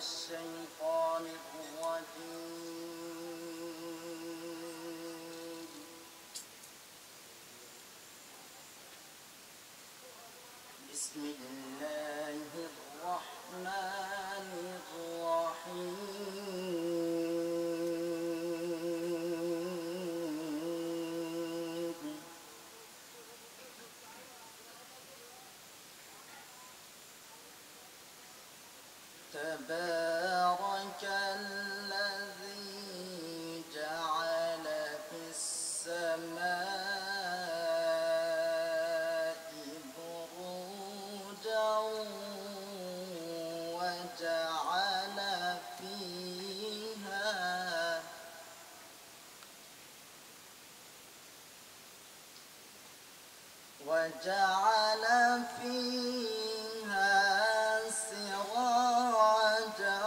الشيطان الرجيم. بسم الله الرحمن الرحيم. تبارك الذي جعل في السماء بروجا وجعل فيها سراجا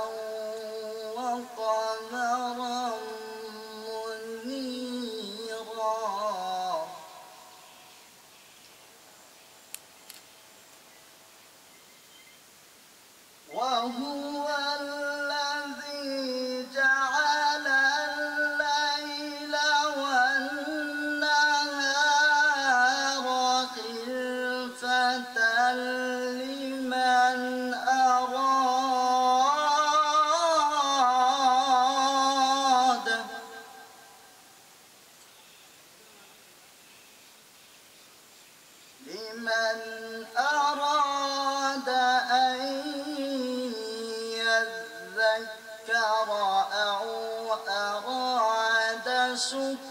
وقمرا منيرا. وهو الذي جعل الليل والنهار خلفة لمن أراد أن يذكر أو أراد شكورا.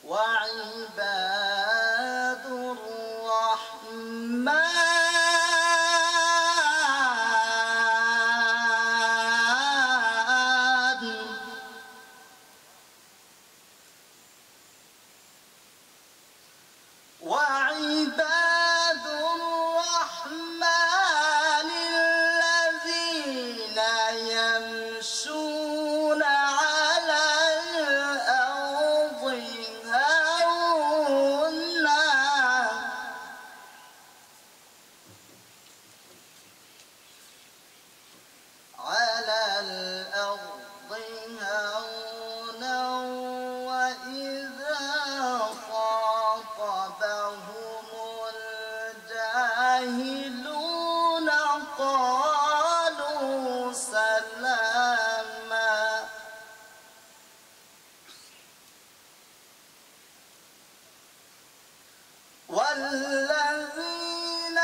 وعباد الرحمن الذين يمشون على الأرض هونا وإذا خاطبهم الجاهلون قالوا سلاما. والذين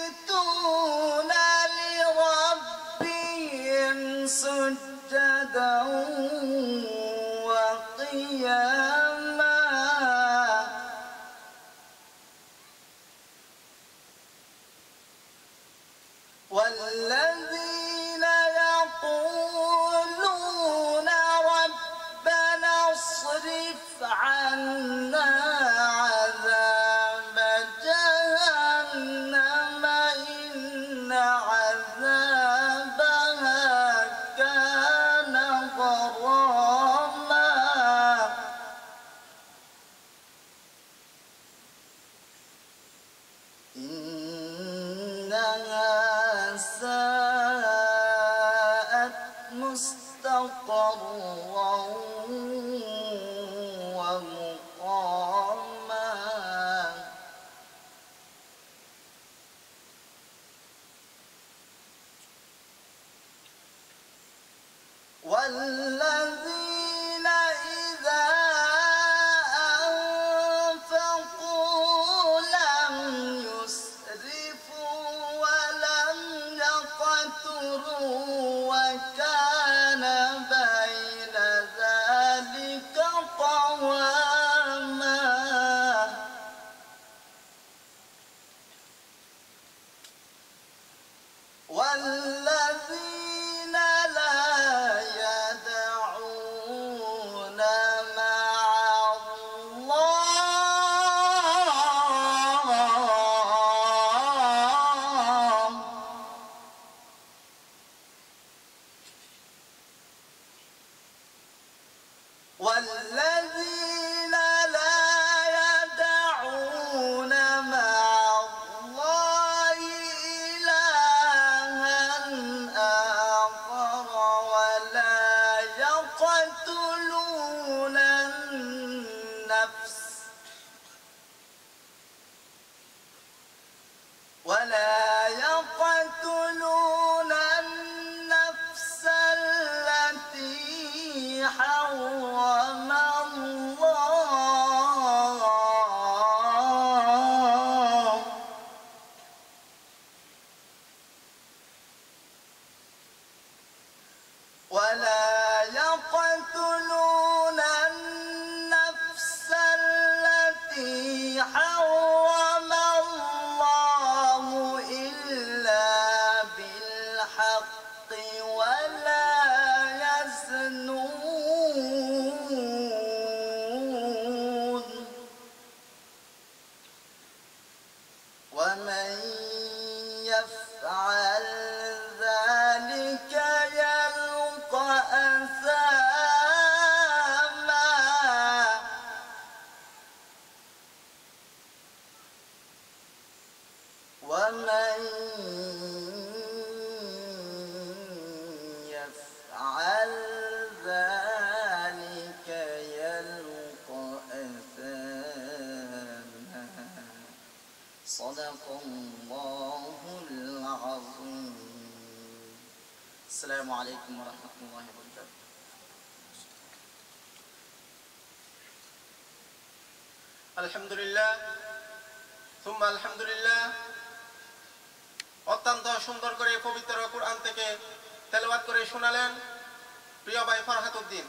يبيتون لربهم سجدا وقياما. والذين يقولون ربنا اصرف عنا عذاب جهنم إن عذابها كان غراما. إنها ساءت مستقرا ومقاما. والذين إذا أنفقوا لم يسرفوا ولم يقتروا وكان بين ذلك قواما. والذين لا يدعون يقتلون النفس التي حرم الله ولا يقتلون النفس التي حرم الله إلا بالحق ولا يزنون ومن يفعل ذلك يلقى أثاما ومن يفعل ذلك يلقى أثاما صدق الله العظيم. السلام عليكم ورحمة الله وبركاته. আলহামদুলিল্লাহ সুম্মা আলহামদুলিল্লাহ। অত্যন্ত সুন্দর করে পবিত্র কুরআন থেকে তেলাওয়াত করে শোনালেন প্রিয় ভাই ফরহাত উদ্দিন।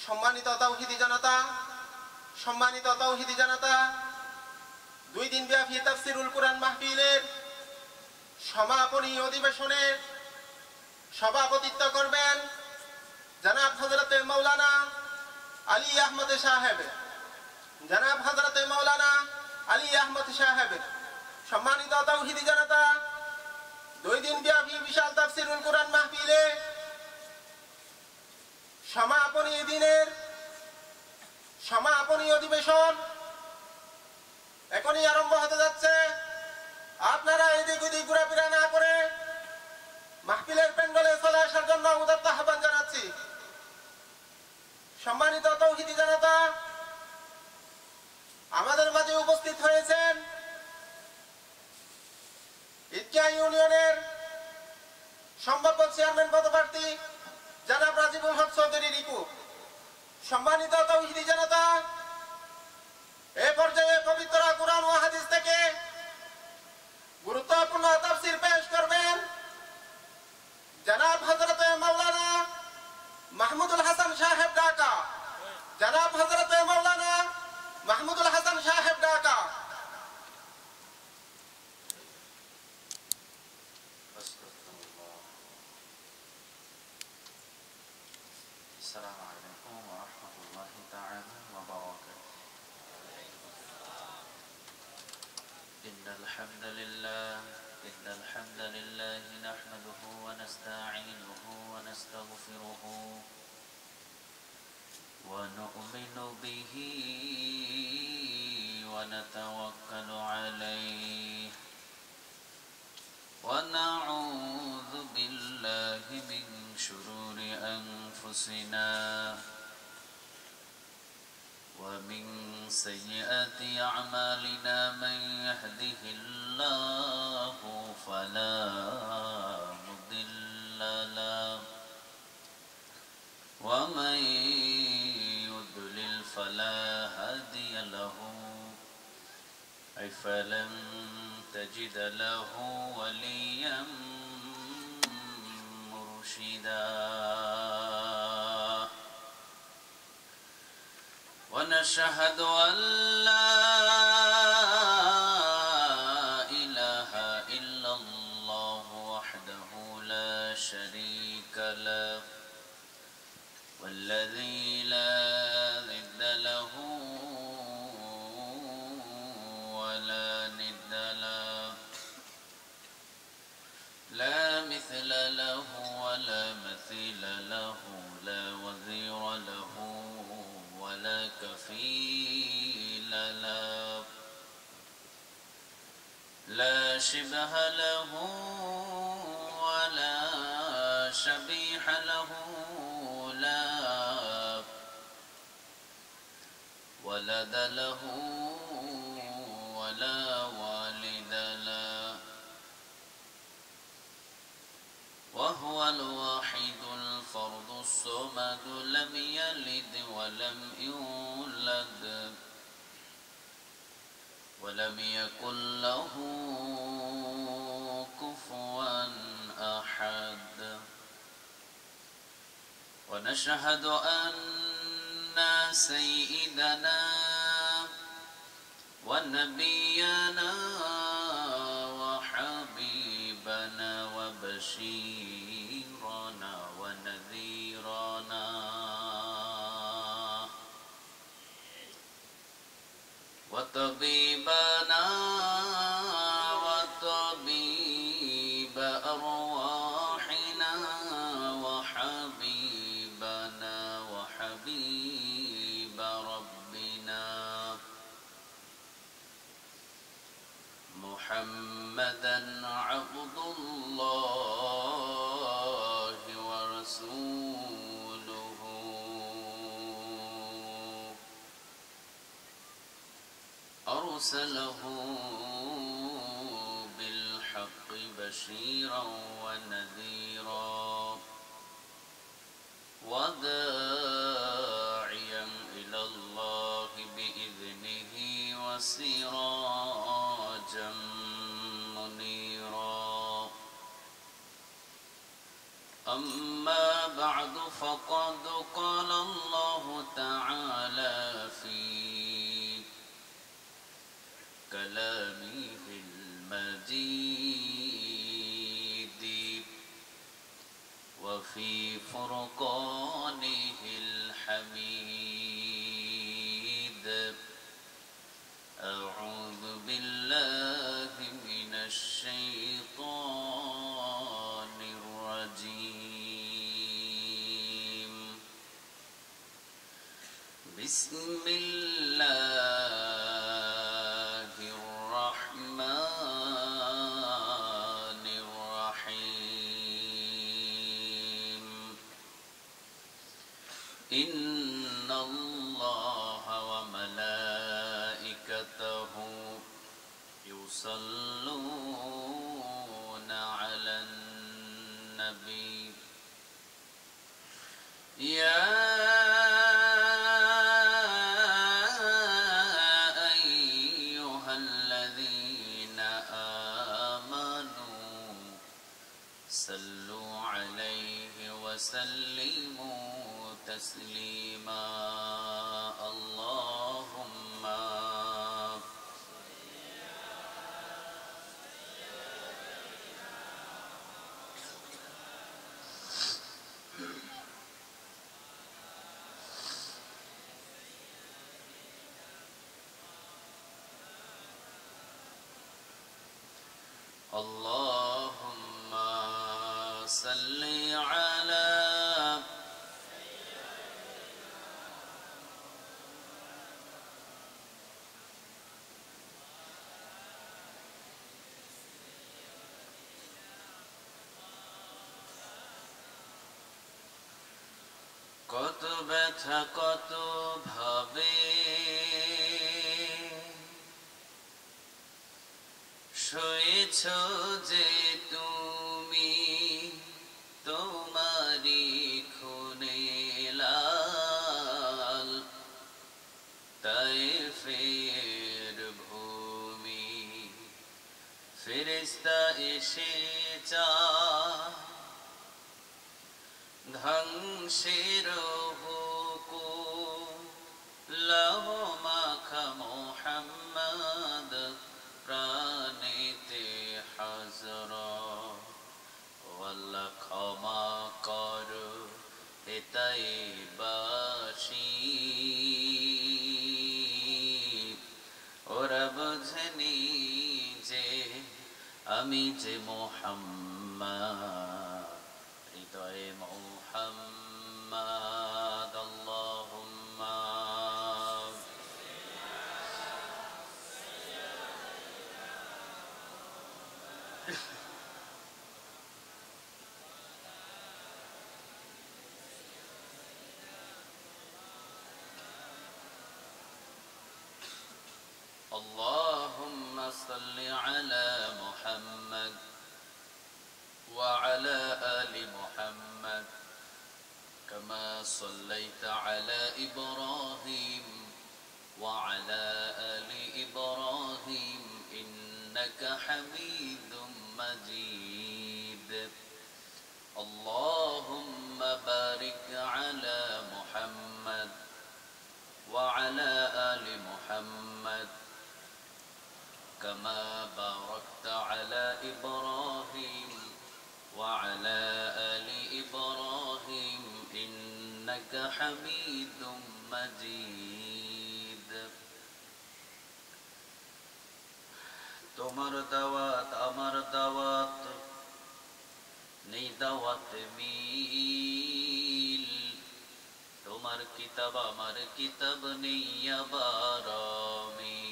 সম্মানিত তাওহীদি জনতা, 2 দিন ব্যাপী তাফসীরুল কুরআন মাহফিলের সমাপনী অধিবেশনে সভাপতিত্ব করবেন জনাব হযরতে মাওলানা আলী আহমদ সাহেব। সম্মানিত তাওহীদি জনতা, 2 দিন ব্যাপী বিশাল তাফসীরুল কুরআন মাহফিলে সমাপনী অধিবেশন এখনই আরম্ভ হতে যাচ্ছে। আপনারা এদিক ওদিক ঘোরাফেরা না করে মাহফিলের প্যান্ডেলে চলে আসার জন্য উদাত্ত আহ্বান জানাচ্ছি। সম্মানিত তাওহীদি জনতা, আমাদের মাঝে উপস্থিত হয়েছেন ঈদগাহ ইউনিয়নের সম্ভাব্য চেয়ারম্যান পদপ্রার্থী জনাব রাজিবুল হক চৌধুরী রিপু। সম্মানিত তাওহীদি জনতা, এই পর্যায়ে পবিত্র কুরআন ও হাদিস থেকে গুরুত্বপূর্ণ তাফসীর পেশ করবেন জনাব হযরতে মাওলানা মাহমুদুল হাসান সাহেব ঢাকা। السلام عليكم ورحمة الله تعالى وبركاته. إن الحمد لله نحمده ونستعينه ونستغفره ونؤمن به ونتوكل عليه ونعوذ بالله من شرور أنفسنا ومن سيئات أعمالنا من يهده الله فلا مضل له ومن يضلل فلا هادي له فلن تجد له وليا مرشدا ونشهد أن لا إله إلا الله وحده لا شريك له والذي لا ضد له ولا ند له لا مثل له ولا مثيل له لا وزير له ولا كفيل له لا شبه له ولا شبيح له لا ولد له ولا والد له وهو الواحد الفرد الصمد لم يلد ولم يولد ولم يكن له كفوا أحد ونشهد أن سيدنا ونبينا وحبيبنا وبشيرنا ونذيرنا وطبيبنا وطبيب أرواحنا وحبيبنا وحبيب ربنا محمدا عبد الله ورسوله أرسله بالحق بشيرا ونذيرا وداعيا إلى الله بإذنه وسراجا منيرا أما بعد فقد قال الله تعالى في كلامه المجيد وفي فرقانه الحميد أعوذ بالله من الشيطان الرجيم بسم الله الرحمن الرحيم إن الله وملائكته يصلون على النبي يا أيها الذين آمنوا صلوا عليه وسلموا تسليما اللهم اللهم صل على কত ব্যথা কত ভাবে সয়েছ যে তুমি তোমারি খুনে লাল তায়েফের ভূমি ফেরেশতা এসে ধ্বংসের হুকুম লৌহ মাখা মুহাম্মদ প্রাণীতে হাজর ওয়াল্লাহ ক্ষমা কর এটাই বাসি ওরা বোঝেনি যে আমি যে মুহাম্মদ হৃদয়ে মুহাম্মদ আল্লাহুম্মা اللهم صل على محمد وعلى آل محمد كما صليت على إبراهيم وعلى آل إبراهيم إنك حميد مجيد اللهم بارك على محمد وعلى آل محمد كما باركت على إبراهيم وعلى آل إبراهيم إنك حميد مجيد তোমার দাওয়াত আমার দাওয়াত নেই দাওয়াত মিল তোমার কিতাব আমার কিতাব নেই আবার মিল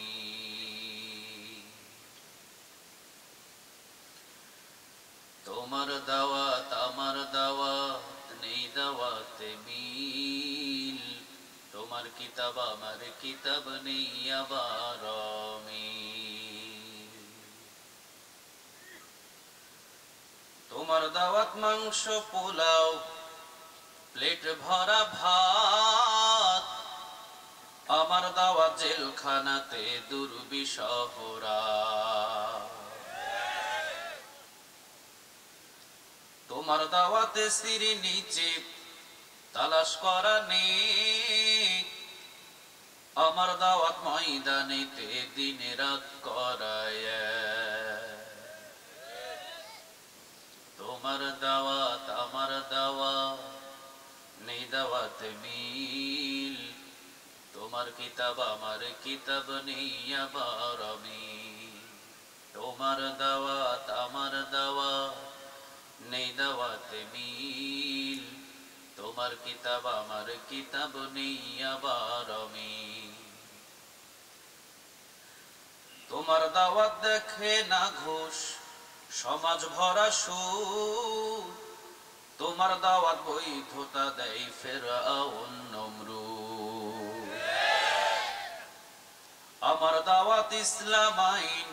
তোমার দাওয়াত আমার দাওয়াত নেই দাওয়াত মিল তোমার কিতাব আমার কিতাব নেই আবার মিল তোমার দাওয়াত মাংস পোলাও প্লেট ভরা ভাত আমার দাওয়াত জেলখানাতে দুর্বিষহরা তোমার দাওয়াতে সিঁড়ি নিচে তালাশ করা নেই আমার দাওয়াত ময়দানেতে দিন রাত করায় তোমার দাওয়াত আমার দাওয়াত নেই দাওয়াত মিল তোমার কিতাব আমার কিতাব নেই আবার মিল তোমার দাওয়াত আমার দাওয়াত নেই দাওয়াত মিল তোমার কিতাব আমার কিতাব নেই আবার মিল তোমার দাওয়াত দেখে না ঘুষ সমাজ ভরা সুদ তোমার দাওয়াত বৈধতা দেয় ফেরাউন নমরুদ আমার দাওয়াত ইসলাম আইন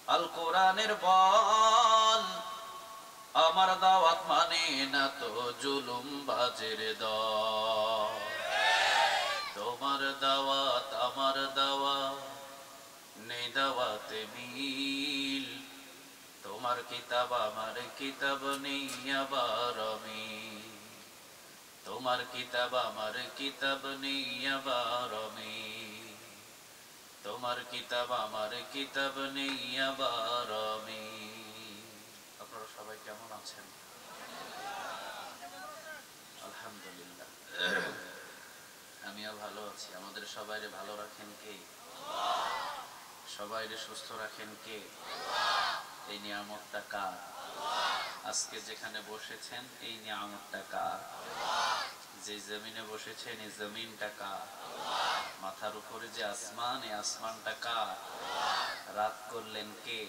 আল কোরআনের বল আমার দাওয়াত মানে না তো জুলুম বাজের দল তোমার দাওয়াত আমার দাওয়াত নেই দাওয়াত মিল তোমার কিতাব আমার কিতাব নেই আবার মিল তোমার কিতাব আমার কিতাব নেই আবার মিল তোমার কিতাব আমার কিতাব নেই আবার মিল আপনারা সবাই কেমন আছেন আলহামদুলিল্লাহ আমিও ভালো আছি আমাদের সবাইরে ভালো রাখেন কে সবাইরে সুস্থ রাখেন কে এই নিয়ামতটা কার আজকে যেখানে বসেছেন এই নিয়ামতটা কার যে জমিনে বসেছেন এই জমিনটা কার মাথার উপরে যে আসমান এই আসমানটা কার রাত করলেন কে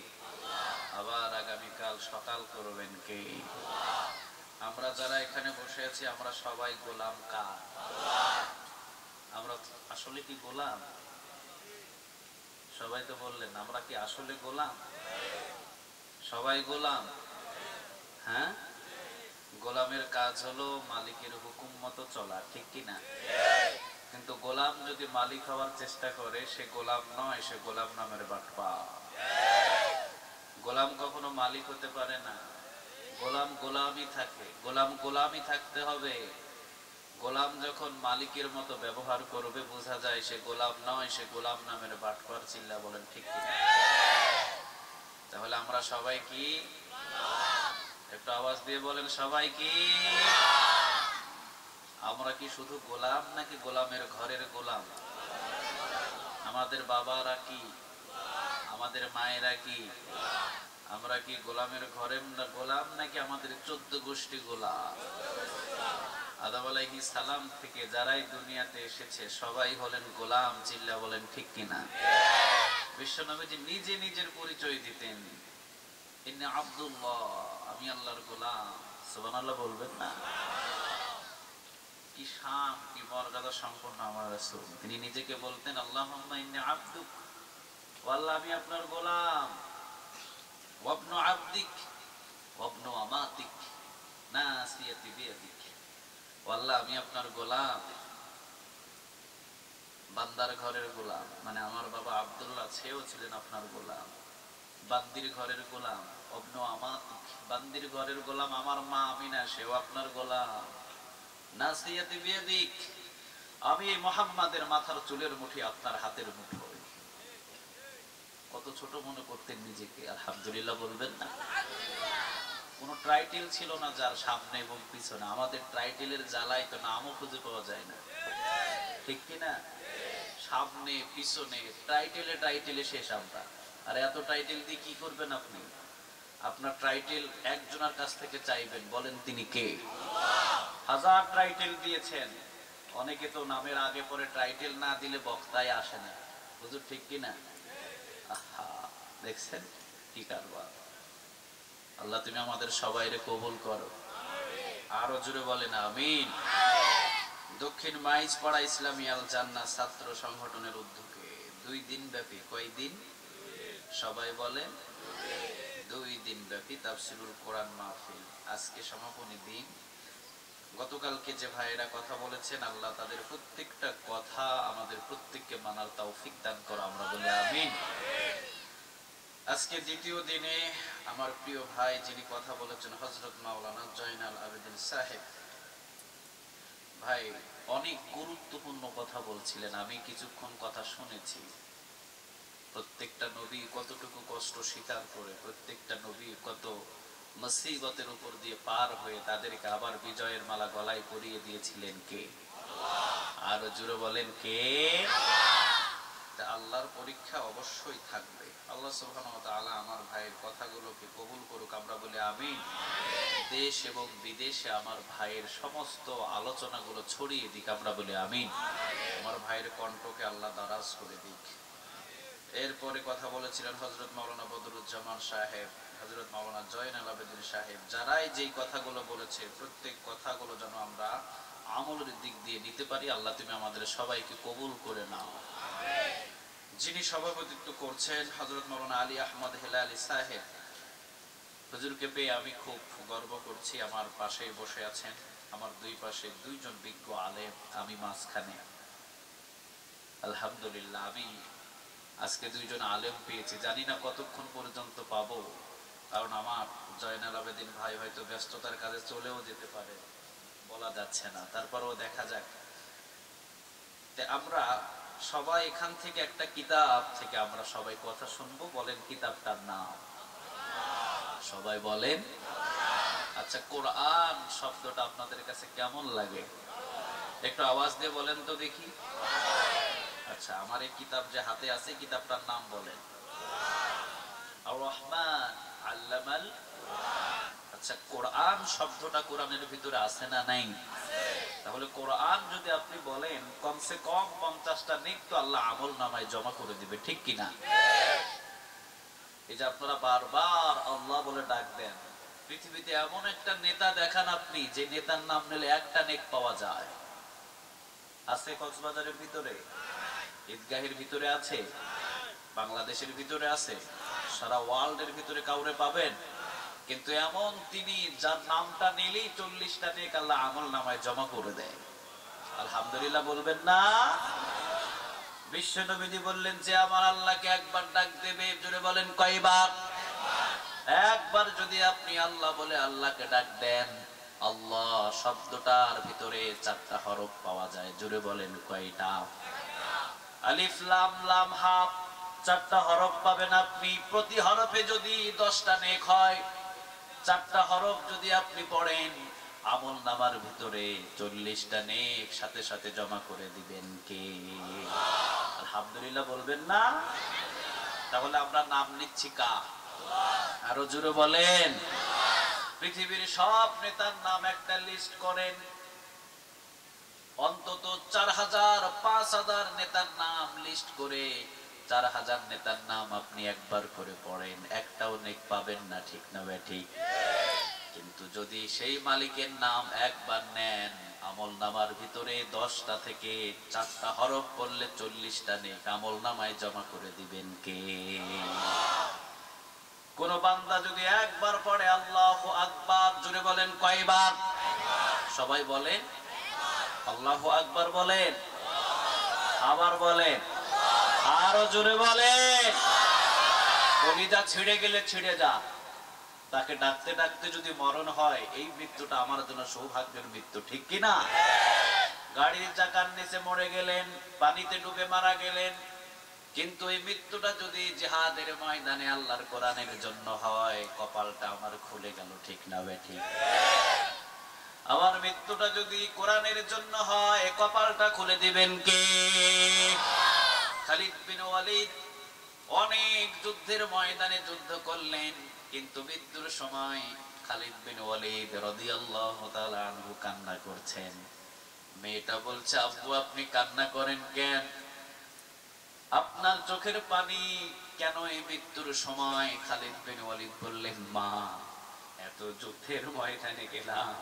আবার আগামীকাল সকাল করবেন কে আমরা যারা এখানে বসে আছি আমরা সবাই গোলাম কার আমরা আসলে কি গোলাম সবাই তো বললেন আমরা কি আসলে গোলাম সবাই গোলাম হ্যাঁ গোলামের কাজ হলো মালিকের হুকুম মতো চলা ঠিক কি না কিন্তু গোলাম যদি মালিক হওয়ার চেষ্টা করে সে গোলাম নয় সে গোলাম নামের বাটপার গোলাম কখনো মালিক হতে পারে না গোলাম গোলামই থাকে গোলাম গোলামই থাকতে হবে গোলাম যখন মালিকের মতো ব্যবহার করবে বোঝা যায় সে গোলাম নয় সে গোলাম নামের বাটপার চিল্লা বলেন ঠিক কি না তাহলে আমরা সবাই কি একটু আওয়াজ দিয়ে বলেন সবাই কি আমরা কি শুধু গোলাম নাকি গোলামের ঘরের গোলাম আমাদের বাবারা কি আমাদের মায়েরা কি আমরা কি গোলামের ঘরের গোলাম নাকি আমাদের 14 গোষ্ঠী গোলাম আদম আলাইহিস সালাম থেকে যারাই দুনিয়াতে এসেছে সবাই হলেন গোলাম চিল্লা বলেন ঠিক কিনা বিশ্বনবীজি নিজে নিজের পরিচয় দিতেন ইন্নী আব্দুল্লাহ আমি আল্লাহর গোলাম সুবহানাল্লাহ বলবেন না কি শান কি মর্যাদা সম্পন্ন আমার রাসূল তিনি নিজেকে বলতেন আল্লাহুম্মা ইন্নী আবদুক আল্লাহ আমি আপনার গোলাম, ওয়াবনু আবদিক ওয়াবনু আমাতিক নাসিয়াতি বিয়াদিক। আল্লাহ আমি আপনার গোলাম, বান্দার ঘরের গোলাম, মানে আমার বাবা আব্দুল্লাহ সেও ছিলেন আপনার গোলাম। বান্দির ঘরের গোলাম ওয়াবনু আমাতিক, বান্দির ঘরের গোলাম আমার মা আমিনা সেও আপনার গোলাম। নাসিয়াতি বিয়াদিক, আমি মুহাম্মাদের মাথার চুলের মুঠি আপনার হাতের মুঠোয়। কত ছোট মনে করতেন নিজেকে, আলহামদুলিল্লাহ বলবেন না? কোন টাইটেল ছিল না যার সামনে এবং পিছনে। আমাদের টাইটেলের জ্বালায় তো নামও খুঁজে পাওয়া যায় না, ঠিক কিনা? সামনে পিছনে টাইটেলে শেষ আমরা। আর এত টাইটেল দিয়ে কি করবেন আপনি? আপনার টাইটেল একজনের কাছ থেকে চাইবেন, বলেন তিনি কে? হাজার টাইটেল দিয়েছেন, অনেকে তো নামের আগে পরে টাইটেল না দিলে বক্তায় আসে না, হুজুর ঠিক কিনা? আহা, দেখছেন কি কারবার। আল্লাহ তুমি আমাদের সবাইরে কবুল করো, আরো জোরে বলেন আমিন। দক্ষিণ মাইজপাড়া ইসলামী আল জান্নাহ ছাত্র সংগঠনের উদ্যোগে 2 দিন ব্যাপী, কয়দিন সবাই বলেন? 2 দিন ব্যাপী তাফসীরুল কোরআন মাহফিল। আজকে সমাপনী দিন। গতকালকে যে ভাইয়েরা কথা বলেছেন, আল্লাহ তাদের প্রত্যেকটা কথা আমাদের প্রত্যেককে মানার তৌফিক দান করো, আমরা বলি আমিন। আজকে দ্বিতীয় দিনে আমার প্রিয় ভাই যিনি কথা বলেছেন, হযরত মাওলানা জয়নাল আবেদিন সাহেব ভাই অনেক গুরুত্বপূর্ণ কথা বলছিলেন। আমি কিছুক্ষণ কথা শুনেছি। প্রত্যেকটা নবী কতটুকু কষ্ট স্বীকার করে, প্রত্যেকটা নবী কত মুসিবতের উপর দিয়ে পার হয়ে তাদেরকে আবার বিজয়ের মালা গলায় পরিয়ে দিয়েছিলেন কে? আরো জোরে বলেন কে? আল্লাহর পরীক্ষা অবশ্যই থাকবে। আল্লাহ সুবহানাহু ওয়া তাআলা আমার ভাইয়ের কথাগুলোকে কবুল করুক, আমরা বলি আমিন। দেশ এবং বিদেশে আমার ভাইয়ের সমস্ত আলোচনাগুলো ছড়িয়ে দিক, আমরা বলি আমিন। আমার ভাইয়ের কণ্ঠকে আল্লাহ দারাজ করে দিক। এরপরে কথা বলেছিলেন হযরত মাওলানা বদরুজ্জামান সাহেব, হযরত মাওলানা জয়নাল আবেদিন সাহেব। যারাই যেই কথাগুলো বলেছে প্রত্যেক কথাগুলো যেন আমরা আমলের দিক দিয়ে নিতে পারি। আল্লাহ তুমি আমাদের সবাইকে কবুল করে নাও। যিনি সভাপতিত্ব করছেন হযরত মাওলানা আলী আহমদ হেলালি সাহেব, হুজুরকে পেয়ে আমি খুব গর্ব করছি। আমার পাশেই বসে আছেন, আমার দুই পাশে 2 জন বিজ্ঞ আলেম, আমি মাঝখানে। আলহামদুলিল্লাহ, আমি আজকে 2 জন আলেম পেয়েছি। জানি না কতক্ষণ পর্যন্ত পাবো, কারণ আমার জয়নাল আবেদিন ভাই হয়তো ব্যস্ততার কাজে চলেও যেতে পারে, বলা যাচ্ছে না। তারপরেও দেখা যাক। আমরা সবাই এখান থেকে একটা কিতাব থেকে আমরা সবাই কথা শুনবো। বলেন কিতাবটার নাম? সবাই বলেন। আচ্ছা, কোরআন শব্দটা আপনাদের কাছে কেমন লাগে? একটু আওয়াজ দিয়ে বলেন তো দেখি। আচ্ছা, আমার এই কিতাব যে হাতে আছে, কিতাবটার নাম বলেন। আর রহমান আল্লামাল। আচ্ছা, কোরআন শব্দটা কোরআনের ভিতরে আছে না নাই? তাহলে কোরআন যদি আপনি বলেন, কমসে কম 50টা নেক তো আল্লাহ আমল নামায় জমা করে দিবে, ঠিক কিনা? এই যে আপনারা বারবার আল্লাহ বলে ডাক দেন, পৃথিবীতে এমন একটা নেতা দেখান আপনি যে নেতার নাম নিলে একটা নেক পাওয়া যায়? আছে কক্সবাজারের ভিতরে? ঈদগাহের ভিতরে আছে? বাংলাদেশের ভিতরে আছে? সারা ওয়ার্ল্ডের ভিতরে কাউরে পাবেন? কিন্তু এমন তিনি যার নামটা নিলেই 40টা নেক আল্লাহ আমল নামায় জমা করে দেয়। আলহামদুলিল্লাহ বলবেন না? বিশ্ব নবীজি বললেন যে আমার আল্লাহকে একবার ডাক দেবে, জোরে বলেন কয়বার? একবার যদি আপনি আল্লাহ বলে আল্লাহকে ডাক দেন, আল্লাহ শব্দটার ভিতরে 4টা হরফ পাওয়া যায়, জোরে বলেন কয়টা? আলিফ লাম লাম হা, 4টা হরফ পাবেন আপনি। প্রতি হরফে যদি 10টা নেক হয়, 4টা হরফ যদি আপনি পড়েন, আমল নামার ভিতরে 40টা নেক সাথে সাথে জমা করে দিবেন কে? আলহামদুলিল্লাহ বলবেন না? তাহলে আমরা নাম নিচ্ছি কা? আরো জোরে বলেন। পৃথিবীর সব নেতার নাম একটা লিস্ট করেন, অন্তত 4000 5000 নেতার নাম লিস্ট করে 4000 নেতার নাম আপনি একবার করে পড়েন, একটাও নেক পাবেন না, ঠিক না ঠিক? কিন্তু যদি সেই মালিকের নাম একবার নেন, আমল নামার ভিতরে 10টা থেকে 4টা হরফ পড়লে 40টা নেক আমল নামায় জমা করে দিবেন কে? কোন বান্দা যদি একবার পড়ে আল্লাহু আকবার, জোরে বলেন কয়বার? সবাই বলেন আল্লাহু আকবার বলেন, আবার বলেন, আরো জোরে বলেন। কলিজা ছিঁড়ে গেলে ছিঁড়ে যা, তাকে ডাকতে ডাকতে যদি মরণ হয়, এই মৃত্যুটা আমার জন্য সৌভাগ্যের মৃত্যু, ঠিক কিনা? গাড়ির চাকার নিচে মরে গেলেন, পানিতে ডুবে মারা গেলেন, কিন্তু এই মৃত্যুটা যদি জিহাদের ময়দানে আল্লাহর কোরআনের জন্য হয়, কপালটা আমার খুলে গেল, ঠিক না বেঠিক? আমার মৃত্যুটা যদি কোরআনের জন্য হয়, কপালটা খুলে দিবেন কে? খালিদ বিন ওয়ালিদ অনেক যুদ্ধের ময়দানে যুদ্ধ করলেন, কিন্তু মৃত্যুর সময় খালিদ বিন ওয়ালিদ রাদিয়াল্লাহু তাআলা আনহু কান্না করছেন। মেয়েটা বলছে, আব্বু আপনি কান্না করেন কেন? আপনার চোখের পানি কেন এই মৃত্যুর সময়? খালিদ বিন ওয়ালিদ বললেন, মা এত যুদ্ধের ময়দানে গেলাম,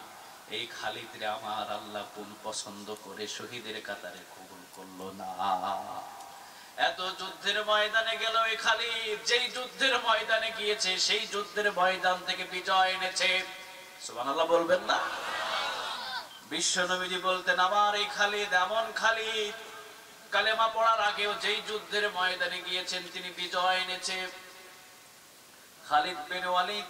এই খালিদ রে আমার আল্লাহ পছন্দ করে শহীদের কাতারে কবুল করলো না। এত যুদ্ধের ময়দানে গেল এই খালিদ, যেই যুদ্ধের ময়দানে গিয়েছে সেই যুদ্ধের ময়দান থেকে বিজয় এনেছে। সুবহানাল্লাহ বলবেন না? বিশ্ব নবীজি বলতেন, আমার এই খালিদ এমন খালিদ, কালেমা পড়ার আগেও যেই যুদ্ধের ময়দানে গিয়েছেন তিনি বিজয় এনেছে। খালিদ বিন ওয়ালিদ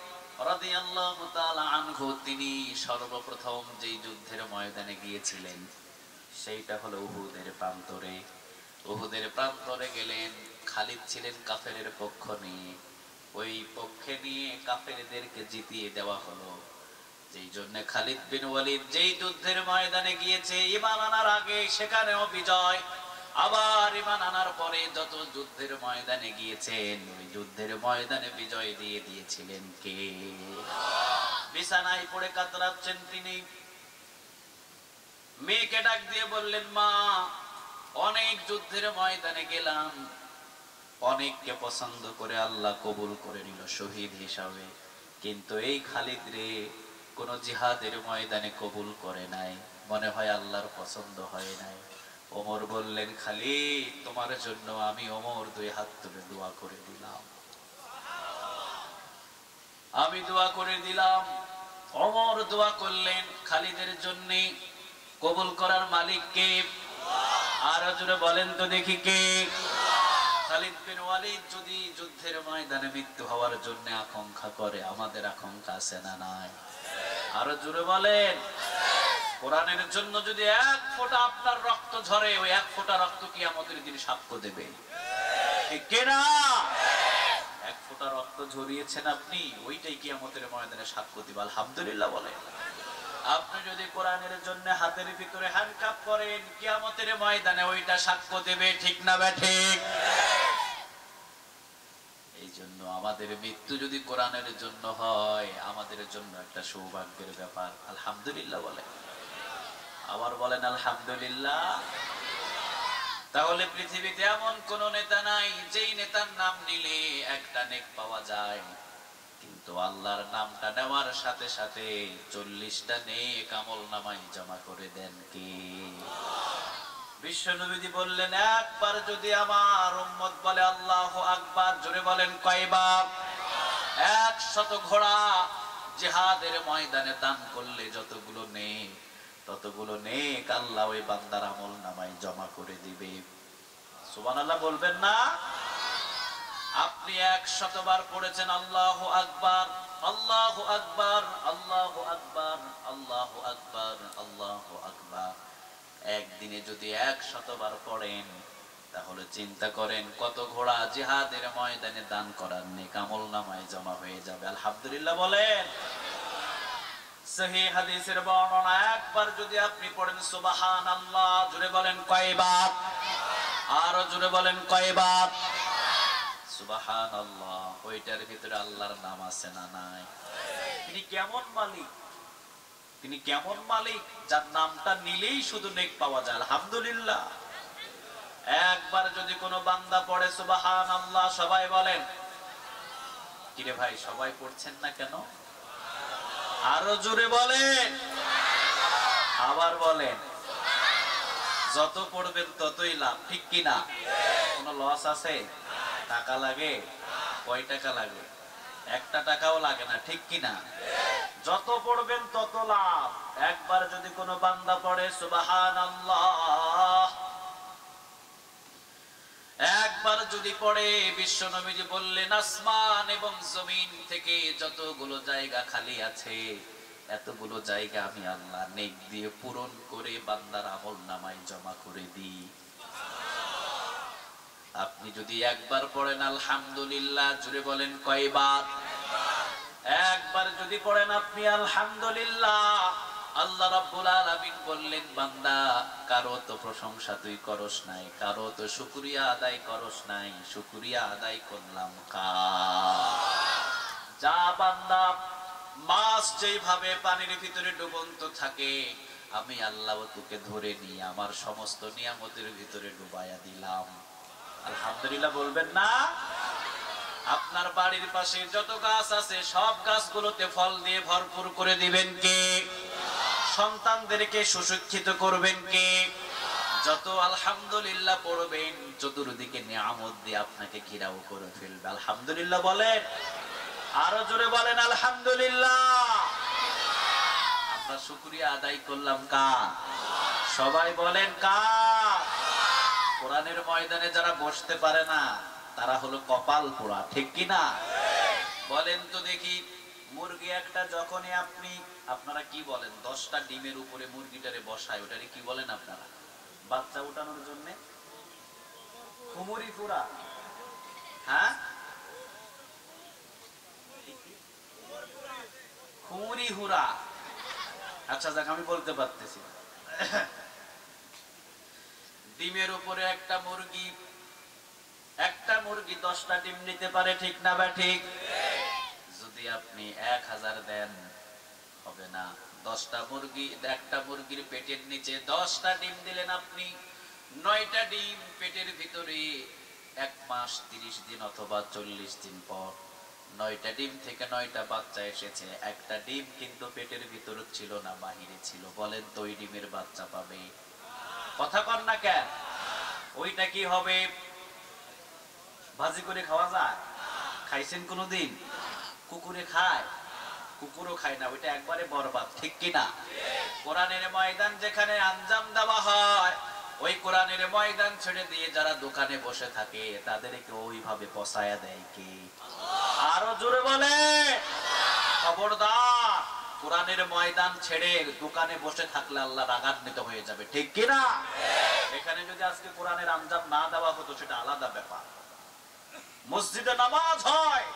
রাদিয়াল্লাহু তাআলা আনহু তিনি সর্বপ্রথম যেই যুদ্ধের ময়দানে গিয়েছিলেন সেইটা হলো উহুদের প্রান্তরে। উহুদের প্রান্তরে গেলেন, খালিদ ছিলেন কাফেরের পক্ষ নিয়ে, ওই পক্ষে নিয়ে কাফেরদেরকে জিতিয়ে দেওয়া হলো। যেই জন্য খালিদ বিন ওয়ালিদ যেই যুদ্ধের ময়দানে গিয়েছে, ঈমান আনার আগে সেখানেও বিজয়, আবার ঈমান আনার পরে যত যুদ্ধের ময়দানে গিয়েছেন ওই যুদ্ধের ময়দানে বিজয় দিয়ে দিয়েছিলেন কে? বিছানায় পড়ে কাতরাচ্ছেন তিনি। মেয়েকে ডাক দিয়ে বললেন, মা অনেক যুদ্ধের ময়দানে গেলাম, অনেককে পছন্দ করে আল্লাহ কবুল করে নিল শহীদ হিসাবে, কিন্তু এই খালিদ রে কোন জিহাদের ময়দানে কবুল করে নাই, মনে হয় আল্লাহর পছন্দ হয় নাই। ওমর বললেন, খালিদ তোমার জন্য আমি ওমর 2 হাত তুলে দোয়া করে দিলাম, আমি দোয়া করে দিলাম। ওমর দোয়া করলেন খালিদের জন্য, কবুল করার মালিক কে? আর জোরে বলেন তো দেখি কে? খালিদ বিন ওয়ালিদ যদি যুদ্ধের ময়দানে মৃত্যু হওয়ার জন্য আকাঙ্ক্ষা করে, আমাদের আকাঙ্ক্ষা আছে না নাই? আরো জোরে বলেন। কোরআনের জন্য যদি 1 ফোঁটা আপনার রক্ত ঝরে, ওই 1 ফোঁটা রক্ত কিয়ামতের দিন সাক্ষ্য দেবে, ঠিক কিনা? 1 ফোঁটা রক্ত ঝরিয়েছেন আপনি, ওইটাই কিয়ামতের ময়দানে সাক্ষ্য দিবে। আলহামদুলিল্লাহ বলেন। আপনি যদি কোরআনের জন্য হাতের ভিতরে হ্যান্ডকাপ করেন, কিয়ামতের ময়দানে ওইটা সাক্ষ্য দেবে, ঠিক না ঠিক? এই জন্য আমাদের মৃত্যু যদি কোরআনের জন্য হয়, আমাদের জন্য একটা সৌভাগ্যের ব্যাপার। আলহামদুলিল্লাহ বলেন, আবার বলেন আলহামদুলিল্লাহ। তাহলে পৃথিবীতে এমন কোন নেতা নাই যেই নেতার নাম নিলে একটা নেক পাওয়া যায়, কিন্তু আল্লাহর নামটা নেওয়ার সাথে সাথে 40টা নেক আমলনামায় জমা করে দেন কে? বিশ্ব নবীজি বললেন, একবার যদি আমার উম্মত বলে আল্লাহু আকবার, জোরে বলেন কয়বার? 100 ঘোড়া জিহাদের ময়দানে দান করলে যতগুলো নেক, ততগুলো নেক আল্লাহ ওই বান্দার আমলনামায় জমা করে দিবে। সুবহানাল্লাহ বলবেন না? আপনি 100 বার পড়েছেন আল্লাহু আকবার, আল্লাহু আকবার, আল্লাহু আকবার, আল্লাহু আকবার, আল্লাহু আকবার। একদিনে যদি 100 বার পড়েন, তাহলে চিন্তা করেন কত ঘোড়া জিহাদের ময়দানে দান করার নেক আমলনামায় জমা হয়ে যাবে। আলহামদুলিল্লাহ বলেন। সহিহ হাদিসের বর্ণনা, একবার যদি আপনি পড়েন সুবহানাল্লাহ, জোরে বলেন কয়বার? আরো জোরে বলেন কয়বার? সুবহানাল্লাহ। ওইটার ভিতরে আল্লাহর নাম আছে না নাই? তিনি কেমন মালিক, তিনি কেমন মালিক যার নামটা নিলেই শুধু নেক পাওয়া যায়। আলহামদুলিল্লাহ। একবার যদি কোনো বান্দা পড়ে সুবহানাল্লাহ, সবাই বলেন। কিরে ভাই সবাই পড়ছেন না কেন? আরো জোরে বলেন, আবার বলেন, যত পড়বেন ততই লাভ, ঠিক কি না? কোনো লস আছে? টাকা লাগে? কয় টাকা লাগে? একটা টাকাও লাগে না, ঠিক কি না? যত পড়বেন তত লাভ। একবার যদি কোনো বান্দা পড়ে সুবহানাল্লাহ, একবার যদি পড়ে, বিশ্ব নবীজি বললেন আসমান এবং জমিন থেকে যতগুলো জায়গা খালি আছে এতগুলো জায়গা আমি আল্লাহ নেক দিয়ে পূরণ করে বান্দার আমলনামায় জমা করে দিই। আপনি যদি একবার পড়েন আলহামদুলিল্লাহ, জুড়ে বলেন কয়বার? একবার যদি পড়েন আপনি আলহামদুলিল্লাহ, আল্লাহ রাব্বুল আলামিন বললেন বান্দা কারো তো প্রশংসা তুই করস নাই, কারো তো শুকরিয়া আদায় করস নাই, শুকরিয়া আদায় করলাম কার? যা বান্দা, মাছ যেভাবে পানির ভিতরে ডুবন্ত থাকে আমি আল্লাহ তোকে ধরে নিয়ে আমার সমস্ত নিয়ামতের ভিতরে ডুবাইয়া দিলাম। আলহামদুলিল্লাহ বলবেন না? আপনার বাড়ির পাশে যত গাছ আছে সব গাছগুলোতে ফল দিয়ে ভরপুর করে দিবেন কে? সন্তানদেরকে সুশিক্ষিত করবেন কে? যত আলহামদুলিল্লাহ পড়বেন চতুর্দিকে নিয়ামত দিয়ে আপনাকে ঘেরাও করে ফেলবে। আলহামদুলিল্লাহ বলেন, আরো জোরে বলেন আলহামদুলিল্লাহ। আমরা শুকরিয়া আদায় করলাম কার? সবাই বলেন কার? কোরআনের ময়দানে যারা বসতে পারে না তারা হলো কপাল পোড়া, ঠিক কি না? বলেন তো দেখি, মুরগি একটা যখনই আপনারা কি বলেন, 10টা ডিমের উপরে মুরগিটারে বসায়, ওটারে কি বলেন আপনারা? বাচ্চা উঠানোর জন্য খুমুরি পুরা, হ্যাঁ খুমুরি হুরা। আচ্ছা যাক, আমি বলতে পারতেছি। ডিমের উপরে একটা মুরগি 10টা ডিম নিতে পারে, ঠিক না বা ঠিক? যদি আপনি 1000 দেন হবে না। 10টা মুরগি, একটা মুরগির পেটের নিচে 10টা ডিম দিলেন আপনি, 9টা ডিম পেটের ভিতরে 1 মাস 30 দিন অথবা 40 দিন পর 9টা ডিম থেকে 9টা বাচ্চা এসেছে। একটা ডিম কিন্তু পেটের ভিতরে ছিল না, বাহিরে ছিল। বলেন তো ওই ডিমের বাচ্চা পাবে? কথা কর না কেন? ওইটা কি হবে? ভাজি করে খাওয়া যায়? খাইছেন কোনদিন? কুকুরে খায়? কুকুরও খায় না, ওইটা একবারে বরবাদ, ঠিক কিনা? কোরআনের ময়দান যেখানে আঞ্জাম দেওয়া হয়, ওই কোরআনের ময়দান ছেড়ে দিয়ে যারা দোকানে বসে থাকে তাদেরকে ওইভাবে পচায়া দেয় কে? আরো জোরে বলে, খবরদার। কোরআনের ময়দান ছেড়ে দোকানে বসে থাকলে আল্লাহ রাগান্বিত হয়ে যাবে, ঠিক কিনা? এখানে যদি আজকে কোরআনের আঞ্জাম না দেওয়া হতো সেটা আলাদা ব্যাপার। মসজিদে নামাজ হয়,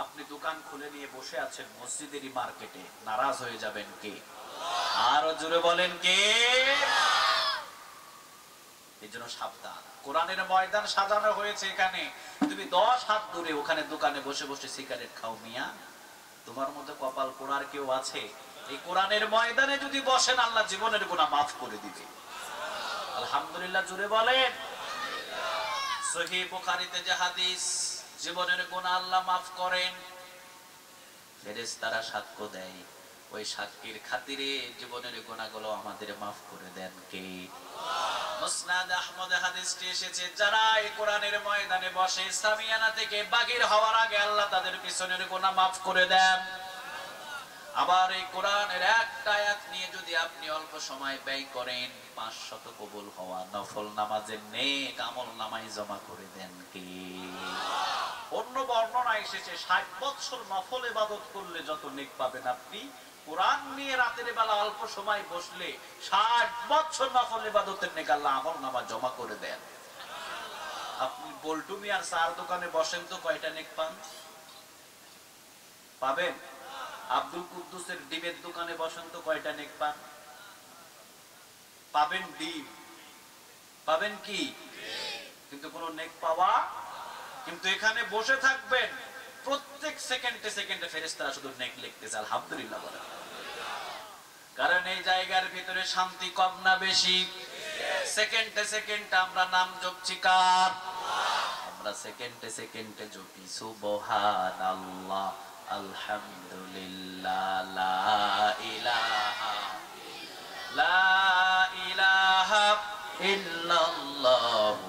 আপনি দোকান খুলে নিয়ে বসে আছেন মসজিদেরই মার্কেটে, নারাজ হয়ে যাবেন কে? আরো জোরে বলেন কে? এই জন্য সাবধান। কোরআনের ময়দান সাজানো হয়েছে এখানে, তুমি 10 হাত দূরে ওখানে দোকানে বসে বসে সিগারেট খাও মিয়া, তোমার মতো কপাল পোড়ার কেউ আছে? এই কোরআনের ময়দানে যদি বসেন আল্লাহ জীবনের গুনাহ মাফ করে দিবে। আলহামদুলিল্লাহ জোরে বলেন। সহিহ বুখারীতে যে হাদিস, জীবনের গুনাহ আল্লাহ মাফ করেন, ফেরেশতারা সাক্ষ্য দেয়, ওই সাক্ষীর খাতিরে জীবনের গুনাহগুলো আমাদের মাফ করে দেন কে? মুসনাদ আহমদে হাদিসটি এসেছে, যারা এই কোরআনের ময়দানে বসে সামিয়ানা থেকে বাগির হওয়ার আগে আল্লাহ তাদের পিছনের গুনাহ মাফ করে দেন। আবার এই কোরআনের একটা আয়াত নিয়ে যদি আপনি অল্প সময় ব্যয় করেন 500 কবুল হওয়া নফল নামাজের নেক আমলনামায় জমা করে দেন কে? অন্য বর্ণনা এসেছে 60 বছর নফল ইবাদত করলে যত নেক পাবেন আপনি, কোরআন নিয়ে রাতের বেলা অল্প সময় বসলে 60 বছর নফল ইবাদতের নেক আল্লাহ আমলনামা জমা করে দেন। আপনি বল্টু মিয়ার চার দোকানে বসেন তো কয়টা নেক পান? পাবেন? আব্দুল কুদ্দুসের ডিমের দোকানে বসেন তো কয়টা নেক পান? পাবেন ডিম, পাবেন কি? কিন্তু কোন নেক পাওয়া। কিন্তু এখানে বসে থাকবেন, প্রত্যেক সেকেন্ডে সেকেন্ডে ফেরেশতারা শুধু নেক লিখতেছে। আলহামদুলিল্লাহ বলেন। কারণ এই জায়গার ভিতরে শান্তি কম না বেশি? সেকেন্ডে সেকেন্ডে আমরা নাম জপছি কার? আমরা সেকেন্ডে সেকেন্ডে জপি সুবহানাল্লাহ, আলহামদুলিল্লাহ, লা ইলাহা। লা ইলাহা ইল্লাল্লাহু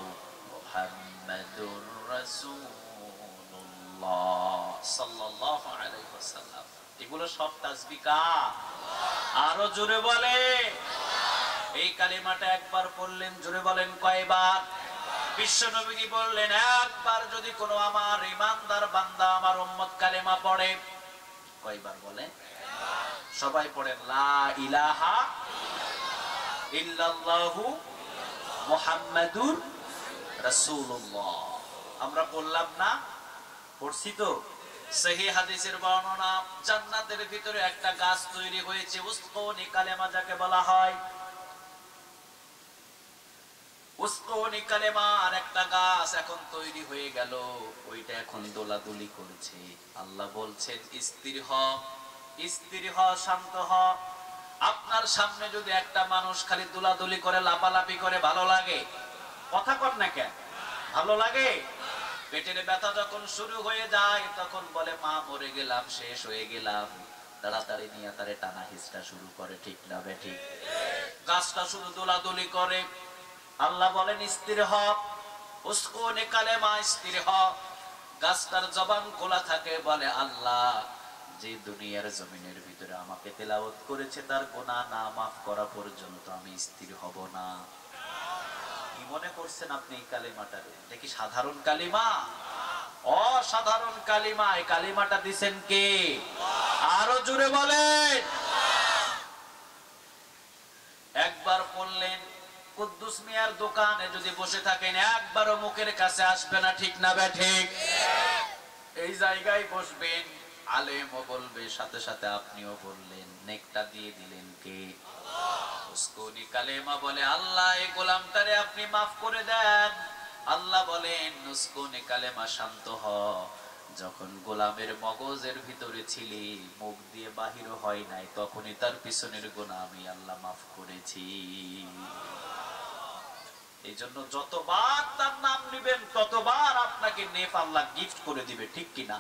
মুহাম্মাদুর রাসূলুল্লাহ সাল্লাল্লাহু আলাইহি ওয়াসাল্লাম। এগুলো সব তাসবিহ কার? আরো জোরে বলে। এই কালিমাটা একবার পড়লেন, জোরে বলেন কয়বার? বিশ্বনবী কি বললেন, একবার যদি কোনো আমার ইমানদার বান্দা আমার উম্মত কালেমা পড়ে, কয়বার বলে? সবাই পড়েন, লা ইলাহা ইল্লাল্লাহু মুহাম্মাদুর রাসূলুল্লাহ। আমরা বললাম না? পড়ছি তো? সহিহ হাদিসের বর্ণনা, জান্নাতের ভিতরে একটা গাছ তৈরি হয়েছে, উসকুনি কালেমা যাকে বলা হয়। উসকুনি কালেমার একটা গাছ এখন তৈরি হয়ে গেল, ওইটা এখন দোলাদুলি করছে। আল্লাহ বলছেন স্থির হ, স্থির হ, শান্ত হ। আপনার সামনে যদি একটা মানুষ খালি দোলাদুলি করে, লাপালাপি করে, ভালো লাগে? কথা কর না কেন? ভালো লাগে? পেটের ব্যথা যখন শুরু হয়ে যায় তখন বলে মা মরে গেলাম, শেষ হয়ে গেলাম, তাড়াতাড়ি নিয়ে তারে টানা হিচড়া শুরু করে, ঠিক না বেঠিক? গাছটা শুধু দোলাদুলি করে। আল্লাহ বলেন স্থির হ, উসকুনি কালেমা, স্থির হ। গাছটার জবান খোলা থাকে, বলে আল্লাহ যে দুনিয়ার জমিনের ভিতরে আমাকে তেলাওয়াত করেছে তার গুনাহ না মাফ করা পর্যন্ত আমি স্থির হব না। কি মনে করছেন আপনি এই কালিমাটারে? এটা কি সাধারণ কালিমা? অসাধারণ কালিমা। এই কালিমাটা দিবেন কে? আরো জোরে বলেন। একবার পড়লেন, কুদ্দুস মিয়ার দোকানে যদি বসে থাকেন একবারও মুখের কাছে আসবে না, ঠিক না বেঠিক? এই জায়গায় বসবেন, আলেমও বলবে, সাথে সাথে আপনিও বললেন, নেকটা দিয়ে দিলেন কে? উসকুনি কালেমা বলে আল্লাহ এই গোলামটারে আপনি মাফ করে দেন। আল্লাহ বলেন উসকুনি কালেমা, শান্ত হ। যখন গোলামের মগজের ভিতরে ছিলি, মুখ দিয়ে বাহির হয় নাই, তখনই তার পিছনের গুনাহ আমি আল্লাহ মাফ করেছি। এই জন্য যতবার তার নাম নিবেন ততবার আপনাকে নেফ আল্লাহ গিফট করে দিবে, ঠিক কিনা?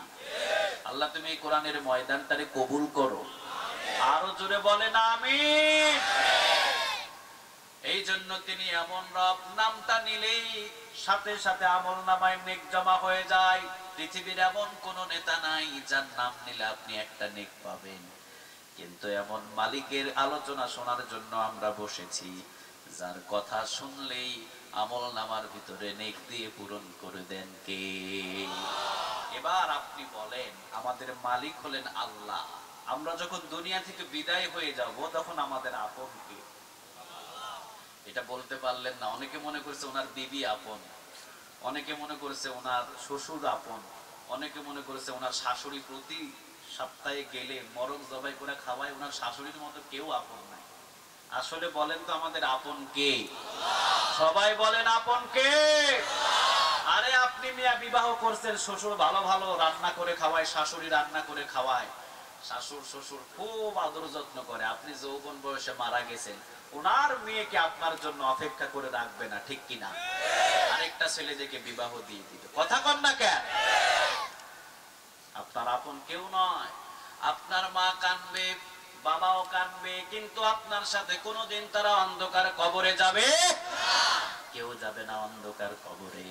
আল্লাহ তুমি এই কোরআনের ময়দানটারে কবুল করো। আরো জোরে বলেন আমিন। এই জন্য তিনি এমন রব, নামটা নিলেই সাথে সাথে আমল নামায় নেক জমা হয়ে যায়। পৃথিবীর এমন কোন নেতা নাই যার নাম নিলে আপনি একটা নেক পাবেন। কিন্তু এমন মালিকের আলোচনা শোনার জন্য আমরা বসেছি, যার কথা শুনলেই আমল নামার ভিতরে নেক দিয়ে পূরণ করে দেন কে? এবার আপনি বলেন, আমাদের মালিক হলেন আল্লাহ। আমরা যখন দুনিয়া থেকে বিদায় হয়ে যাব তখন আমাদের আপন কে? এটা বলতে পারলেন না। অনেকে মনে করছে ওনার বিবি আপন, অনেকে মনে করছে ওনার শ্বশুর আপন, অনেকে মনে করছে ওনার শাশুড়ি প্রতি সপ্তাহে গেলে মরক জবাই করে খাওয়ায়, ওনার শাশুড়ির মতো কেউ আপন নাই। আসলে বলেন তো আমাদের আপন কে? সবাই বলেন আপন কে? আরে আপনি মিয়া বিবাহ করছেন, শ্বশুর ভালো ভালো রান্না করে খাওয়ায়, শাশুড়ি রান্না করে খাওয়ায়, শাশুড় শ্বশুর খুব আদর যত্ন করে। আপনি যৌবন বয়সে মারা গেছেন, ওনার মেয়েকে আপনার জন্য অপেক্ষা করে রাখবে না, ঠিক কিনা? আরেকটা ছেলে দেখে বিবাহ দিয়ে দিবে। কথা কন না কেন? আপনার আপন কেউ নয়। আপনার মা কাঁদবে, বাবাও কাঁদবে, কিন্তু আপনার সাথে কোনোদিন তারা অন্ধকার কবরে যাবে? কেউ যাবে না অন্ধকার কবরে।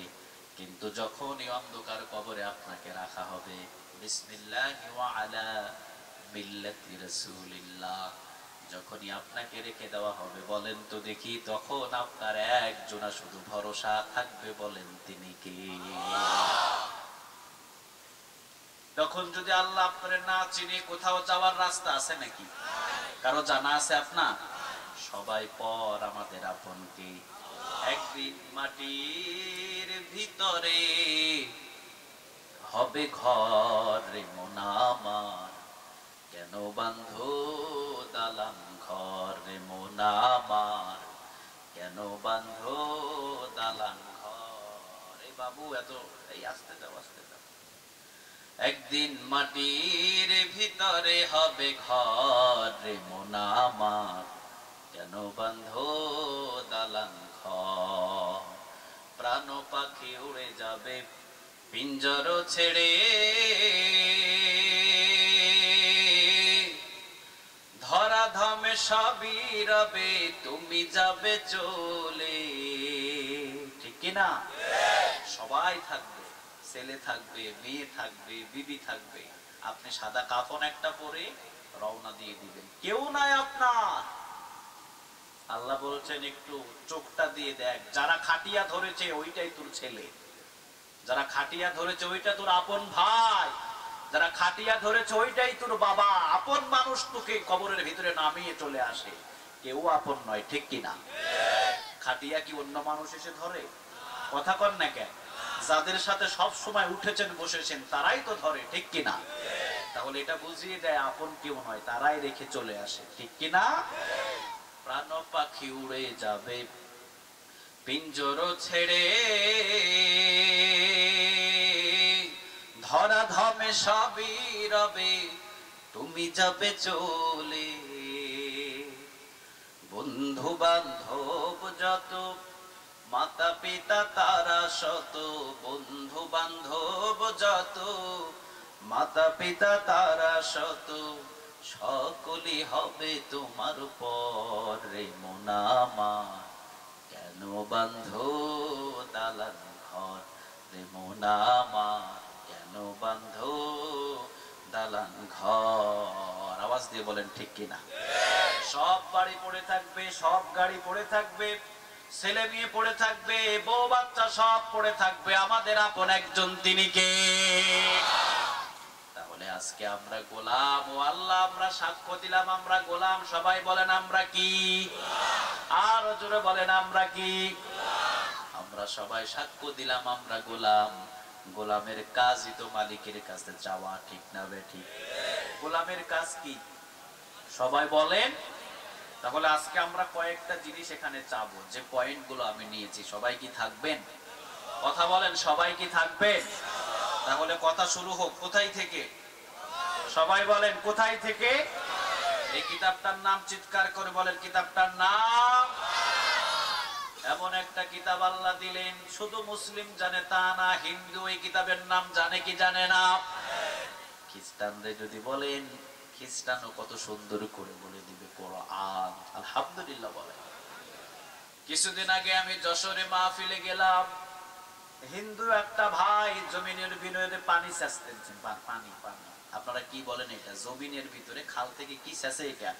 কিন্তু যখনই অন্ধকার কবরে আপনাকে রাখা হবে, বিসমিল্লাহি ওয়া আলা মিল্লাতি রাসূলিল্লাহ, যখনই আপনাকে রেখে দেওয়া হবে, বলেন তো দেখি তখন আপনার একজনা শুধু ভরসা থাকবে, বলেন তিনি কে? তখন যদি আল্লাহ আপনার না চিনে কোথাও যাওয়ার রাস্তা আছে নাকি? কারো জানা আছে আপনার? সবাই পর আমাদের আপন কে? একদিন মাটির ভিতরে হবে ঘর রে মন আমার, কেন বাঁধো দালান ঘর রে মন আমার, কেন বাঁধো দালান ঘর। এই বাবু এত এই আসতে যাও, আসতে যাও। একদিন মাটির ভিতরে হবে ঘর রে মন আমার, কেন বাঁধো দালান ঘর। প্রাণ পাখি উড়ে যাবে পিঞ্জর ছেড়ে, ধরা ধামে সবই রবে, তুমি যাবে চলে। ঠিক কি না? সবাই থাকবে, ছেলে থাকবে, মেয়ে থাকবে, বিবি থাকবে। আপনি সাদা কাফন একটা পরে রওনা দিয়ে দিবেন, কেউ নাই আপনার। আল্লাহ বলছেন একটু চোখটা দিয়ে দেখ, যারা খাটিয়া ধরেছে ওইটাই তোর ছেলে, যারা খাটিয়া ধরেছে ওইটা তোর আপন ভাই, যারা খাটিয়া ধরেছে ওইটাই তোর বাবা। আপন মানুষ তোকে কবরের ভিতরে নামিয়ে চলে আসে, কেউ আপন নয়। ঠিক কিনা? খাটিয়া কি অন্য মানুষ এসে ধরে? কথা কন না কেন? যাদের সাথে সব সময় উঠেছেন বসেছেন তারাই তো ধরে। ঠিক কিনা? তাহলে এটা বুঝিয়ে দেয় আপন কেউ নয়, তারাই রেখে চলে আসে। ঠিক কিনা? প্রাণ পাখি উড়ে যাবে পিঞ্জর ছেড়ে, ধরা ধামে সবই রবে, তুমি যাবে চলে। বন্ধু বান্ধব যত, মাতা পিতা তারা শত, বন্ধু বান্ধব যত, মাতা পিতা তারা শত, সকলই হবে তোমার পর। রে মন আমার কেন বান্ধ দালান ঘর, রে মন আমার কেন বান্ধ দালান ঘর। আওয়াজ দিয়ে বলেন ঠিক কিনা? সব বাড়ি পড়ে থাকবে, সব গাড়ি পড়ে থাকবে, ছেলে মেয়ে পড়ে থাকবে, বউ বাচ্চা সব পড়ে থাকবে, আমাদের আপন একজন, তিনি কে? তাহলে আজকে আমরা গোলাম। ও আল্লাহ, আমরা সাক্ষ্য দিলাম আমরা গোলাম। সবাই বলেন আমরা কি? আর জোরে বলেন আমরা কি? আমরা সবাই সাক্ষ্য দিলাম আমরা গোলাম। গোলামের কাজই তো মালিকের কাছে যাওয়া। ঠিক না বেঠিক? গোলামের কাজ কি সবাই বলেন। তাহলে আজকে আমরা কয়েকটা জিনিস এখানে চাবো, যে পয়েন্ট গুলো আমি নিয়েছি। সবাই কি থাকবেন? কথা বলেন, সবাই কি থাকবেন? তাহলে কথা শুরু হোক। কোথায় থেকে? সবাই বলেন কোথায় থেকে? এই কিতাবটার নাম চিৎকার করে বলেন, কিতাবটার নাম। এমন একটা কিতাব আল্লাহ দিলেন, শুধু মুসলিম জানে তা না, হিন্দু এই কিতাবের নাম জানে কি জানে না? খ্রিস্টানদের যদি বলেন, খ্রিস্টানও কত সুন্দর করে বলে দিবে কোরআন। আলহামদুলিল্লাহ বলে। কিছুদিন আগে আমি যশোরে মাহফিলে গেলাম, হিন্দু একটা ভাই জমিনের ভিতরে পানি সেচতেছেন। পানি পানি আপনারা কি বলেন এটা? জমিনের ভিতরে খাল থেকে কি সেচে? এটা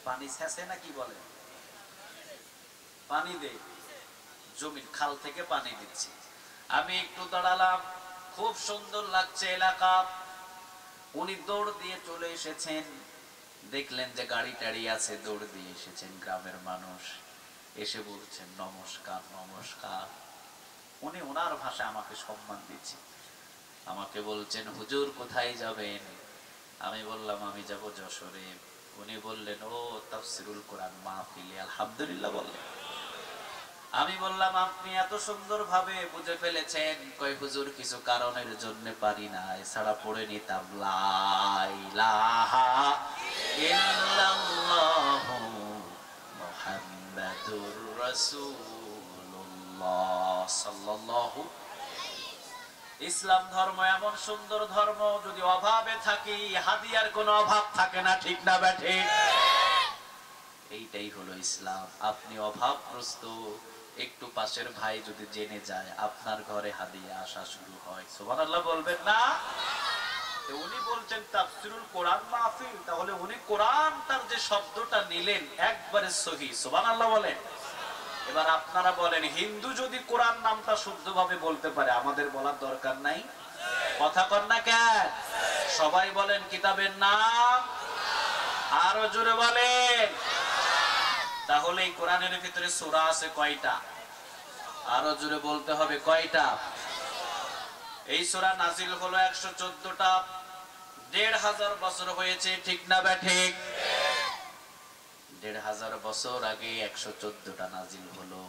পানি সেচে না কি বলে? পানি দে, জমিন খাল থেকে পানি দিচ্ছে। আমি একটু দাঁড়ালাম, খুব সুন্দর লাগছে এলাকা। উনি দৌড় দিয়ে চলে এসেছেন, দেখলেন যে গাড়ি টাড়ি আছে, দৌড় দিয়ে এসেছেন। গ্রামের মানুষ এসে বলছেন নমস্কার নমস্কার। উনি ওনার ভাষায় আমাকে সম্মান দিচ্ছে। আমাকে বলছেন হুজুর কোথায় যাবেন? আমি বললাম আমি যাব যশোরে। উনি বললেন ও তাফসিরুল কোরআন মাহফিলে। আলহামদুলিল্লাহ বললেন। আমি বললাম আপনি এত সুন্দর ভাবে বুঝে ফেলেছেন। কয় হুজুর কিছু কারণের জন্য পারি না, এছাড়া পড়ে নিতাম লা ইলাহা ইল্লাল্লাহু মুহাম্মাদুর রাসূলুল্লাহ সাল্লাল্লাহু। ইসলাম ধর্ম এমন সুন্দর ধর্ম, যদি অভাবে থাকি হাদিয়ার কোনো অভাব থাকে না। ঠিক না বেঠে? এইটাই হলো ইসলাম। আপনি অভাবগ্রস্ত, একটু পাশের ভাই যদি জেনে যায় আপনার ঘরে হাদিয়া আসা শুরু হয়, সুবহানাল্লাহ বলবেন না? উনি বলছেন তাফসিরুল কোরআন মাহফিল, তাহলে উনি কোরআনটার যে শব্দটা নিলেন একবারে সহি। সুবহানাল্লাহ বলেন। এবার আপনারা বলেন, হিন্দু যদি কোরআন নামটা শুদ্ধভাবে বলতে পারে, আমাদের বলার দরকার নাই? কথা কন না কেন? সবাই বলেন কিতাবের নাম। আরো জোরে বলেন। তাহলে এই কোরআনের ভিতরে সূরা আছে কয়টা? আরো জোরে বলতে হবে কয়টা? এই সূরা নাজিল হলো 114টা। 1500 বছর হয়েছে। ঠিক না ঠিক? 1500 বছর আগে 114টা নাজিল হলো।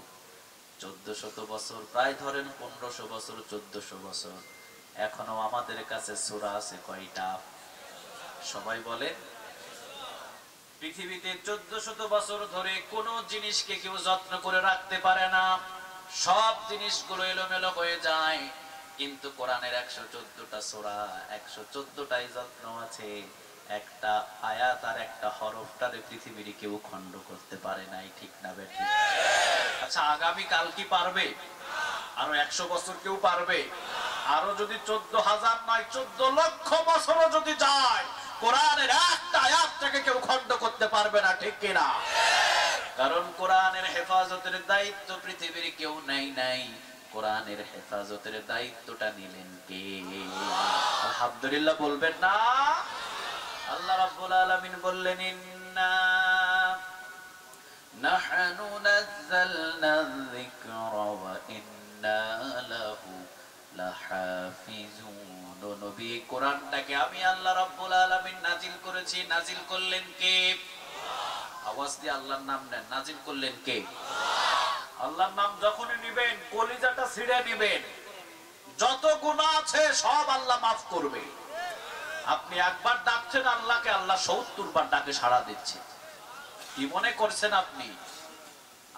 1400 বছর, প্রায় ধরেন 1500 বছর, 1400 বছর। এখনো আমাদের কাছে সূরা আছে কয়টা? সবাই বলেন। পৃথিবীতে 1400 বছর ধরে কোন জিনিসকে কেউ যত্ন করে রাখতে পারে না, সব জিনিসগুলো এলোমেলো হয়ে যায়। কিন্তু কোরআনের 114টা সূরা, 114টাই যত্ন আছে। একটা আয়াত আর একটা হরফটারে পৃথিবীর কেউ খণ্ড করতে পারে নাই, ঠিক না বেঠিক? আচ্ছা, আগামী কাল কি পারবে? আরো 100 বছর কেউ পারবে? আরো যদি 14,000 নয় 14 লক্ষ বছরও যদি যায়, কোরআনের একটা আয়াতটাকে কেউ খণ্ড করতে পারবে না, ঠিক কিনা? কারণ কোরআনের হেফাজতের দায়িত্ব পৃথিবীর কেউ নেই নাই। কোরআনের হেফাজতের দায়িত্বটা নিলেন কে? আলহামদুলিল্লাহ বলবেন না? আল্লাহ রাব্বুল আলামিন বললেন, ইন্না নাহনু নাযালনা যিকরা ওয়া ইন্না লাহু লাহাফিজুন। নবী, কোরআনটাকে আমি আল্লাহ রাব্বুল আলামিন নাজিল করেছি। নাজিল করলেন কে? আওয়াজ দিয়ে আল্লাহর নাম নেন। নাজিল করলেন কে? আল্লাহর নাম যখনই নিবেন কলিজাটা ছিঁড়ে নিবেন। যত গুনাহ আছে সব আল্লাহ মাফ করবে। আপনি একবার ডাকছেন আল্লাহকে, আল্লাহ 70 বার ডাকে সাড়া দিচ্ছে। কি মনে করছেন আপনি?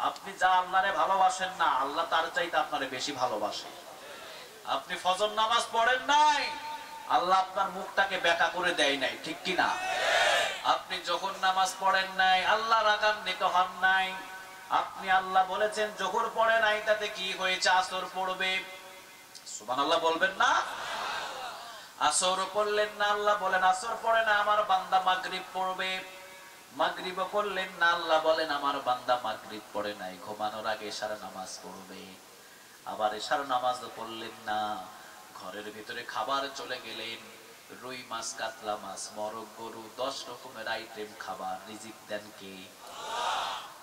আপনি যা আল্লাহরে ভালোবাসেন না, আল্লাহ তার চাইতে আপনারে বেশি ভালোবাসে। আপনি ফজর নামাজ পড়েন নাই, আল্লাহ আপনার মুখটাকে বেঁকা করে দেয় নাই, ঠিক কি না? আপনি যখন নামাজ পড়েন নাই, আল্লাহ রাগান্বিত হন নাই। আপনি আল্লাহ বলেছেন জোহর পড়ে নাই, তাতে কি হয়েছে? আসর পড়বে। সুবহানাল্লাহ বলবেন না? আসর পড়লেন না, আল্লাহ বলেন আসর পড়ে না, আমার বান্দা মাগরিব পড়বে। মাগরিব পড়লেন না, আল্লাহ বলেন আমার বান্দা মাগরিব পড়ে নাই, ঘুমানোর আগে এশার নামাজ পড়বে। আবার এশার নামাজ পড়লেন না, ঘরের ভিতরে খাবার চলে গেলেন, রুই মাছ, কাতলা মাছ, মরগ গরু, 10 রকমের আইটেম খাবার, রিজিক দেন কে?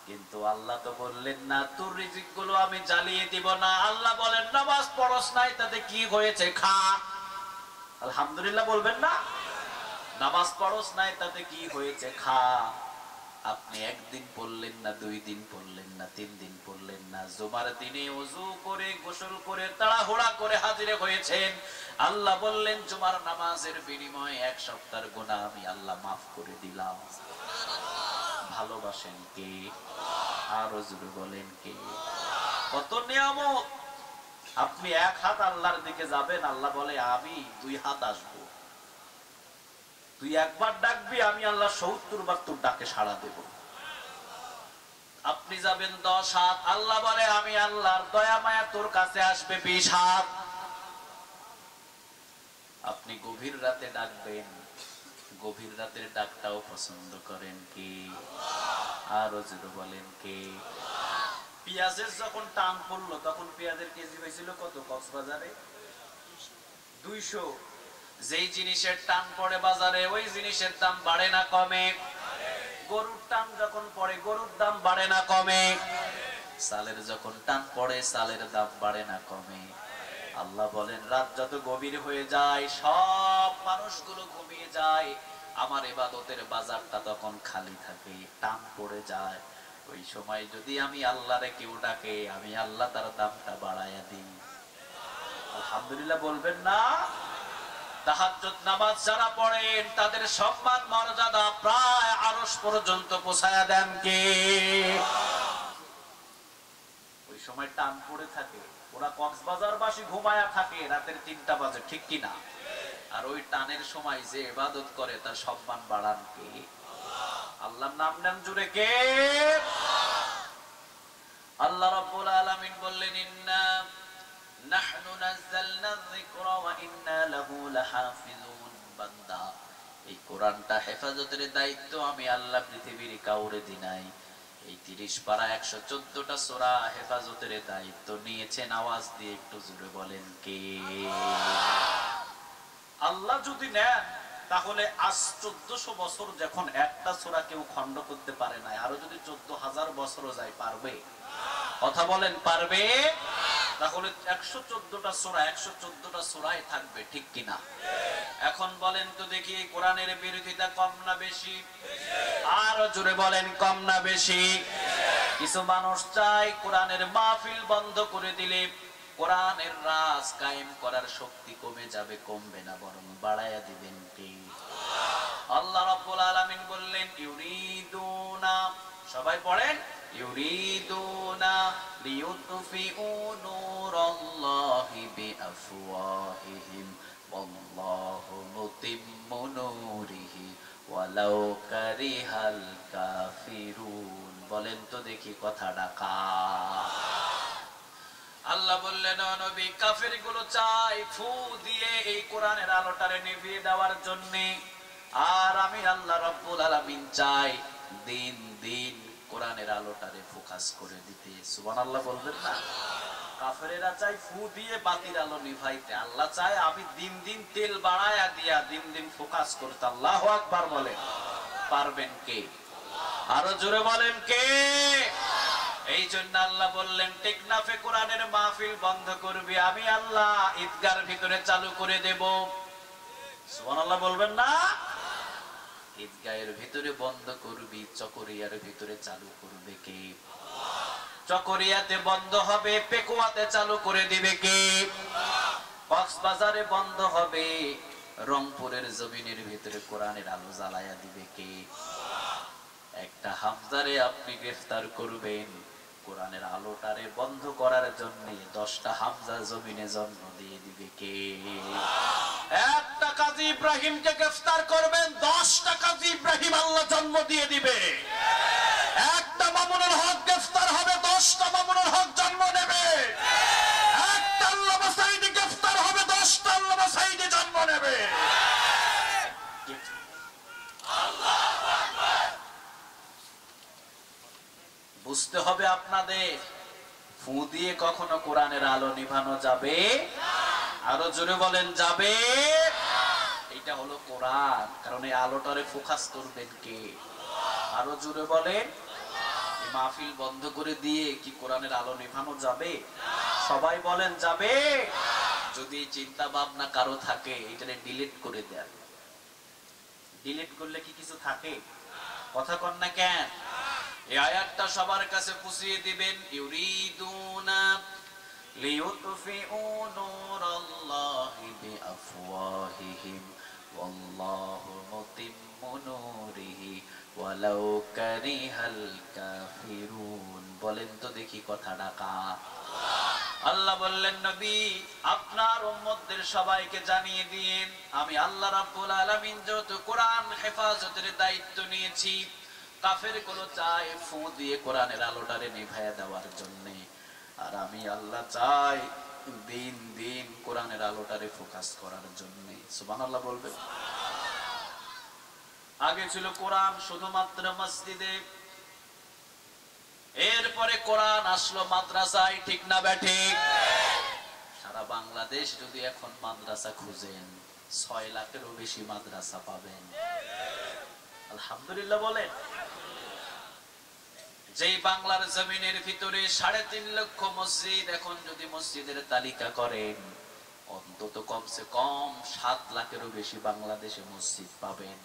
কিন্তু আল্লাহ তো বললেন না, তোর রিজিক গুলো আমি জ্বালিয়ে দিব না। আল্লাহ বলেন নামাজ পড়স নাই, তাতে কি হয়েছে? খা। আলহামদুলিল্লাহ বলবেন না? নামাজ পড়স নাই, তাতে কি হয়েছে? খা। আপনি একদিন পড়লেন না, 2 দিন পড়লেন না, 3 দিন পড়লেন না, জুমার দিনে ওযু করে গোসল করে তাড়াহুড়া করে হাজিরে হয়েছেন। আল্লাহ বললেন জুমার নামাজের বিনিময়ে 1 সপ্তাহের গুনাহ আমি আল্লাহ মাফ করে দিলাম। ভালোবাসেন কে? আরো জোরে বলেন কে? কত নিয়ামত! আপনি 1 হাত আল্লাহর দিকে যাবেন, আল্লাহ বলে আমি 2 হাত আসবো। তুই একবার ডাকবি, আমি আল্লাহ 70 বার তোর ডাকে সাড়া দেব। আপনি যাবেন 10 হাত, আল্লাহ বলে আমি আল্লাহর দয়া মায়া তোর কাছে আসবে 20 হাত। আপনি গভীর রাতে ডাকবেন, গভীর রাতের ডাকটাও পছন্দ করেন কে? আরো জোরে বলেন কে? পেঁয়াজের যখন টান পড়লো, তখন পেঁয়াজের কেজি হয়েছিল কত কক্সবাজারে? 200। যেই জিনিসের টান পড়ে বাজারে, ওই জিনিসের দাম বাড়ে না কমে? গরুর টান যখন পড়ে, গরুর দাম বাড়ে না কমে? চালের যখন টান পড়ে, চালের দাম বাড়ে না কমে? আল্লাহ বলেন রাত যত গভীর হয়ে যায়, সব মানুষগুলো ঘুমিয়ে যায়, আমার ইবাদতের বাজারটা তখন খালি থাকে, টান পড়ে যায়। ওই সময় যদি আমি আল্লাহরে কেউ ডাকে, আমি আল্লাহ তার দামটা বাড়াইয়া দিই। আলহামদুলিল্লাহ বলবেন না? তাহাজ্জুদ নামাজ যারা পড়েন, তাদের সম্মান মর্যাদা প্রায় আরশ পর্যন্ত পৌঁছায়া দেন কে? ওই সময় টান পড়ে থাকে, ওরা কক্সবাজারবাসী ঘুমায়া থাকে রাতের 3টা বাজে, ঠিক কিনা? আর ওই টানের সময় যে ইবাদত করে, তার সম্মান বাড়ান কে? আল্লাহর নাম নেন জুড়ে কে? আল্লাহ রাব্বুল আলামিন বললেন, ইন্না নাহনু নাযালনা যিকরা ওয়া ইন্না লাহু লাহাফিজুন। বান্দা, এই কোরআনটা হেফাজতের দায়িত্ব আমি আল্লাহ পৃথিবীর কাউরে দি নাই। এই 30 পারা 114টা সূরা হেফাজতের দায়িত্ব নিয়েছেন। আওয়াজ দিয়ে একটু জোরে বলেন কে? আল্লাহ যদি নেন, তাহলে আজ 1400 বছর যখন একটা সূরা কেউ খণ্ড করতে পারে না, আরো যদি 14000 বছরও যায়, পারবে? কথা বলেন, পারবে? তাহলে 114টা সূরা 114টা সূরায় থাকবে, ঠিক কিনা? এখন বলেন তো দেখি, কোরআনের বিরোধিতা কম না বেশি? আর জোরে বলেন, কম না বেশি? কিছু মানুষ চায় কোরআনের মাহফিল বন্ধ করে দিলে কোরআনের রাজ কায়েম করার শক্তি কমে যাবে। কমবে না, বরং বাড়ায়া দিবেন কে? আল্লাহ রাব্বুল আলামিন বললেন, ইউরিদুনা, সবাই পড়েন, ইউরিদুনা লিইউতফিউ নূরাল্লাহি বিআফওয়াহিহিম ওয়াল্লাহু মুতিম্মু নূরিহি ওয়ালাউ কারিহাল কাফিরুন। বলেন তো দেখি কথাটা কার? আল্লাহ বললেন ও নবী, কাফেরগুলো চায় ফু দিয়ে এই কোরআনের আলোটারে নিভিয়ে দেওয়ার জন্য, আর আমি আল্লাহ রাব্বুল আলামিন চাই দিন দিন কোরআনের আলোটারে ফোকাস করে দিতে। সুবহানাল্লাহ বলবেন না? কাফেরেরা চায় ফু দিয়ে বাতির আলো নিভাইতে, আল্লাহ চায় আমি দিন দিন তেল বাড়ায়া দিয়া দিন দিন ফোকাস করতে। আল্লাহু আকবার বলেন। পারবেন কে? আরো জোরে বলেন কে? এই জন্য আল্লাহ বললেন টেকনাফে কোরআনের মাহফিল বন্ধ করবি, আমি আল্লাহ ঈদগার ভিতরে চালু করে দেব। সুবহানাল্লাহ বলবেন না? ঈদগাহের ভিতরে বন্ধ করবি, চকরিয়ার ভিতরে চালু করবে কে? চকরিয়াতে বন্ধ হবে, পেকুয়াতে চালু করে দিবে কে? কক্সবাজারে বন্ধ হবে, রংপুরের জমিনের ভিতরে কোরআনের আলো জ্বালায়া দিবে কে? একটা হামজারে আপনি গ্রেফতার করবেন, কোরআনের আলোটারে বন্ধ করার জন্য 10টা হামজা জমিনে জন্ম দিয়ে দিবে কে? একটা কাজী ইব্রাহিমকে গ্রেফতার করবেন, 10টা কাজী ইব্রাহিম আল্লাহ জন্ম দিয়ে দিবে। একটা মামুনুল হক গ্রেফতার হবে, 10টা মামুনুল হক জন্ম নেবে। একটা আল্লামা সাঈদী গ্রেফতার হবে, 10টা আল্লামা সাঈদী জন্ম নেবে। বুঝতে হবে আপনাদের, ফু দিয়ে কখনো কোরআনের আলো নিভানো যাবে? আরো জোরে বলেন যাবে? এটা হলো কোরআন, কারণ এই আলোটারে ফোকাস করবেন কে? আরো জোরে বলেন। এই মাহফিল বন্ধ করে দিয়ে কি কোরআনের আলো নিভানো যাবে? সবাই বলেন যাবে? যদি চিন্তা ভাবনা কারো থাকে এটা ডিলিট করে দেন। ডিলিট করলে কি কিছু থাকে? কথা কন না কেন? এই আয়াতটা সবার কাছে পুষিয়ে দিবেন। ইউরিদুনা লিইউতফিউ নূরাল্লাহি বিআফওয়াহিহিম ওয়াল্লাহু মুতিম্মু নূরিহি ওয়ালাউ কারিহাল কাফিরুন। বলেন তো দেখি কথাটা কার? আল্লাহ বললেন নবী আপনার উম্মতদের সবাইকে জানিয়ে দিন, আমি আল্লাহ রাব্বুল আলামিন যত কোরআন হেফাজতের দায়িত্ব নিয়েছি, কাফেরগুলো চায় ফু দিয়ে কোরআনের আলোটারে নিভাইয়া দেওয়ার জন্য, আর আমি আল্লাহ চাই দিন দিন কোরআনের আলোটারে ফোকাস করার জন্য। সুবহানাল্লাহ বলবেন। আগে ছিল কোরআন শুধুমাত্র মসজিদে, এরপরে কোরআন আসলো মাদ্রাসায়, ঠিক না ব্যাঠিক? সারা বাংলাদেশ যদি এখন মাদ্রাসা খুঁজেন 6 লাখেরও বেশি মাদ্রাসা পাবেন। আলহামদুলিল্লাহ বলেন। যেই বাংলার জমিনের ভিতরে 3.5 লক্ষ মসজিদ, এখন যদি মসজিদের তালিকা করেন অন্তত কমসে কম 7 লাখেরও বেশি বাংলাদেশে মসজিদ পাবেন।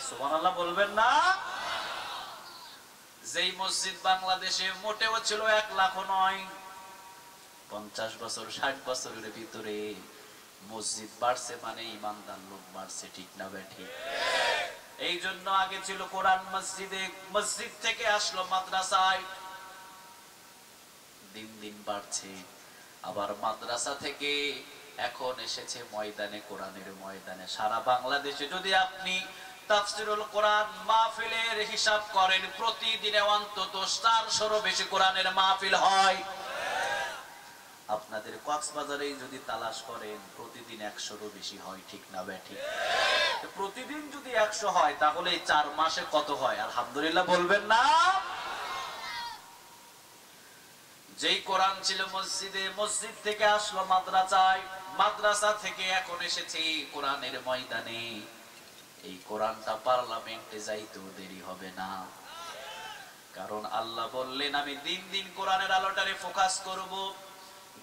সুবহানাল্লাহ বলবেন না? যেই মসজিদ বাংলাদেশে মোটেও ছিল 1 লাখ নয়, 50 বছর 60 বছরের ভিতরে মসজিদ বাড়ছে মানে ইমানদার লোক বাড়ছে, ঠিক না ব্যাঠিক? এই জন্য আগে ছিল কোরআন মসজিদে, মসজিদ থেকে আসলো মাদ্রাসায়, দিন দিন বাড়ছে। আবার মাদ্রাসা থেকে এখন এসেছে ময়দানে, কোরআনের ময়দানে। সারা বাংলাদেশে যদি আপনি তাফসীরুল কোরআন মাহফিলের হিসাব করেন, প্রতিদিনে অন্তত 400-এরও বেশি কোরআনের মাহফিল হয়। আপনাদের কক্সবাজারে যদি তালাশ করেন প্রতিদিন 100-এরও বেশি হয়, ঠিক না ব্যাঠিক? প্রতিদিন যদি 100 হয় তাহলে এই 4 মাসে কত হয়? আলহামদুলিল্লাহ বলবেন না? যেই কোরআন ছিল মসজিদে, মসজিদ থেকে আসলো মাদ্রাসায়, মাদ্রাসা থেকে এখন এসেছে কোরআনের ময়দানে। এই কোরআনটা পার্লামেন্টে যাইতেও দেরি হবে না, কারণ আল্লাহ বললেন আমি দিন দিন কোরআনের আলোটারে ফোকাস করব,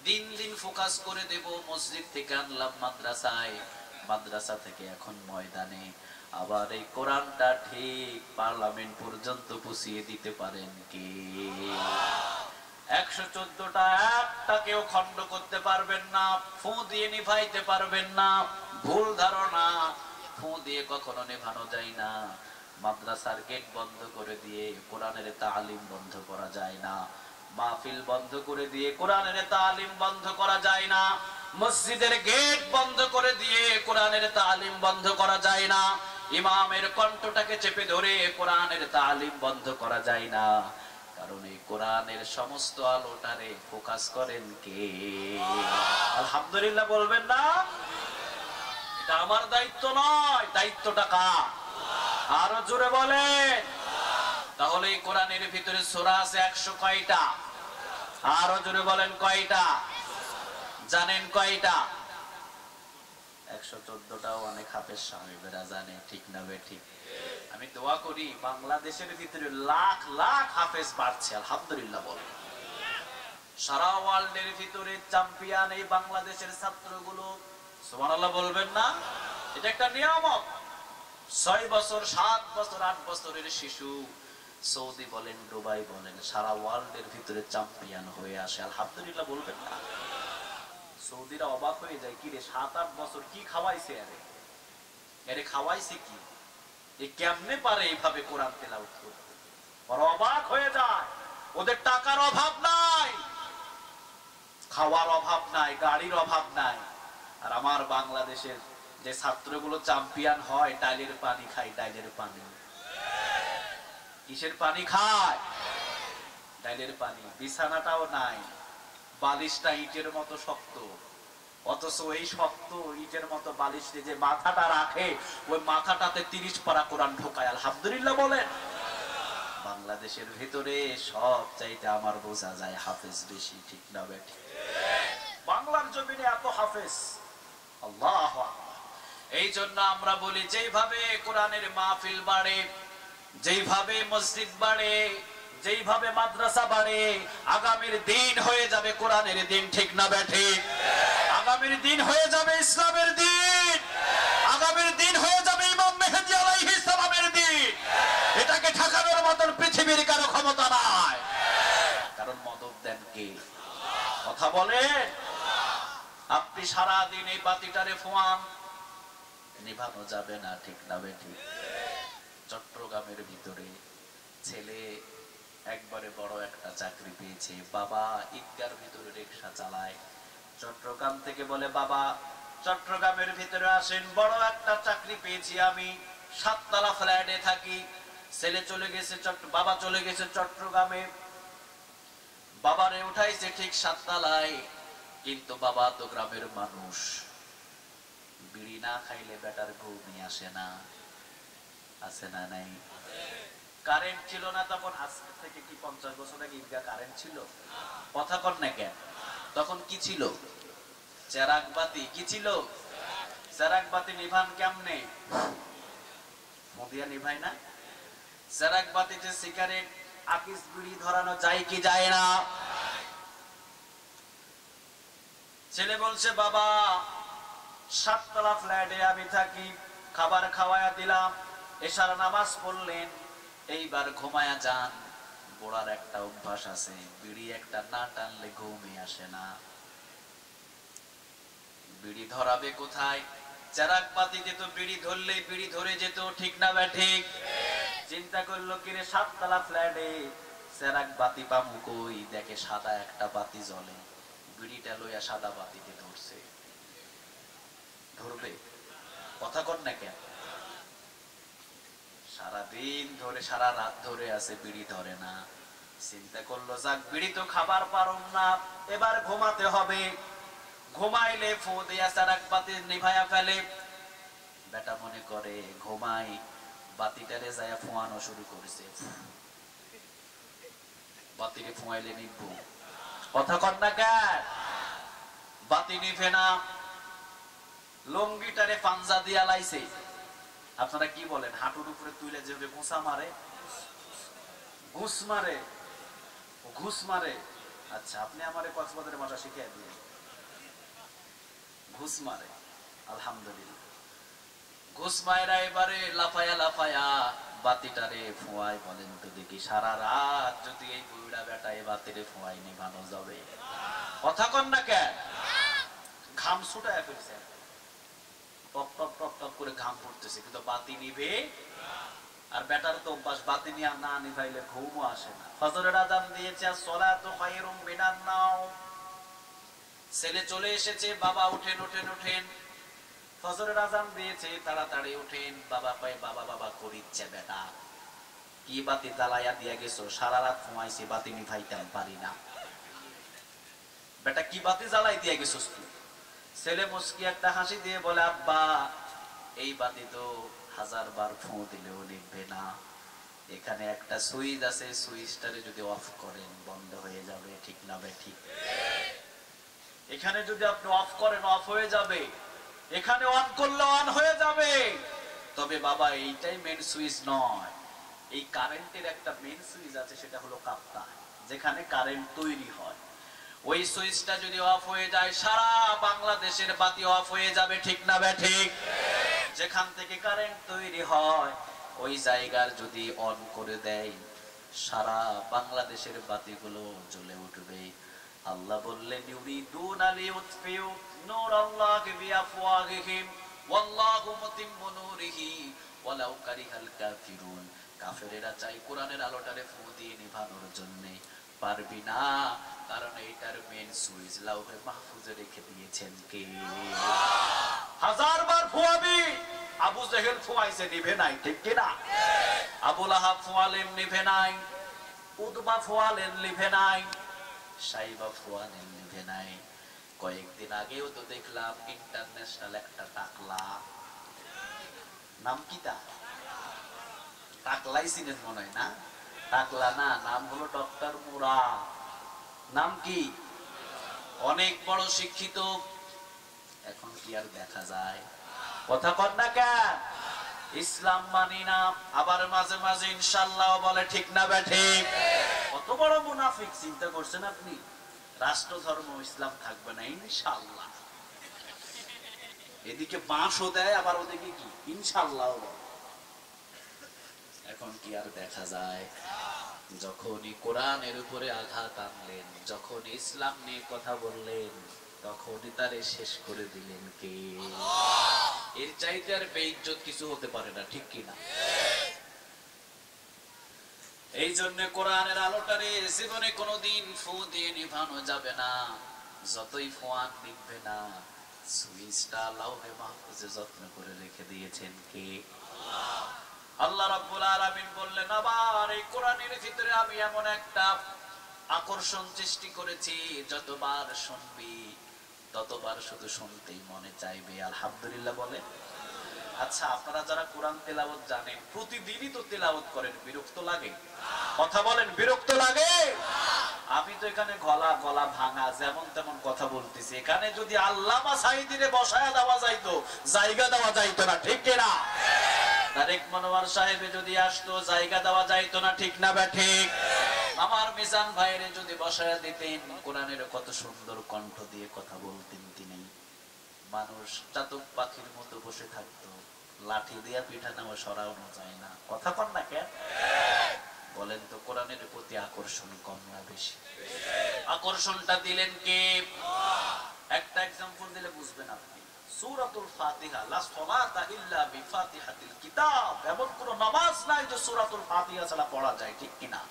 দিন দিন ফোকাস করে দেব। মসজিদ থেকে আনলাম মাদ্রাসায়, মাদ্রাসা থেকে এখন ময়দানে। আবার এই কোরআনটা ঠিক পার্লামেন্ট পর্যন্ত পৌঁছিয়ে দিতে পারেন কে? 114টা একটাকেও খণ্ড করতে পারবেন না, ফু দিয়ে নিভাইতে পারবেন না। ভুল ধারণা, ফু দিয়ে কখনো নেভানো যায় না। মাদ্রাসার গেট বন্ধ করে দিয়ে কোরআনের তালিম বন্ধ করা যায় না, মাহফিল বন্ধ করে দিয়ে কোরআনের তালিম বন্ধ করা যায় না, মসজিদের গেট বন্ধ করে দিয়ে কোরআনের তালিম বন্ধ করা যায় না। ইমামের কণ্ঠটাকে চেপে ধরে কোরআনের তালিম বন্ধ করা যায় না, কারণ এই কোরআনের সমস্ত আলোটারে ফোকাস করেন কে? আলহামদুলিল্লাহ বলবেন না? এটা আমার দায়িত্ব নয়, দায়িত্বটা কার? আরো জোরে বলেন। তাহলে এই কোরআনের ভিতরে সূরা আছে 100 কয়টা? আরো জোরে বলেন কয়টা? জানেন কয়টা? 114টাও অনেক হাফেজ সাহেবেরা জানে, ঠিক না বেঠিক? আমি দোয়া করি বাংলাদেশের ভিতরে লাখ লাখ হাফেজ বাড়ছে, আলহামদুলিল্লাহ বল। সারা ওয়ার্ল্ডের ভিতরে চ্যাম্পিয়ন এই বাংলাদেশের ছাত্রগুলো, সুবহানাল্লাহ বলবেন না? এটা একটা নিয়ামত। 6 বছর 7 বছর 8 বছরের শিশু সৌদি বলেন, দুবাই বলেন, সারা ওয়ার্ল্ডের ভিতরে চ্যাম্পিয়ন হয়ে আসে, আলহামদুলিল্লাহ বলবেন না? সৌদিরা অবাক হয়ে যায়, কি রে 7-8 বছর কি খাওয়াইছে এরে খাওয়াইছে কি? এ কেমনে পারে এইভাবে কোরআন তেলাওয়াত করতে? ওরা অবাক হয়ে যায়। ওদের টাকার অভাব নাই, খাওয়ার অভাব নাই, গাড়ির অভাব নাই। আর আমার বাংলাদেশের যে ছাত্রগুলো চ্যাম্পিয়ন হয়, ডাইলের পানি খায়, ডাইলের পানি। কিসের পানি খায়? ডাইলের পানি। বিছানাটাও নাই, বালিশটা ইটের মতো শক্ত, অথচ এই শক্ত ইটের মতো বালিশে যে মাথাটা রাখে, ওই মাথাটাতে 30 পারা কোরআন ঢোকায়, আলহামদুলিল্লাহ বলেন। বাংলাদেশের ভিতরে সব চাইতে আমার বোঝা যায় হাফেজ বেশি, ঠিক না বেঠি? বাংলার জমিনে এত হাফেজ, আল্লাহু আকবার। এই জন্য আমরা বলি যেইভাবে কোরআনের মাহফিল বাড়ে, যেইভাবে মসজিদ বাড়ে, যেইভাবে মাদ্রাসা বাড়ে, আগামীর দিন হয়ে যাবে কোরআনের দিন, ঠিক না বেঠি? আগামীর দিন হয়ে যাবে ইসলামের দিন, আগামীর দিন হয়ে যাবে ইমাম মেহেদী আলাইহিস সালামের দিন। এটাকে ঠেকানোর মতন পৃথিবীর কারো ক্ষমতা নাই, কারণ মদত দেন কে? কথা বলেন। আপনি সারা দিন এই বাতিটারে ফোয়ান, নিভানো যাবে না, ঠিক না বেঠি? চট্টগ্রামের ভিতরে ছেলে একবারে বড় একটা চাকরি পেয়েছে, বাবা ঈদগার ভিতরে রিকশা চালায়। চট্টগ্রাম থেকে বলে, বাবা চট্টগ্রামের ভিতরে আসেন, বড় একটা চাকরি পেয়েছি, আমি 7 তলা ফ্ল্যাটে থাকি। ছেলে চলে গেছে, বাবা চলে গেছে চট্টগ্রামে, বাবারে উঠাইছে ঠিক 7 তলায়। কিন্তু বাবা তো গ্রামের মানুষ, বিড়ি না খাইলে বেটার ঘুমই আসে না, আছে না নাই? কারেন্ট ছিল না তখন, আজকে থেকে কি 50 বছর আগে ঈদগাহ কারেন্ট ছিল? কথা কর না কেন? তখন কি ছিল? চেরাগ বাতি। কি ছিল? চেরাগ বাতি নিভান কেমনে? মদিয়া নিভাই না? চেরাগ বাতিতে সিগারেট, আকিস বিড়ি ধরানো যায় কি যায় না? ছেলে বলছে, বাবা 7 তলা ফ্ল্যাটে আমি থাকি, খাবার খাওয়ায়া দিলাম, এশার নামাজ পড়লেন, এইবার ঘুমায়া যান। গোড়ার একটা অভ্যাস আছে, বিড়ি একটা না টানলে ঘুমই আসে না। বিড়ি ধরাবে কোথায়? চেরাগ বাতিতে তো বিড়ি ধরলেই বিড়ি ধরে যেত, ঠিক না ঠিক? চিন্তা করলো, কিরে 7 তলা ফ্ল্যাটে চেরাগ বাতি পামু কই? দেখে সাদা একটা বাতি জ্বলে, বিড়িটা লইয়া সাদা বাতিতে ধরছে। ধরবে? কথা কর না কেন? সারাদিন ধরে, সারা রাত ধরে আছে, বিড়ি ধরে না। চিন্তা করলো, যাক বিড়ি তো খাবার পারুম না, এবার ঘুমাতে হবে। ঘুমাইলে ফু দিয়া চেরাগ বাতি নিভাইয়া ফেলে। বেটা মনে করে ঘুমাই, বাতিটারে যাইয়া ফোয়ানো শুরু করেছে, বাতিরে ফোয়াইলে নিভবো। কথা কর না কেন? বাতি নিভে না, লঙ্গিটারে পাঞ্জা দিয়া লাইছে। আপনারা কি বলেন? হাঁটুর উপরে তুলে যেভাবে ঘুষা মারে, ঘুষ মারে, ঘুষ মারে। আচ্ছা, আপনি আমারে কক্সবাজারের ভাষা শিখিয়ে দিয়ে, ঘুষ মারে। আলহামদুলিল্লাহ। ঘুষ মায়েরা এবারে লাফায়া লাফায়া বাতিটারে ফোয়াই। বলেন তো দেখি, সারা রাত যদি এই বুড়া বেটা এই বাতিরে ফোয়াই নিভানো যাবে? কথা কন না কেন? ঘাম ছুটায় ফেলছে, টপ টপ টপ টপ করে ঘাম পড়তেছে, কিন্তু বাতি নিভে। আর বেটার তো অভ্যাস, বাতি নিয়ে না নিভাইলে ঘুমও আসে না। ফজরের আযান দিয়েছে, আসসালাতু খায়রুম মিনান নাওম। ছেলে চলে এসেছে, বাবা উঠেন উঠেন উঠেন। ফজরের আজান দিয়েছে, তাড়াতাড়ি উঠেন। বাবা পাই বাবা বাবা করিচ্ছে, বেটা কি বাতি জ্বালাইয়া দিয়া গেছো? সারা রাত ঘুমাইছি, বাতি নিভাইতাম পারি না। বেটা কি বাতি জ্বালাই দিয়া গেছিস তুই? ছেলে মুস্কি একটা হাসি দিয়ে বলে, আব্বা এই বাতি তো 1000 বার ফু দিলেও নিভবে না। এখানে একটা সুইচ আছে, সুইচটারে যদি অফ করেন বন্ধ হয়ে যাবে, ঠিক না বে ঠিক? এখানে যদি আপনি অফ করেন অফ হয়ে যাবে, এখানে অন করলে অন হয়ে যাবে। তবে বাবা এইটাই মেন সুইচ নয়, এই কারেন্টের একটা মেন সুইচ আছে, সেটা হলো কাপ্তা, যেখানে কারেন্ট তৈরি হয়। ওই সুইচটা যদি অফ হয়ে যায়, সারা বাংলাদেশের বাতি অফ হয়ে যাবে, ঠিক না বে ঠিক? যেখান থেকে কারেন্ট তৈরি হয় ওই জায়গার যদি অন করে দেয়, সারা বাংলাদেশের বাতিগুলো জ্বলে উঠবে। আল্লাহ বললেন, ইউরিদুনা লিউতফিউ নূরাল্লাহি বিআফওয়াহিহিম ওয়াল্লাহু মুতিম্মু নূরিহি ওয়ালাউ কারিহাল কাফিরুন। কাফেরেরা চাই কোরআনের আলোটারে ফু দিয়ে নিভানোর জন্য, পারবি না, কারণ এইটার মেন সুইচ লাউহে মাহফুজে রেখে দিয়েছেন কে? 1000 বার ফুয়াবি, আবু জেহেল ফুয়াইছে, নিভে নাই, ঠিক কি না? আবু লাহাব ফুয়ালেন, নিভে নাই। উদবা ফুয়ালেন, নিভে নাই। সাইবা ফুয়ালেন, নিভে নাই। কয়েকদিন আগেও তো দেখলাম ইন্টারন্যাশনাল একটা টাকলা, নাম কি তা? টাকলাই চিনেন মনে হয় না? টাকলা না, নাম হলো ডক্টর মুরা। নাম কি? অনেক বড় শিক্ষিত। এখন কি আর দেখা যায়? কথা কর না কেন? ইসলাম মানি না, আবার মাঝে মাঝে ইনশাআল্লাহ বলে, ঠিক না বে ঠিক? কত বড় মুনাফিক চিন্তা করছেন আপনি? রাষ্ট্র ধর্ম ইসলাম থাকবে না ইনশাআল্লাহ। এদিকে বাঁশও দেয়, আবার ওদিকে কি ইনশাআল্লাহ। এখন কি আর দেখা যায়? যখনই কোরআনের উপরে আঘাত আনলেন, যখন ইসলাম নিয়ে কথা বললেন, তখনই তারে শেষ করে দিলেন কে? এর চাইতে আর বেইজ্জত কিছু হতে পারে না, ঠিক কিনা? এই জন্য কোরআনের আলোটারে জীবনে কোনোদিন ফু দিয়ে নিভানো যাবে না। যতই ফোয়ান নিভবে না, সুইচটা লাউহে মাহফুজে যত্ন করে রেখে দিয়েছেন কে? আল্লাহ রাব্বুল আলামিন বললেন, আবার এই কোরআনের ভিতরে আমি এমন একটা আকর্ষণ সৃষ্টি করেছি, যতবার শুনবি ততবার শুধু শুনতেই মনে চাইবে। আলহামদুলিল্লাহ বলে। আচ্ছা, আপনারা যারা কোরআন তেলাওয়াত জানেন, প্রতিদিনই তো তেলাওয়াত করেন, বিরক্ত লাগে? কথা বলেন, বিরক্ত লাগে? আমি তো এখানে গলা ভাঙা যেমন তেমন কথা বলতেছি, এখানে যদি আল্লামা সাঈদীরে বসায়া দেওয়া যাইতো, জায়গা দেওয়া যাইতো না, ঠিক কিনা? তারেক মনোয়ার সাহেবে যদি আসতো, জায়গা দেওয়া যাইতো না, ঠিক না বে ঠিক? আমার মিজান ভাইরে যদি বসায়া দিতেন, কোরআনের কত সুন্দর কণ্ঠ দিয়ে কথা বলতেন তিনি। মানুষ চাতক পাখির মতো বসে থাকতো, লাঠি দিয়া পিঠা নেওয়া সরানো যায় না। কথা কন না কেন? বলেন তো, কোরআনের প্রতি আকর্ষণ কম না বেশি? আকর্ষণটা দিলেন কে? একটা एग्जांपल দিলে বুঝবেন আপনি। সূরাতুল ফাতিহা, লা সালাতা ইল্লা বিফাতিহাতিল কিতাব, এমন কোন নামাজ নাই যে সূরাতুল ফাতিহা ছাড়া পড়া যায়, ঠিক কি না?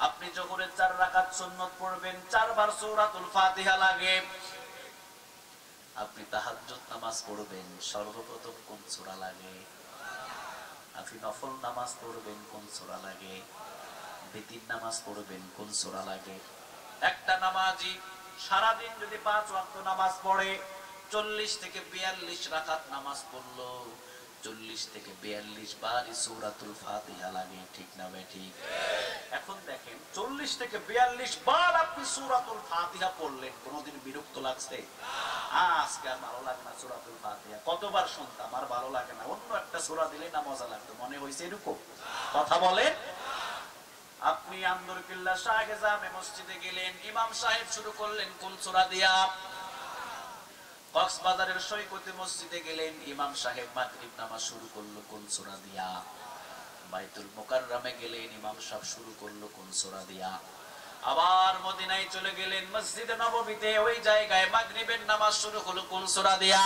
আপনি যোহরের 4 রাকাত সুন্নাত পড়বেন, 4 বার সূরাতুল ফাতিহা লাগে। আপনি তাহাজ্জুদ নামাজ পড়বেন, সর্বপ্রথম কোন সূরা লাগে? আপনি নফল নামাজ পড়বেন, কোন সূরা লাগে? বিতির নামাজ পড়বেন, কোন সূরা লাগে? একটা নামাজি সারা দিন যদি 5 ওয়াক্ত নামাজ পড়ে, 40 থেকে 42 রাকাত নামাজ পড়লো, 40 থেকে 42 বার সূরাতুল ফাতিহা লাগে, ঠিক না বে ঠিক? এখন দেখেন, 40 থেকে 42 বার আপনি সূরাতুল ফাতিহা পড়লেন, কোনদিন বিরক্ত লাগছে? আজকে আর ভালো লাগে না সূরাতুল ফাতিহা, কতবার শুনতাম, আর ভালো লাগে না, অন্য একটা সূরা দিলে না মজা লাগতো, মনে হইছে এরকম? কথা বলেন। আপনি আন্দরকিল্লা শাহে জামে মসজিদে গেলেন, ইমাম সাহেব শুরু করলেন কোন সূরা দিয়া? কক্সবাজারের সৈকতে মসজিদে গেলেন, ইমাম সাহেব মাগরিব নামাজ শুরু করলো কোন সূরা দিয়া? বাইতুল মুকাররমে গেলেন, ইমাম সাহেব শুরু করলো কোন সূরা দিয়া? আবার মদিনায় চলে গেলেন, মসজিদে নববীতে ওই জায়গায় মাগরিবের নামাজ শুরু হলো কোন সূরা দিয়া?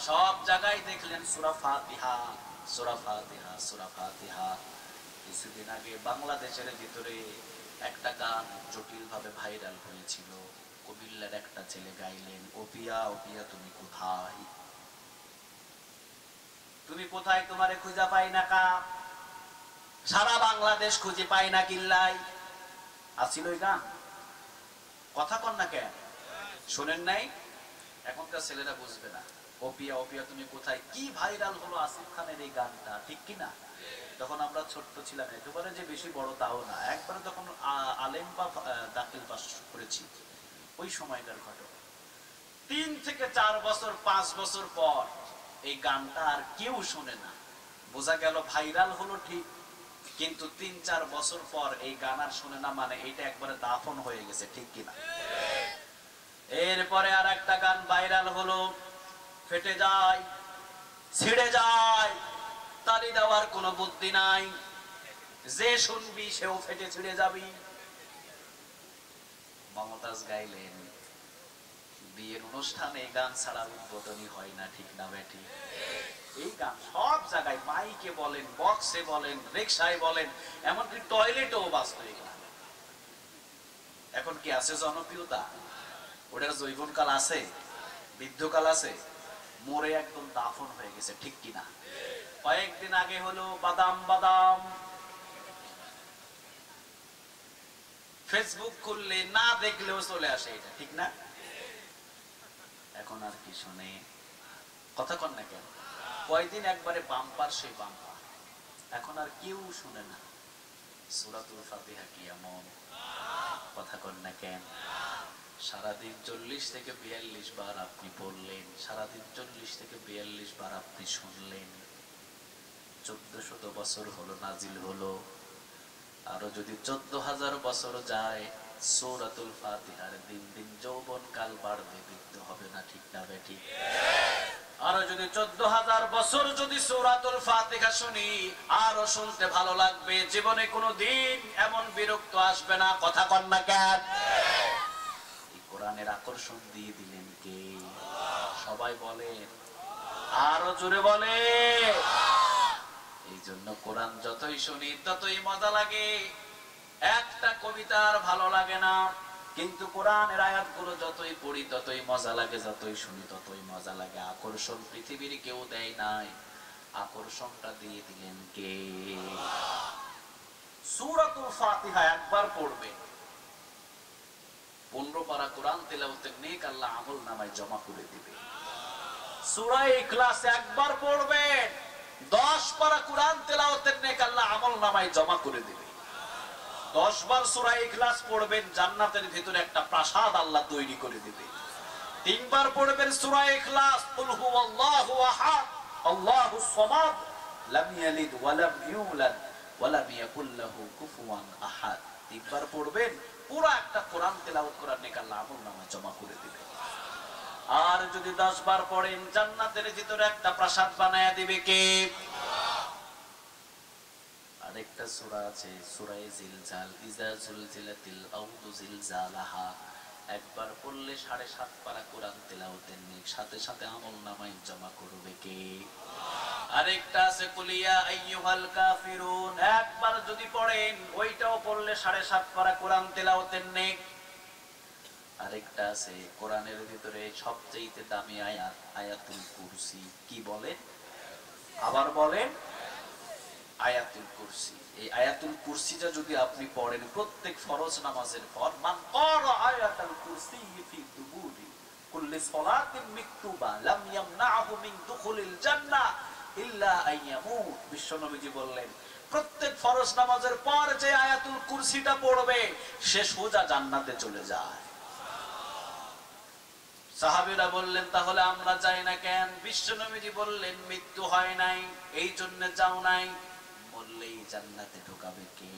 সব জায়গায় দেখলেন সূরা ফাতিহা, সূরা ফাতিহা, সূরা ফাতিহা। কিছুদিন আগে বাংলাদেশের ভিতরে একটা গান জটিল ভাবে ভাইরাল হয়েছিল। কুমিল্লার একটা ছেলে গাইলেন, ও পিয়া তুমি কোথায়? তুমি কোথায়, তোমারে খুঁজা পাই না কা, সারা বাংলাদেশ খুঁজে পাই না কিল্লাই। আসিল ওই গান, কথা কন না কেন, শোনেন নাই? এখনকার ছেলেরা বুঝবে না। ওপিয়া ওপিয়া তুমি কোথায়, কি ভাইরাল হলো আসিফ খানের এই গানটা, ঠিক কিনা? তখন আমরা ছোট্ট ছিলাম, একেবারে যে বেশি বড় তাও না, একবারে তখন আলেম বা দাখিল পাস করেছি, ওই সময়কার ঘটনা। 3 থেকে 4 বছর 5 বছর পর এই গানটা আর কেউ শোনে না। বোঝা গেল ভাইরাল হলো ঠিক, কিন্তু 3-4 বছর পর এই গান আর শোনে না, মানে এটা একবারে দাফন হয়ে গেছে, ঠিক কিনা? এরপরে আর একটা গান ভাইরাল হলো, ফেটে যায়, ছিঁড়ে যায়, তালি দেওয়ার কোনো বুদ্ধি নাই, যে শুনবি সেও ফেটে ছিঁড়ে যাবি। মমতাজ গাইলেন, বিয়ের অনুষ্ঠানে গান ছাড়া উদ্বোধনী হয় না, ঠিক না বেটি? এই গান সব জায়গায়, মাইকে বলেন, বক্সে বলেন, রিকশায় বলেন, এমনকি টয়লেটেও বাজতো এই গান। এখন কি আছে জনপ্রিয়তা? ওটার যৌবনকাল আছে, বৃদ্ধকাল আছে, মরে একদম দাফন হয়ে গেছে, ঠিক কিনা? কয়েকদিন আগে হলো বাদাম বাদাম, ফেসবুক খুললে না দেখলেও চলে আসে এটা, ঠিক না? এখন আর কি শুনে, কথা কন না কেন? কয়দিন একবারে বাম্পার সেই বাম্পার, এখন আর কেউ শুনে না। সূরাতুল ফাতিহা কি এমন, কথা কন না কেন? সারাদিন 40 থেকে 42 বার আপনি পড়লেন, সারাদিন 40 থেকে 42 বার আপনি শুনলেন। 1400 বছর হলো নাজিল হলো, আরো যদি 14,000 বছর যায়, সূরাতুল ফাতিহার দিন দিন যৌবন কাল বাড়বে, বৃদ্ধ হবে না, ঠিক না বেটি? আরো যদি 14,000 বছর যদি সূরাতুল ফাতিহা শুনি, আরো শুনতে ভালো লাগবে, জীবনে কোনো দিন এমন বিরক্ত আসবে না, কথা কন না কেন? এই কোরআনের আকর্ষণ দিয়ে দিলেন কে? সবাই বলেন, আরো জোরে বলে। এই জন্য কোরআন যতই শুনি ততই মজা লাগে, একটা কবিতার ভালো লাগে না, কিন্তু কোরআনের আয়াতগুলো যতই পড়ি ততই মজা লাগে, যতই শুনি ততই মজা লাগে। আকর্ষণ পৃথিবীর কেউ দেয় নাই, আকর্ষণটা দিয়ে দিলেন কে? সূরাতুল ফাতিহা একবার পড়বে, 15 পারা কোরআন তেলাওয়াতের নেক আল্লাহ আমল নামায় জমা করে দিবে। সূরা ইখলাস একবার পড়বেন, 10 পারা কোরআন তেলাওয়াতের নেক আল্লাহ আমল নামায় জমা করে দিবে। 10 বার সূরা ইখলাস পড়বেন, জান্নাতের ভিতরে একটা প্রাসাদ আল্লাহ তৈরি করে দিবে। 3 বার পড়বেন সূরা ইখলাস, কুল হুয়াল্লাহু আহাদ আল্লাহুস সামাদ লাম ইয়ালিদ ওয়া লাম ইউলাদ ওয়া লাম ইয়াকুল লাহু কুফুয়ান আহাদ। 3 বার পড়বেন, পুরো একটা কোরআন তেলাওয়াত করার নেক আল্লাহ আমল নামায় জমা করে দিবে। আর যদি 10 বার পড়েন, জান্নাতের ভিতরে একটা প্রাসাদ বানায়া দিবে কে? আরেকটা সূরা আছে, সূরা জিলজাল, ইজা জুলজিলাতিল আরদু জিলজালাহা, একবার পড়লে 7.5 পারা কোরআন তেলাওয়াতের নেক সাথে সাথে আমল নামায় জমা করবে কে? আরেকটা আছে কুলিয়া আইয়ুহাল কাফিরুন, একবার যদি পড়েন ওইটাও পড়লে 7.5 পারা কোরআন তেলাওয়াতের নেক। আরেকটা আছে কোরআনের ভিতরে সবচেয়ে দামি আয়াত, আয়াতুল কুরসি। কি বলে? আবার বলেন, আয়াতুল কুরসি। এই আয়াতুল কুরসিটা যদি আপনি পড়েন প্রত্যেক ফরজ নামাজের পর, মান ক্বারা আয়াতুল কুরসি ফি দুবুরি কুল্লি সালাতিন মাকতুবা লাম ইয়ামনাহু মিন দুখুলিল জান্নাহ ইল্লা আইয়ামুত। বিশ্বনবীজি বললেন, প্রত্যেক ফরজ নামাজের পর যে আয়াতুল কুরসিটা পড়বে সে সোজা জান্নাতে চলে যায়। সাহাবীরা বললেন, তাহলে আমরা যাই না কেন? বিশ্বনবীজি বললেন, মৃত্যু হয় নাই এই জন্য যাও নাই, বললেই জান্নাতে ঢোকাবে কে?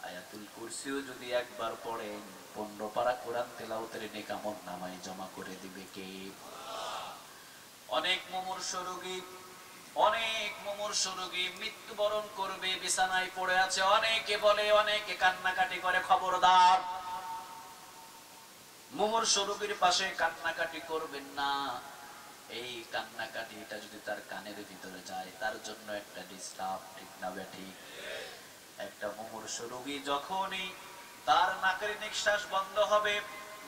আয়াতুল কুরসিও যদি একবার পড়েন, 15 পারা কোরআন তেলাওয়াতের নেক আমল নামায় জমা করে দিবে কে? অনেক মুমূর্ষু রোগী মৃত্যুবরণ করবে, বিছানায় পড়ে আছে, অনেকে বলে, অনেকে কান্নাকাটি করে, খবরদার, মুমূর্ষু রোগীর পাশে কান্নাকাটি করবেন না। এই কান্নাকাটিটা যদি তার কানের ভিতরে যায়, তার জন্য একটা ডিস্টার্ব, ঠিক না বেঠি? একটা মুমূর্ষু রোগী যখনই তার নাকের নিঃশ্বাস বন্ধ হবে,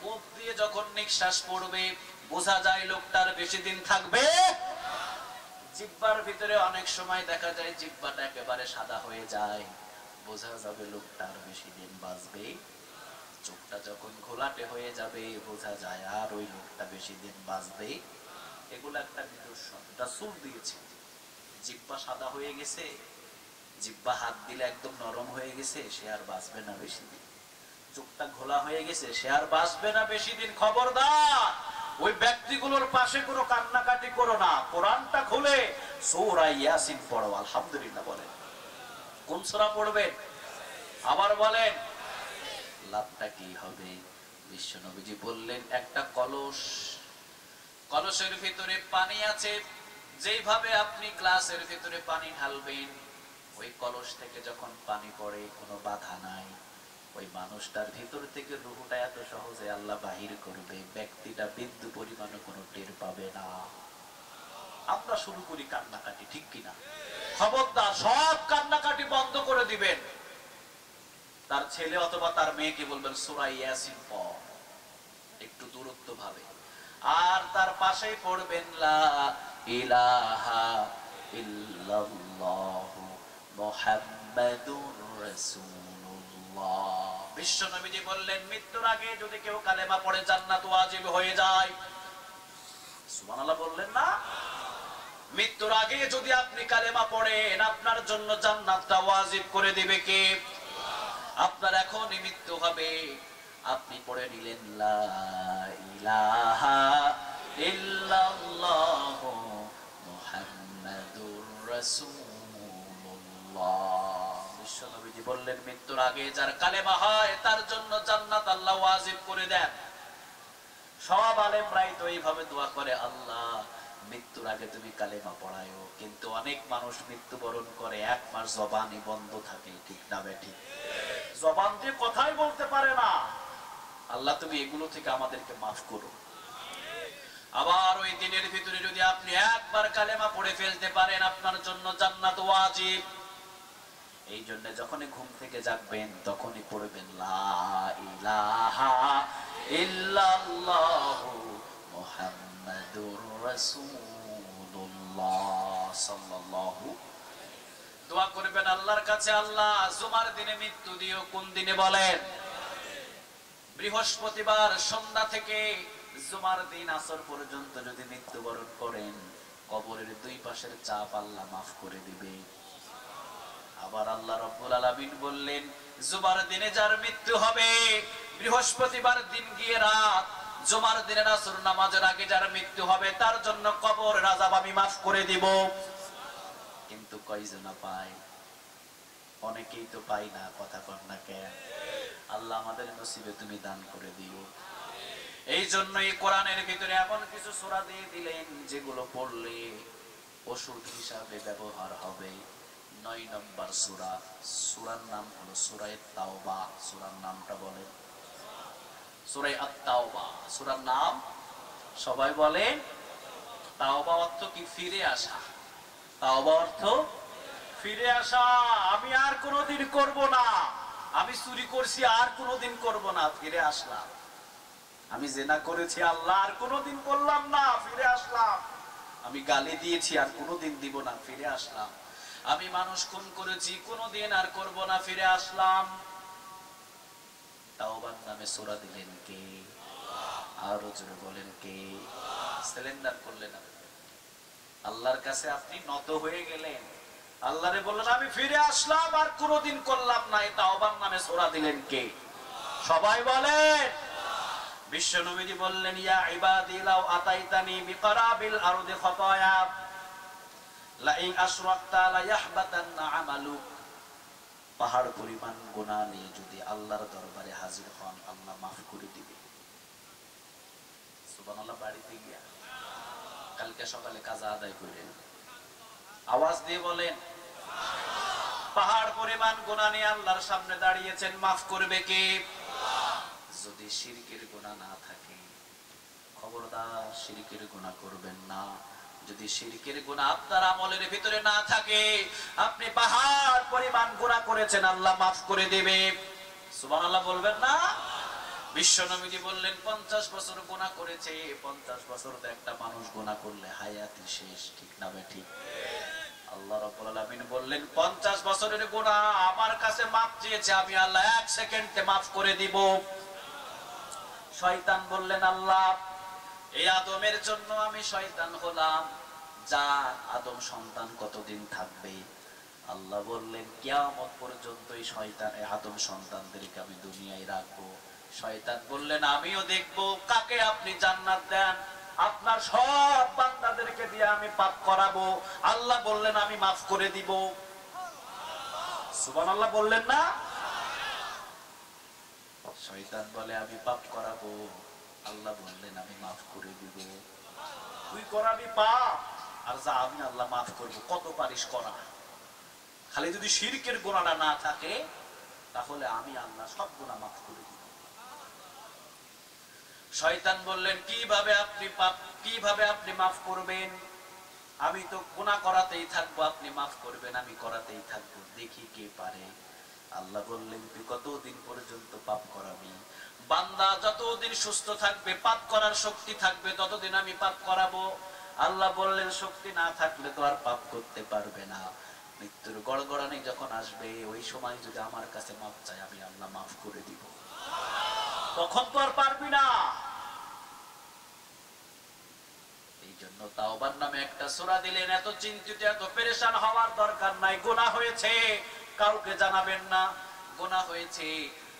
মুখ দিয়ে যখন নিঃশ্বাস পড়বে, বোঝা যায় লোকটার বেশি দিন থাকবে জিহ্বার ভিতরে অনেক সময় দেখা যায় জিহ্বাটা একেবারে সাদা হয়ে যায়, বোঝা যাবে লোকটা আর বেশি দিন বাঁচবে। চোখটা যখন ঘোলাটে হয়ে যাবে বোঝা যায় আর ওই লোকটা বেশি দিন বাঁচবে। এগুলো একটা নিদর্শন, রাসূল দিয়েছে। জিহ্বা সাদা হয়ে গেছে, জিহ্বা হাত দিলে একদম নরম হয়ে গেছে, সে আর বাঁচবে না বেশি দিন। চোখটা ঘোলা হয়ে গেছে, সে আর বাঁচবে না বেশি দিন। খবরদার ওই ব্যক্তিগুলোর পাশে কোনো কান্নাকাটি করো না। কোরআনটা খুলে সূরা ইয়াসিন পড়ো। আলহামদুলিল্লাহ বলেন। কোন সূরা পড়বেন? আবার বলেন। লাভটা কি হবে? বিশ্ব নবীজি বললেন, একটা কলস, কলসের ভিতরে পানি আছে, যেইভাবে আপনি গ্লাসের ভিতরে পানি ঢালবেন, ওই কলস থেকে যখন পানি পড়ে কোনো বাধা নাই, ওই মানুষটার ভিতর থেকে রূহটা এত সহজে আল্লাহ বাহির করবে, ব্যক্তিটা বিন্দু পরিমাণে কোনো টের পাবে না। আমরা শুরু করি কান্নাকাটি, ঠিক কিনা? খবরদার সব কান্নাকাটি বন্ধ করে দিবেন। তার ছেলে অথবা তার মেয়েকে বলবেন সূরা ইয়াসিন পড়, একটু দূরত্ব ভাবে। আর তার পাশেই পড়বেন লা ইলাহা ইল্লাল্লাহু মুহাম্মাদুর রাসূলুল্লাহ। বিশ্ব নবীজি বললেন, মৃত্যুর আগে যদি কেউ কালেমা পড়ে জান্নাত ওয়াজিব হয়ে যায়। সুবহানাল্লাহ বললেন না? মৃত্যুর আগে যদি আপনি কালেমা পড়েন, আপনার জন্য জান্নাতটা ওয়াজিব করে দিবে কে? আপনার এখনই মৃত্যু হবে, আপনি পড়ে নিলেন লা ইলাহা ইল্লাল্লাহু মুহাম্মাদুর রাসূলুল্লাহ। বিশ্ব নবীজি বললেন, মৃত্যুর আগে যার কালেমা হয় তার জন্য জান্নাত আল্লাহ ওয়াজিব করে দেন। সব আলেমরাই তো এইভাবে দোয়া করে, আল্লাহ মৃত্যুর আগে তুমি কালেমা পড়ায়ো। কিন্তু অনেক মানুষ মৃত্যুবরণ করে, এক মাস জবানই বন্ধ থাকে, ঠিক না বেঠিক? জবান দিয়ে কথাই বলতে পারে না। আল্লাহ তুমি এগুলো থেকে আমাদেরকে মাফ করো। আবার ওই দিনের ভিতরে যদি আপনি একবার কালেমা পড়ে ফেলতে পারেন, আপনার জন্য জান্নাত ওয়াজিব। এই জন্য যখনই ঘুম থেকে জাগবেন তখনই পড়বেন লা ইলাহা ইল্লাল্লাহু মুহাম্মাদুর রাসূলুল্লাহ সাল্লাল্লাহু। দোয়া করবেন আল্লাহর কাছে, আল্লাহ জুমার দিনে মৃত্যু দিও। কোন দিনে বলেন? বৃহস্পতিবার সন্ধ্যা থেকে জুমার দিন আসর পর্যন্ত যদি মৃত্যুবরণ করেন, কবরের দুই পাশের চাপ আল্লাহ মাফ করে দিবে। আবার আল্লাহ রাব্বুল আলামিন বললেন, জুমার দিনে যার মৃত্যু হবে, বৃহস্পতিবার দিন গিয়ে রাত, জুমার দিনের আসর নামাজের আগে যার মৃত্যু হবে, তার জন্য কবরের আযাব আমি মাফ করে দিব। কিন্তু কয়জন পায়? অনেকেই তো পাই না। কথা কর না কেন? আল্লাহ আমাদের নসিবে তুমি দান করে দিও। এই জন্যই কোরআনের ভিতরে এমন কিছু সূরা দিয়ে দিলেন যেগুলো পড়লে ওষুধ হিসাবে ব্যবহার হবে। 9 নম্বর সূরা, সূরার নাম হলো সূরা আত-তাওবা। সূরার নামটা বলেন। সূরা আত-তাওবা, সূরার নাম সবাই বলেন। তাওবা অর্থ কি? ফিরে আসা। তাওবা অর্থ ফিরে আসা। আমি আর কোনোদিন করব না। আমি চুরি করছি, আর কোনোদিন করব না, ফিরে আসলাম। আমি জিনা করেছি, আল্লাহ আর কোনোদিন করলাম না, ফিরে আসলাম। আমি গালি দিয়েছি, আর কোনোদিন দিব না, ফিরে আসলাম। আমি মানুষ খুন করেছি, কোনোদিন আর করব না, ফিরে আসলাম। তাওবার নামে সূরা দিলেন কে? আরো জোরে বলেন কে? সিলিন্ডার করলেন। আল্লাহর কাছে আপনি নত হয়ে গেলেন, আল্লাহরে বললেন আমি ফিরে আসলাম, আর কোনোদিন করলাম না। এই তাওবার নামে সূরা দিলেন কে? সবাই বলেন। বিশ্ব নবীজি বললেন, ইয়া ইবাদি লাউ আতাইতানি বিকরাবিল আরদি খাতায়া লা ইন আশরাকতা লা ইয়াহবাতান্না আমালুক। পাহাড় পরিমাণ গুনাহ নিয়ে যদি আল্লাহর দরবারে হাজির হন, আল্লাহ মাফ করে দিবে। সুবহানাল্লাহ। বাড়িতে গিয়া কালকে সকালে কাজা আদায় করেন, আওয়াজ দিয়ে বলেন পাহাড় পরিমাণ গুনাহ নিয়ে আল্লাহর সামনে দাঁড়িয়েছেন, মাফ করবে কে? যদি শিরকের গুনাহ না থাকে, খবরদার শিরকের গুনাহ করবেন না। যদি শিরকের গুনাহ আপনার আমলের ভিতরে না থাকে, আপনি পাহাড় পরিমাণ গুনাহ করেছেন, আল্লাহ মাফ করে দেবে। সুবহানাল্লাহ বলবেন না? বিশ্বনবীজি বললেন 50 বছর গুনাহ করেছে। 50 বছর তো একটা মানুষ গুনাহ করলে হায়াতি শেষ, ঠিক না ঠিক? আল্লাহ রাব্বুল আলামিন বললেন 50 বছরের গুনাহ আমার কাছে মাপ চেয়েছে, আমি আল্লাহ 1 সেকেন্ডে মাফ করে দিব। শয়তান বললেন আল্লাহ এই আদমের জন্য আমি শয়তান হলাম, যা আদম সন্তান কতদিন থাকবে? আল্লাহ বললেন কিয়ামত পর্যন্ত এই শয়তান এই আদম সন্তানদেরকে আমি দুনিয়ায় রাখবো। শয়তান বললেন আমিও দেখবো কাকে আপনি জান্নাত দেন, আপনার সব বান্দাদেরকে দিয়ে আমি পাপ করাবো। আল্লাহ বললেন আমি মাফ করে দিব। সুবহানাল্লাহ বললেন না? শয়তান বলে আমি পাপ করাবো, আল্লাহ বললেন আমি মাফ করে দিব। তুই করাবি পাপ আর যা আমি আল্লাহ মাফ করব, কত পারিস করা। খালি যদি শিরকের গুনাহটা না থাকে তাহলে আমি আল্লাহ সব গুনাহ মাফ করে দিব। শয়তান বললেন কিভাবে আপনি মাফ করবেন? আমি তো গুনাহ করাতেই থাকবো, আপনি মাফ করবেন, আমি করাতেই থাকবো, দেখি কে পারে। আল্লাহ বললেন তুই কতদিন পর্যন্ত পাপ করাবি? বান্দা যতদিন সুস্থ থাকবে, পাপ করার শক্তি থাকবে, ততদিন আমি পাপ করাবো। আল্লাহ বললেন শক্তি না থাকলে তো আর পাপ করতে পারবে না। মৃত্যুর গড়গড়ানি যখন আসবে ওই সময় যদি আমার কাছে মাফ চাই, আমি আল্লাহ মাফ করে দিব। তখন তো আর পারবি না। এই জন্য তাওবার নামে একটা সূরা দিলেন। এত চিন্তিত এত পেরেশান হওয়ার দরকার নাই। গুনাহ হয়েছে কাউকে জানাবেন না, গুনাহ হয়েছে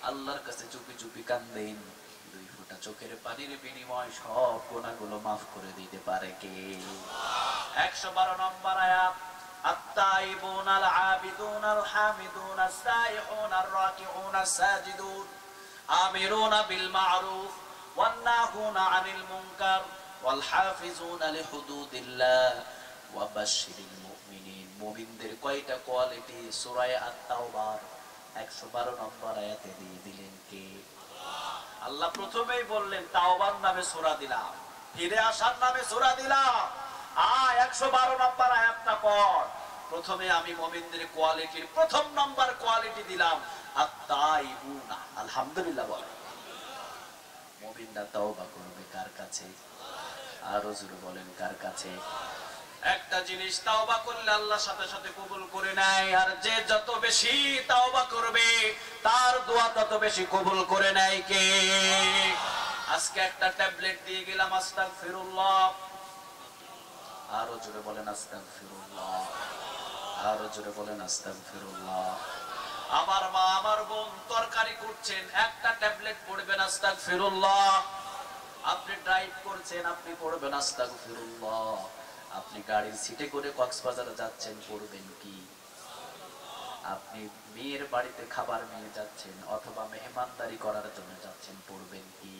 আল্লাহর কাছে চুপি চুপি কাঁদেন। 2 ফোঁটা চোখের পানির বিনিময় সব গুনাহগুলো মাফ করে দিতে পারে কে? 112 নম্বর আয়াত التائبون العابدون الحامدون السائحون الراكعون الساجدون آمرون بالمعروف والناهون عن المنكر والحافظون لحدود الله وبشر المؤمنين। মুমিনদের কয়টা কোয়ালিটি সূরা আত-তাওবার 112 নম্বর আয়াতে দিয়ে দিলেন কে? আল্লাহ প্রথমেই বললেন তাওবার নামে সূরা দিলাম, ফিরে আসার নামে সূরা দিলাম। 112 নম্বর আয়াতটা পড়। প্রথমে আমি মুমিনদের কোয়ালিটির প্রথম নাম্বার কোয়ালিটি দিলাম আত-তাইবুনা। আলহামদুলিল্লাহ বলে মুমিনরা তওবা করবে কার কাছে? আরো জোরে বলেন কার কাছে? একটা জিনিস তাওবা করলে আল্লাহ সাথে সাথে কবুল করে নেয়, আর যে যত বেশি তাওবা করবে তার দোয়া তত বেশি কবুল করে নেয় কে? আজকে একটা ট্যাবলেট দিয়ে গেলাম আস্তাগফিরুল্লাহ, আরো জোরে বলেন আস্তাগফিরুল্লাহ, আরো জোরে বলেন আস্তাগফিরুল্লাহ। আমার মা আমার বোন তরকারি করছেন, একটা ট্যাবলেট পড়বেন আস্তাগফিরুল্লাহ। আপনি ড্রাইভ করছেন, আপনি পড়বেন আস্তাগফিরুল্লাহ। আপনি গাড়ির সিটে করে কক্সবাজারে যাচ্ছেন, পড়বেন কি? আপনি মেয়ের বাড়িতে খাবার নিয়ে যাচ্ছেন অথবা মেহমানদারি করার জন্য যাচ্ছেন, পড়বেন কি?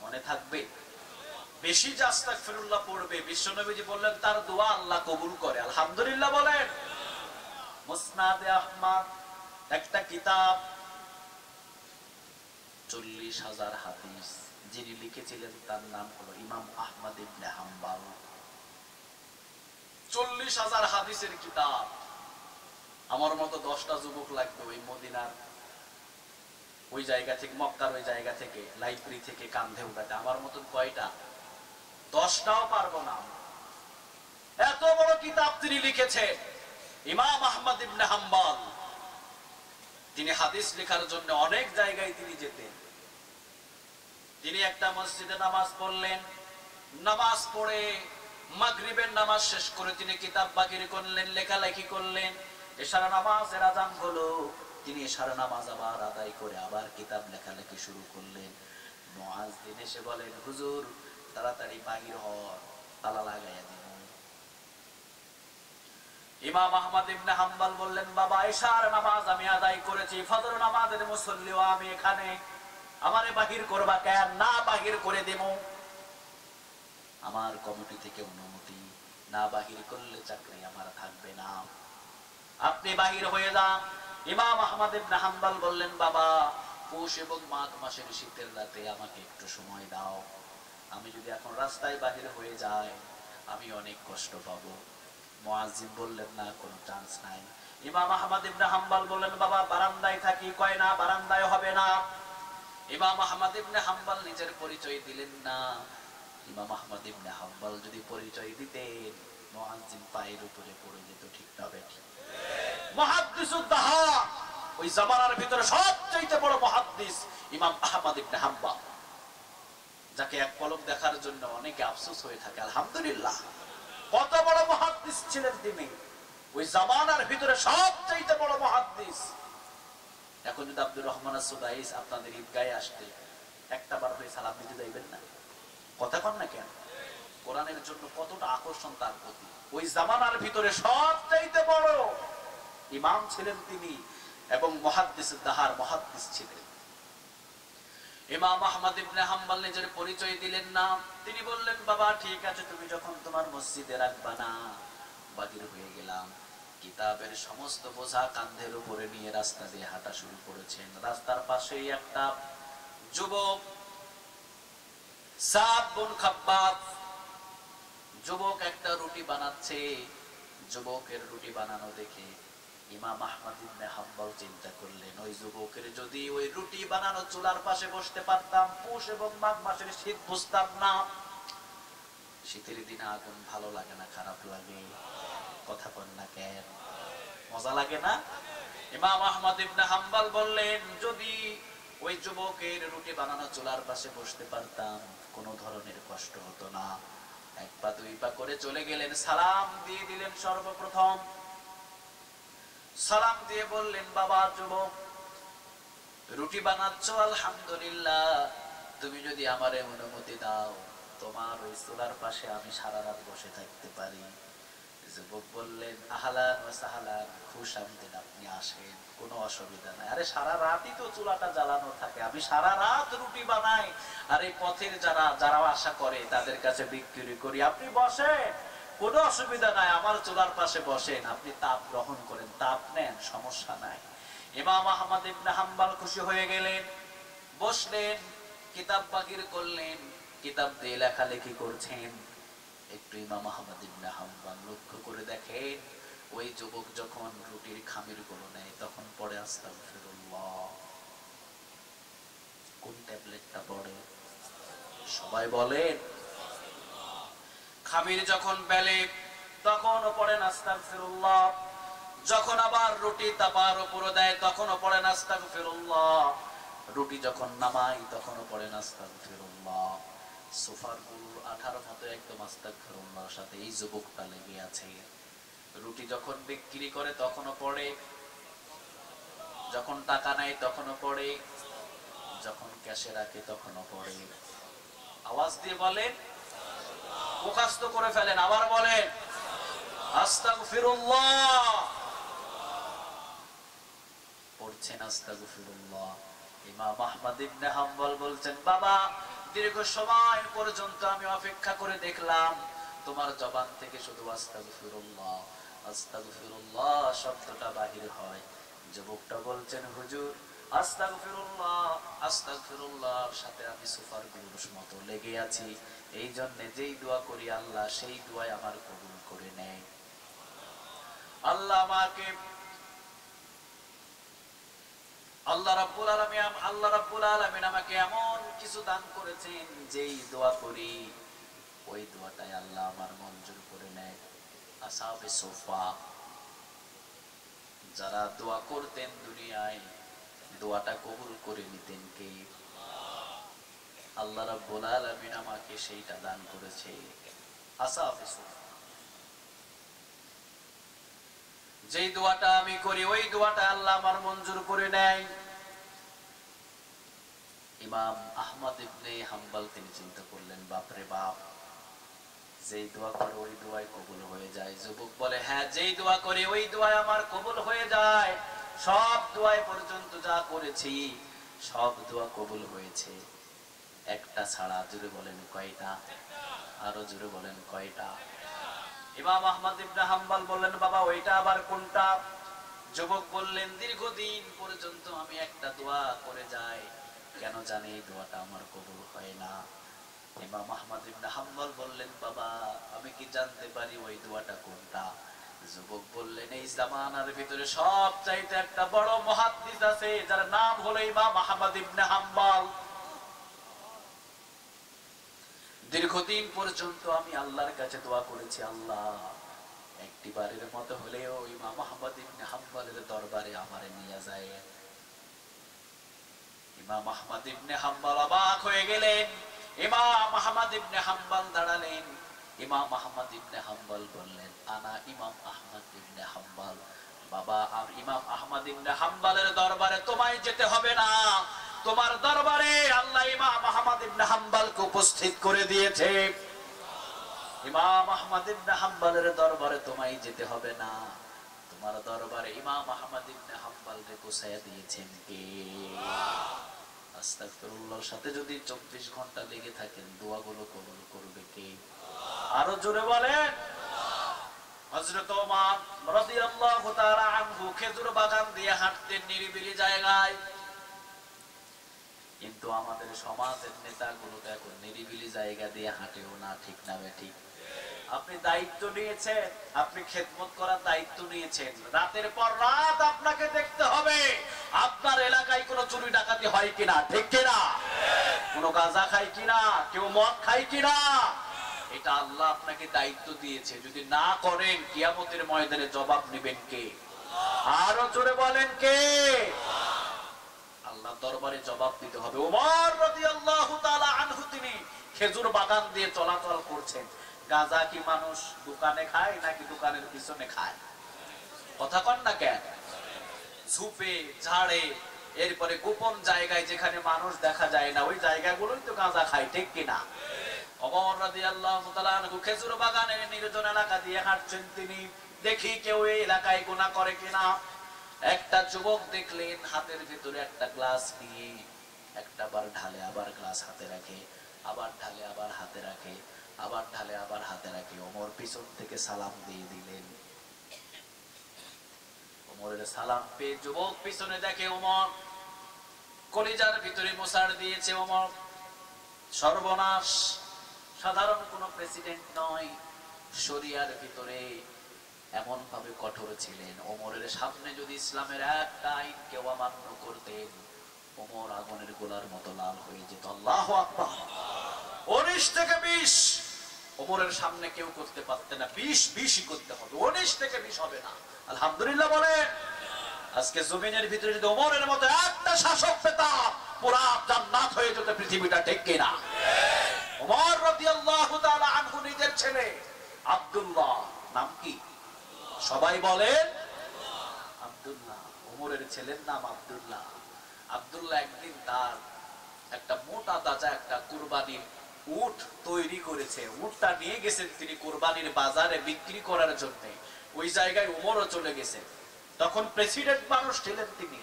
মনে থাকবে বেশি যে আস্তাগফিরুল্লাহ পড়বে, বিশ্বনবীজি বললেন তার দোয়া আল্লাহ কবুল করে। আলহামদুলিল্লাহ বলেন। মুসনাদে আহমদ একটা কিতাব, 40,000 হাদিস। যিনি লিখেছিলেন তার নাম হলো ইমাম আহমদ ইবনে হাম্বল। 40,000 হাদিসের কিতাব। আমার মতো 10টা যুবক লাগবে ওই মদিনার ওই জায়গা থেকে, মক্কার ওই জায়গা থেকে, লাইব্রেরি থেকে কান্ধে উঠাতে। আমার মতন কয়টা? 10টাও পারবো না। এত বড় কিতাব তিনি লিখেছেন ইমাম আহমদ ইবনে হাম্বল। তিনি হাদিস লেখার জন্য অনেক জায়গায় তিনি যেতেন। তিনি একটা মসজিদে নামাজ পড়লেন, নামাজ পড়ে মাগরিবের নামাজ শেষ করে তিনি কিতাব বাগিরি করলেন, লেখালেখি করলেন। এশার নামাজের আযান হলো, তিনি এশার নামাজ আবার আদায় করে আবার কিতাব লেখালেখি শুরু করলেন। মুয়াজ্জিন এসে বলেন হুজুর তাড়াতাড়ি বাহির হন, তালা লাগাইয়া দিন। ইমাম আহমদ ইবনে হাম্বল বললেন বাবা এশার নামাজ আমি আদায় করেছি, ফজর নামাজের মুসল্লিও আমি এখানে, আমারে বাহির করবা কেন? না বাহির করে দেব, আমার কমিটি থেকে অনুমতি, না বাহির করলে চাকরি আমার থাকবে না, আপনি বাহির হয়ে যান। ইমাম আহমদ ইবনে হাম্বল বললেন বাবা পৌষ এবং মাঘ মাসের শীতের রাতে আমাকে একটু সময় দাও, আমি যদি এখন রাস্তায় বাহির হয়ে যাই আমি অনেক কষ্ট পাবো। মুয়াজ্জিন বললেন না, কোনো চান্স নাই। ইমাম আহমদ ইবনে হাম্বল বললেন বাবা বারান্দায় থাকি, কয় না বারান্দায় হবে না, ইমাম আহমদ ইবনে হাম্বল নিজের পরিচয় দিলেন না। ইমাম আহমদ ইবনে হাম্বল যদি পরিচয় দিতেন, মুয়াজ্জিন পায়ের উপরে পড়ে যেত, ঠিক না বেঠিক? মুহাদ্দিসুদ দাহা, ওই জামানার ভিতরে সবচেয়ে বড় মুহাদ্দিস ইমাম আহমদ ইবনে হাম্বল, যাকে এক পলক দেখার জন্য অনেকে আফসোস হয়ে থাকে। আলহামদুলিল্লাহ, কত বড় মুহাদ্দিস ছিলেন তিনি, ওই জামানার ভিতরে সবচেয়ে বড় মুহাদ্দিস। এখন যদি আব্দুর রহমান সুদাইস আপনাদের ঈদগাহে আসতে একটা বার হয়ে সালাম দিতে যাইবেন না? কথা কন না কেন? কোরআনের জন্য কতটা আকর্ষণ তার প্রতি। ওই জামানার ভিতরে সবচেয়ে বড় ইমাম ছিলেন তিনি, এবং মুহাদ্দিস দাহার মুহাদ্দিস ছিলেন। ইমাম আহমদ ইবনে হাম্বল নিজের পরিচয় দিলেন না। তিনি বললেন, বাবা ঠিক আছে, তুমি যখন তোমার মসজিদে রাখবা না। বাহির হয়ে গেলাম। কিতাবের সমস্ত বোঝা কাঁধের উপরে নিয়ে রাস্তা দিয়ে হাঁটা শুরু করেছেন। রাস্তার পাশেই একটা যুবক, সাদ বিন খাব্বাব, যুবক একটা রুটি বানাচ্ছে। যুবকের রুটি বানানো দেখে ইমাম আহমদ ইবনে হাম্বল চিন্তা করলেন, ওই যুবকের যদি ওই রুটি বানানো চুলার পাশে বসতে পারতাম, পৌষ এবং মাঘ মাসের শীত বুঝতাম না। শীতের দিনে আগুন ভালো লাগে না, খারাপ লাগে? কথা বল না কেন? মজা লাগে না? ইমাম আহমদ ইবনে হাম্বল বললেন, যদি ওই যুবকের রুটি বানানো চুলার পাশে বসতে পারতাম, কোনো ধরনের কষ্ট হতো না। এক পা দুই পা করে চলে গেলেন, সালাম দিয়ে দিলেন। সর্বপ্রথম সালাম দিয়ে বললেন, বাবা যুবক, রুটি বানাচ্ছ, আলহামদুলিল্লাহ, তুমি যদি আমারে অনুমতি দাও, তোমার ওই চুলার পাশে আমি সারা রাত বসে থাকতে পারি। যুবক বললেন, আহলান ওয়া সাহলান, খুশ আমদিন, আপনি আসেন, কোনো অসুবিধা নাই। আরে সারা রাতই তো চুলাটা জ্বালানো থাকে, আমি সারা রাত রুটি বানাই, আর এই পথের যারা আশা করে তাদের কাছে বিক্রি করি, আপনি বসেন, কোনো অসুবিধা নাই, আমার চুলার পাশে বসেন, আপনি তাপ গ্রহণ করেন, তাপ নেন, সমস্যা নাই। ইমাম আহমদ ইবনে হাম্বল খুশি হয়ে গেলেন, বসলেন, কিতাব বাগির করলেন, কিতাব দিয়ে লেখালেখি করছেন। একটু ইমাম আহমদ ইবনে হাম্বল লক্ষ্য করে দেখেন, ওই যুবক যখন রুটির খামির গুলো নেয় তখন পড়ে আস্তাগফিরুল্লাহ। কোন ট্যাবলেটটা পড়ে? সবাই বলেন। খামির যখন বেলে তখনও পড়েন আস্তাগফিরুল্লাহ। যখন আবার রুটি তাপার উপরে দেয় তখনও পড়েন আস্তাগফিরুল্লাহ। রুটি যখন নামাই তখনও পড়েন আস্তাগফিরুল্লাহ। সোফার গুরুর আঠার মতো একদম আস্তাগফিরুল্লাহর সাথে এই যুবকটা লেগে আছে। রুটি যখন বিক্রি করে তখনও পড়ে, যখন টাকা নেয় তখনও পড়ে, যখন ক্যাশে রাখে তখনও পড়ে। আওয়াজ দিয়ে বলেন, মুখস্থ করে ফেলেন, আবার বলেন আস্তাগফিরুল্লাহ। পড়ছেন আস্তাগফিরুল্লাহ। ইমাম আহমদ ইবনে হাম্বল বলছেন, বাবা দীর্ঘ সময় পর্যন্ত আমি অপেক্ষা করে দেখলাম তোমার জবান থেকে শুধু আস্তাগফিরুল্লাহ আস্তাগফিরুল্লাহ শব্দটা বাহির হয়। যুবকটা বলছেন, হুজুর আস্তাগফিরুল্লাহ আস্তাগফিরুল্লাহর সাথে আমি সুফার গুরুর মতো লেগে আছি, এই জন্য যেই দোয়া করি আল্লাহ সেই দোয়াই আমার কবুল করে নেয়। আল্লাহ রাব্বুল আলামিন আমাকে এমন কিছু দান করেছেন, যেই দোয়া করি ওই দোয়াটাই আল্লাহ আমার মঞ্জুর করে নেয়। আসহাবে সুফা যারা দোয়া করতেন দুনিয়ায়, দোয়াটা কবুল করে নিতেন কে? আল্লাহ রাব্বুল আলামিন আমাকে সেইটা দান করেছে। আসহাবে সুফা, যেই দোয়াটা আমি করি ওই দোয়াটা আল্লাহ আমার মঞ্জুর করে নেয়। ইমাম আহমদ ইবনে হাম্বল তিনি চিন্তা করলেন, বাপরে বাপ, যেই দোয়া করে ওই দোয়াই কবুল হয়ে যায়। যুবক বলে, হ্যাঁ, যেই দোয়া করে ওই দোয়াই আমার কবুল হয়ে যায়। সব দোয়াই পর্যন্ত যা করেছি সব দোয়া কবুল হয়েছে, একটা ছাড়া। জুড়ে বলেন কয়টা? আরো জুড়ে বলেন কয়টা? ইমাম আহমদ ইবনে হাম্বল বললেন, বাবা ওইটা আবার কোনটা? যুবক বললেন, দীর্ঘদিন পর্যন্ত আমি একটা দোয়া করে যাই, কেন জানি এই দোয়াটা আমার কবুল হয় না। ইমাম আহমদ ইবনে হাম্বল বললেন, বাবা আমি কি জানতে পারি ওই দোয়াটা কোনটা? যুবক বললেন, এই জামানার ভিতরে সবচাইতে একটা বড় মুহাদ্দিস আছে, যার নাম হলো ইমাম আহমদ ইবনে হাম্বল। দীর্ঘদিন পর্যন্ত আমি আল্লাহর কাছে দোয়া করেছি, আল্লাহ একটিবারের মতো হলেও ইমাম আহমদ ইবনে হাম্বলের দরবারে আমারে নিয়ে যায়। ইমাম আহমদ ইবনে হাম্বল অবাক হয়ে গেলেন। ইমাম আহমদ ইবনে হাম্বল দাঁড়ালেন। ইমাম আহমদ ইবনে হাম্বল বললেন, আনা ইমাম আহমদ ইবনে হাম্বল। বাবা, আর ইমাম আহমদ ইবনে হাম্বলের দরবারে তোমায় যেতে হবে না, তোমার দরবারে আল্লাহ ইমাম আহমদ ইবনে হাম্বলকে উপস্থিত করে দিয়েছে। ইমাম আহমদ ইবনে হাম্বলের দরবারে তোমায় যেতে হবে না, তোমার দরবারে ইমাম আহমদ ইবনে হাম্বলকে পৌঁছায়া দিয়েছেন কে? আস্তাগফিরুল্লাহর সাথে যদি 24 ঘন্টা লেগে থাকেন, দোয়াগুলো কবুল করবে কে? আরো জোরে বলেন। হযরত ওমর রাদিয়াল্লাহু তাআলা আনহু খেজুর বাগান দিয়ে হাঁটতেন নিরিবিলি জায়গায়, কিন্তু আমাদের সমাজের নেতাগুলো তো এখন নিরিবিলি জায়গা দিয়ে হাঁটেও না, ঠিক না বেঠিক? আপনি দায়িত্ব নিয়েছেন, আপনি খেদমত করার দায়িত্ব নিয়েছেন, রাতের পর রাত আপনাকে দেখতে হবে আপনার এলাকায় কোনো চুরি ডাকাতি হয় কিনা, ঠিক কিনা? কোনো গাঁজা খায় কিনা, কেউ মদ খায় কিনা, এটা আল্লাহ আপনাকে দায়িত্ব দিয়েছে। যদি না করেন, কিয়ামতের ময়দানে জবাব নেবেন কে? আরো জোরে বলেন কে? আল্লাহর দরবারে জবাব দিতে হবে। ওমর রাদিয়াল্লাহু তাআলা আনহু তিনি খেজুর বাগান দিয়ে চলাচল করছেন। গাঁজা কি মানুষ দোকানে খায় নাকি দোকানের পিছনে খায়? কথা কন না কেন? ঝুপে ঝাড়ে, এরপরে গোপন জায়গায় যেখানে মানুষ দেখা যায় না, ওই জায়গাগুলোই তো গাঁজা খায়, ঠিক কিনা? ওমর রাদিয়াল্লাহু তাআলা আনহু খেজুর বাগানের নির্জন এলাকা দিয়ে হাঁটছেন। তিনি দেখি কেউ এই এলাকায় গুনাহ করে কিনা। একটা যুবক দেখলেন হাতের ভিতরে একটা গ্লাস নিয়ে একটা বার ঢালে, আবার গ্লাস হাতে রাখে, আবার ঢালে, আবার হাতে রাখে, আবার ঢালে, আবার হাতে রাখে। ওমর পিছন থেকে সালাম দিয়ে দিলেন। ওমরের সালাম পেয়ে যুবক পিছনে দেখে, ওমর কলিজার ভিতরে মোসার দিয়েছে। ওমর সর্বনাশ, সাধারণ কোন প্রেসিডেন্ট নয়, শরিয়ার ভিতরে এমন ভাবে কঠোর ছিলেন। ওমরের সামনে যদি ইসলামের একটা আইন কেউ অমান্য করতেন, ওমর আগুনের গোলার মতো লাল হয়ে যেত। আল্লাহু আকবার। 19 থেকে 20 ওমরের সামনে কেউ করতে পারতেন না। 20 করতে হবে, 19 থেকে 20 হবে না। আলহামদুলিল্লাহ বলে। আজকে জমিনের ভিতরে যদি ওমরের মতো একটা শাসক পেতাম, পুরা জান্নাত হয়ে যেত পৃথিবীটা, ঠিক কিনা? ওমর রাদিয়াল্লাহু তাআলা আনহু নিজের ছেলে আব্দুল্লাহ, নাম কি সবাই বলেন? আব্দুল্লাহ। ওমরের ছেলের নাম আব্দুল্লাহ। আব্দুল্লাহ একদিন তার একটা মোটা তাজা একটা কুরবানির উট তৈরি করেছে, উটটা নিয়ে গেছেন তিনি কুরবানির বাজারে বিক্রি করার জন্য। ওই জায়গায় ওমরও চলে গেছে, তখন প্রেসিডেন্ট মানুষ ছিলেন তিনি।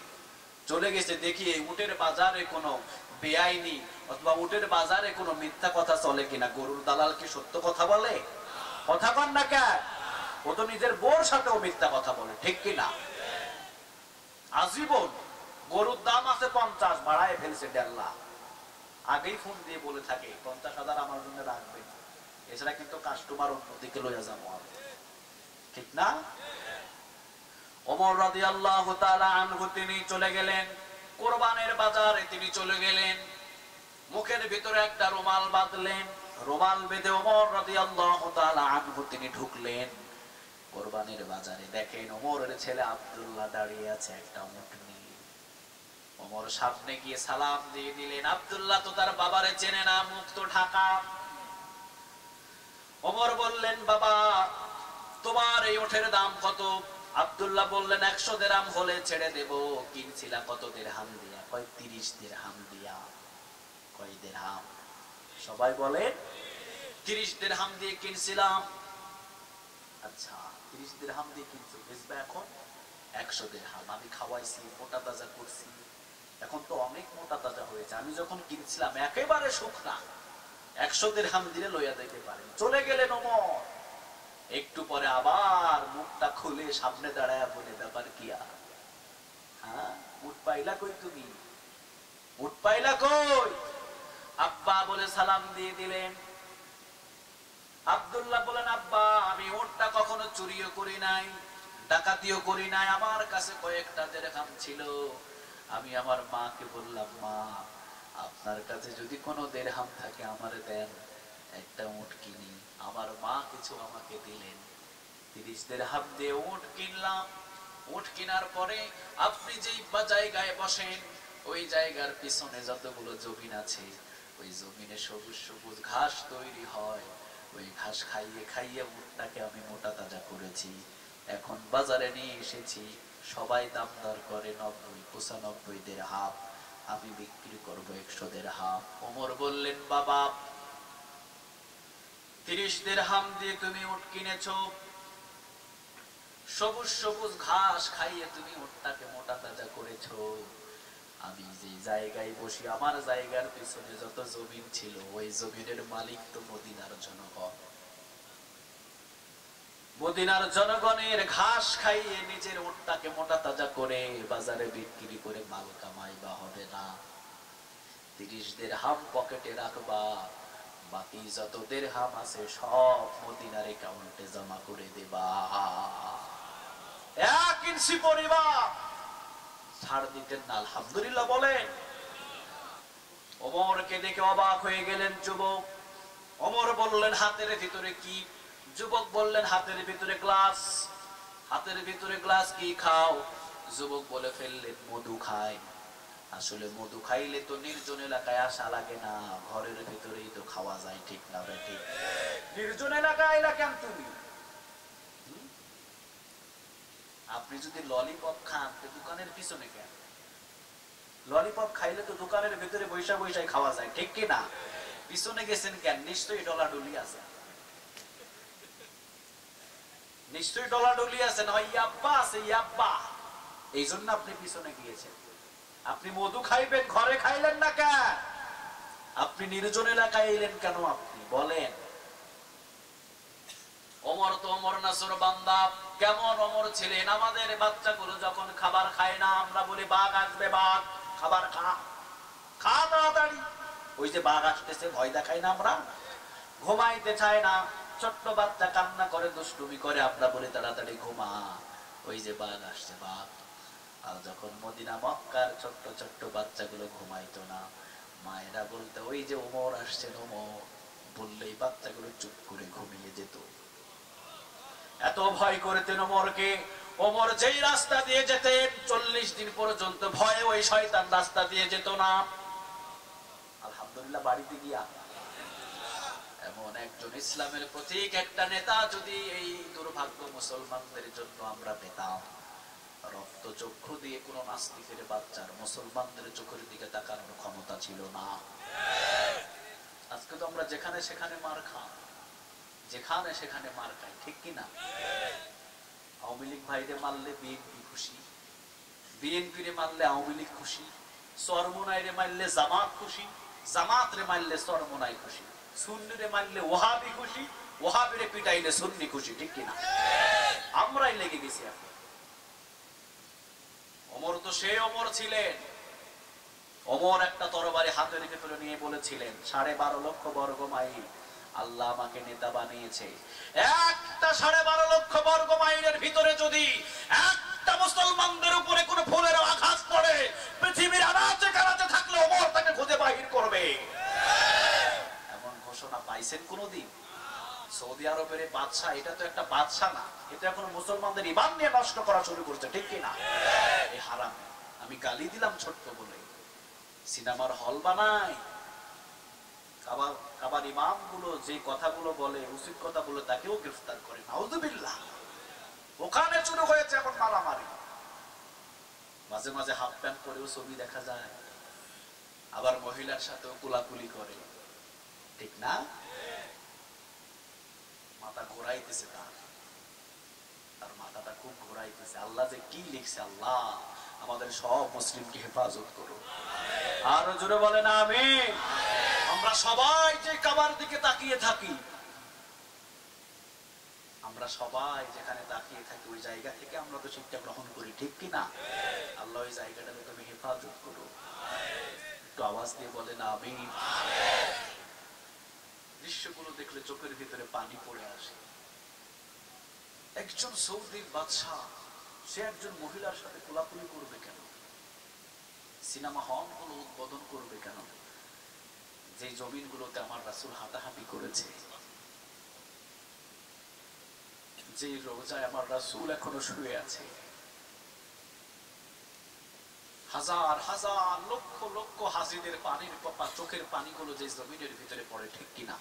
চলে গেছে, দেখি এই উটের বাজারে কোনো বেআইনি অথবা উটের বাজারে কোনো মিথ্যা কথা চলে কিনা। গরুর দালাল কি সত্য কথা বলে? কথা কন না কেন? ও তো নিজের বোর সাথেও মিথ্যা কথা বলে, ঠিক কিনা? আজীবন গরুর দাম আছে 50, বাড়ায় ফেলছে 1.5 লাখ। আগেই ফোন দিয়ে বলে থাকে 50,000 আমার জন্য রাখবেন, এছাড়া কিন্তু কাস্টমার অন্যদিকে লইয়া যাবো, ঠিক না? ওমর রাদিয়াল্লাহু তাআলা আনহু তিনি চলে গেলেন কুরবানের বাজারে। তিনি চলে গেলেন, মুখের ভিতরে একটা রুমাল বাঁধলেন, রুমাল বেঁধে ওমর রাদিয়াল্লাহু তাআলা আনহু তিনি ঢুকলেন কুরবানির বাজারে। দেখেন ওমরের ছেলে আব্দুল্লাহ দাঁড়িয়ে আছে একটা উট নিয়ে। ওমর সামনে গিয়ে সালাম দিয়ে দিলেন। আব্দুল্লাহ তো তার বাবারে চেনে না, মুখ তো ঢাকা। ওমর বললেন, বাবা তোমার এই উটের দাম কত? আব্দুল্লাহ বললেন, 100 দিরহাম হলে ছেড়ে দেব। কিনছিলা কত দিরহাম দিয়া? কয় 30 দিরহাম দিয়া। কয় দিরহাম? সবাই বলে 30 দিরহাম দিয়ে কিনছিলাম। আচ্ছা 30 দিরহাম দিয়ে কিনছো, বেচবা এখন 100 দিরহাম। আমি খাওয়াইছি, মোটা তাজা করছি, এখন তো অনেক মোটা তাজা হয়েছে। আমি যখন কিনছিলাম একেবারে শুকনা, 100 দিরহাম দিলে লইয়া দিতে পারেন। চলে গেলেন ওমর। একটু পরে আবার মুখটা খুলে সামনে দাঁড়ায় বলে, ব্যাপার কি? হ্যাঁ, উট পাইলা কই তুমি? উট পাইলা কই? আব্বা বলে সালাম দিয়ে দিলেন। আব্দুল্লাহ বলেন, আব্বা আমি ওটটা কখনো চুরিও করি নাই, ডাকাতিও করি নাই, আমার কাছে কয়েকটা দিরহাম ছিল। আমি আমার মাকে বললাম, মা আপনার কাছে যদি কোনো দিরহাম থাকে আমারে দেন, একটা উট কিনি। আমার মা কিছু আমাকে দিলেন, 30 দিরহাম দিয়ে উট কিনলাম। উট কেনার পরে আপনি যেই জায়গায় বসেন ওই জায়গার পিছনে যতগুলো জমিন আছে ওই জমিনে সবুজ সবুজ ঘাস তৈরি হয়, ওই ঘাস খাইয়ে খাইয়ে উটটাকে আমি মোটা তাজা করেছি। এখন বাজারে নিয়ে এসেছি, সবাই দাম দর করে 90-95 দিরহাম, আমি বিক্রি করব 100 দিরহাম। ওমর বললেন, বাবা 30 দিরহাম দিয়ে তুমি উট কিনেছো, সবুজ সবুজ ঘাস খাইয়ে তুমি উটটাকে মোটা তাজা করেছো, আমি যে জায়গায় বসি আমার জায়গার পিছনে যত জমিন ছিল ওই জমিনের মালিক তো মদিনার জনগণ। মদিনার জনগণের ঘাস খাইয়ে নিজের উটটাকে মোটা তাজা করে বাজারে বিক্রি করে মাল কামাই বা হবে না। 30 দিরহাম পকেটে রাখবা, বাকি যত দিরহাম আছে সব মদিনার অ্যাকাউন্টে জমা করে দেবা। 1 ইঞ্চি পরিবার ছাড় দিতেন না। আলহামদুলিল্লাহ বলেন। ওমরকে দেখে অবাক হয়ে গেলেন যুবক। ওমর বললেন, হাতের ভিতরে কি? যুবক বললেন, হাতের ভিতরে গ্লাস। হাতের ভিতরে গ্লাস কি খাও? যুবক বলে ফেললেন, মধু খাই। আসলে মধু খাইলে তো নির্জন এলাকায় আসা লাগে না, ঘরের ভিতরেই তো খাওয়া যায়, ঠিক না বেটি? নির্জন এলাকায় এলা কেন তুমি? আপনি যদি ললিপপ খান তো দোকানের পিছনে কেন? ললিপপ খাইলে তো দোকানের ভিতরে বৈশা বৈশাই খাওয়া যায়, ঠিক কি না? পিছনে গেছেন কেন? নিশ্চয়ই ডলাডলি আছে, নিশ্চয়ই ডলাডলি আছে, না ইয়াব্বা আছে, ইয়াব্বা। এই জন্য আপনি পিছনে গিয়েছেন। আপনি মধু খাইবেন, ঘরে খাইলেন না কেন? আপনি নির্জন এলাকায় এলেন কেন? আপনি বলেন। ওমর তো ওমর নাসর বান্দা। কেমন ওমর ছিলেন? আমাদের বাচ্চাগুলো যখন খাবার খায় না আমরা বলি বাঘ আসবে, বাঘ, খাবার খা, খা তাড়াতাড়ি। ওই যে বাঘ আসতেছে ভয় দেখাই না আমরা? ঘুমাইতে চায় না, ছোট্ট বাচ্চা কান্না করে, দুষ্টুমি করে, আমরা বলি তাড়াতাড়ি ঘুমা, ওই যে বাঘ আসছে, বাঘ। আর যখন মদিনা মক্কার ছোট্ট ছোট্ট বাচ্চাগুলো ঘুমাইতো না, মায়েরা বলতে ওই যে ওমর আসছেন, ওমর বললেই বাচ্চাগুলো চুপ করে ঘুমিয়ে যেত। এত ভয় করতেন ওমরকে। ওমর যেই রাস্তা দিয়ে যেতেন 40 দিন পর্যন্ত ভয়ে ওই শয়তান রাস্তা দিয়ে যেত না। আলহামদুলিল্লাহ বাড়িতে গিয়া এমন একজন ইসলামের প্রতীক একটা নেতা যদি এই দুর্ভাগ্য মুসলমানদের জন্য আমরা পেতাম। রক্ত চক্ষু দিয়ে কোন নাস্তিকের বাচ্চার মুসলমানদের চোখের দিকে তাকানোর ক্ষমতা ছিল না। আজকে তো আমরা যেখানে সেখানে মার খাই, যেখানে সেখানে মার খাই, ঠিক কিনা? আওয়ামী লীগ ভাইরে মারলে বিএনপি খুশি, বিএনপি রে মারলে আওয়ামী লীগ খুশি, চরমোনাই রে মারলে জামাত খুশি, জামাত রে মারলে চরমোনাই খুশি, সুন্নি রে মারলে ওহাবি খুশি, ওহাবি রে পিটাইলে সুন্নি খুশি, ঠিক কিনা? আমরাই লেগে গেছি এখন। ওমর তো সে ওমর ছিলেন। ওমর একটা তরবারি হাতের ভেতরে নিয়ে বলেছিলেন, 12.5 লক্ষ বর্গ মাইল আল্লাহ আমাকে নেতা বানিয়েছে। একটা 12.5 লক্ষ বর্গ মাইলের ভিতরে যদি একটা মুসলমানদের উপরে কোনো ফুলের আঘাত পড়ে, পৃথিবীর আনাচে কানাচে থাকলে ওমর তাকে খুঁজে বাহির করবে। এমন ঘোষণা পাইছেন কোনদিন? সৌদি আরবের বাদশা, এটা তো একটা বাদশা না, এটা এখন মুসলমানদের ঈমান নিয়ে নষ্ট করা শুরু করছে, ঠিক কিনা? এই হারাম। আমি গালি দিলাম ছোট্ট বলে, সিনেমার হল বানায়, কাবার ইমাম গুলো যে কথাগুলো বলে, উচিত কথা বলে, তাকেও গ্রেফতার করে। নাউযুবিল্লাহ। ওখানে শুরু হয়েছে এখন মারামারি। মাঝে মাঝে হাফ প্যান্ট পরেও ছবি দেখা যায়, আবার মহিলার সাথেও কোলাকুলি করে, ঠিক না? মাথা ঘোরাইতেছে, তার মাথাটা খুব ঘোরাইতেছে। আল্লাহ যে কি লিখছে, আল্লাহ আমাদের সব মুসলিমকে হেফাজত করো। আর জোরে বলেন আমিন। আমরা সবাই যে কাবার দিকে তাকিয়ে থাকি, আমরা সবাই যেখানে তাকিয়ে থাকি ওই জায়গা থেকে আমরা তো শিক্ষা গ্রহণ করি, ঠিক কিনা? আল্লাহ ওই জায়গাটাকে তুমি হেফাজত করো। একটু আওয়াজ দিয়ে বলেন আমিন। বিশ্ব দৃশ্যগুলো দেখলে চোখের ভিতরে পানি পড়ে আসে। একজন সৌদির বাদশা, সে একজন মহিলার সাথে কোলাকুলি করবে কেন? সিনেমা হল গুলো উদ্বোধন করবে কেন? যে জমিনগুলোতে আমার রাসূল হাঁটাহাঁটি করেছে, যে রোজায় আমার রাসূল এখনো শুয়ে আছে, হাজার হাজার লক্ষ লক্ষ হাজিদের পানির চোখের পানিগুলো যে জমিনের ভিতরে পড়ে, ঠিক কিনা?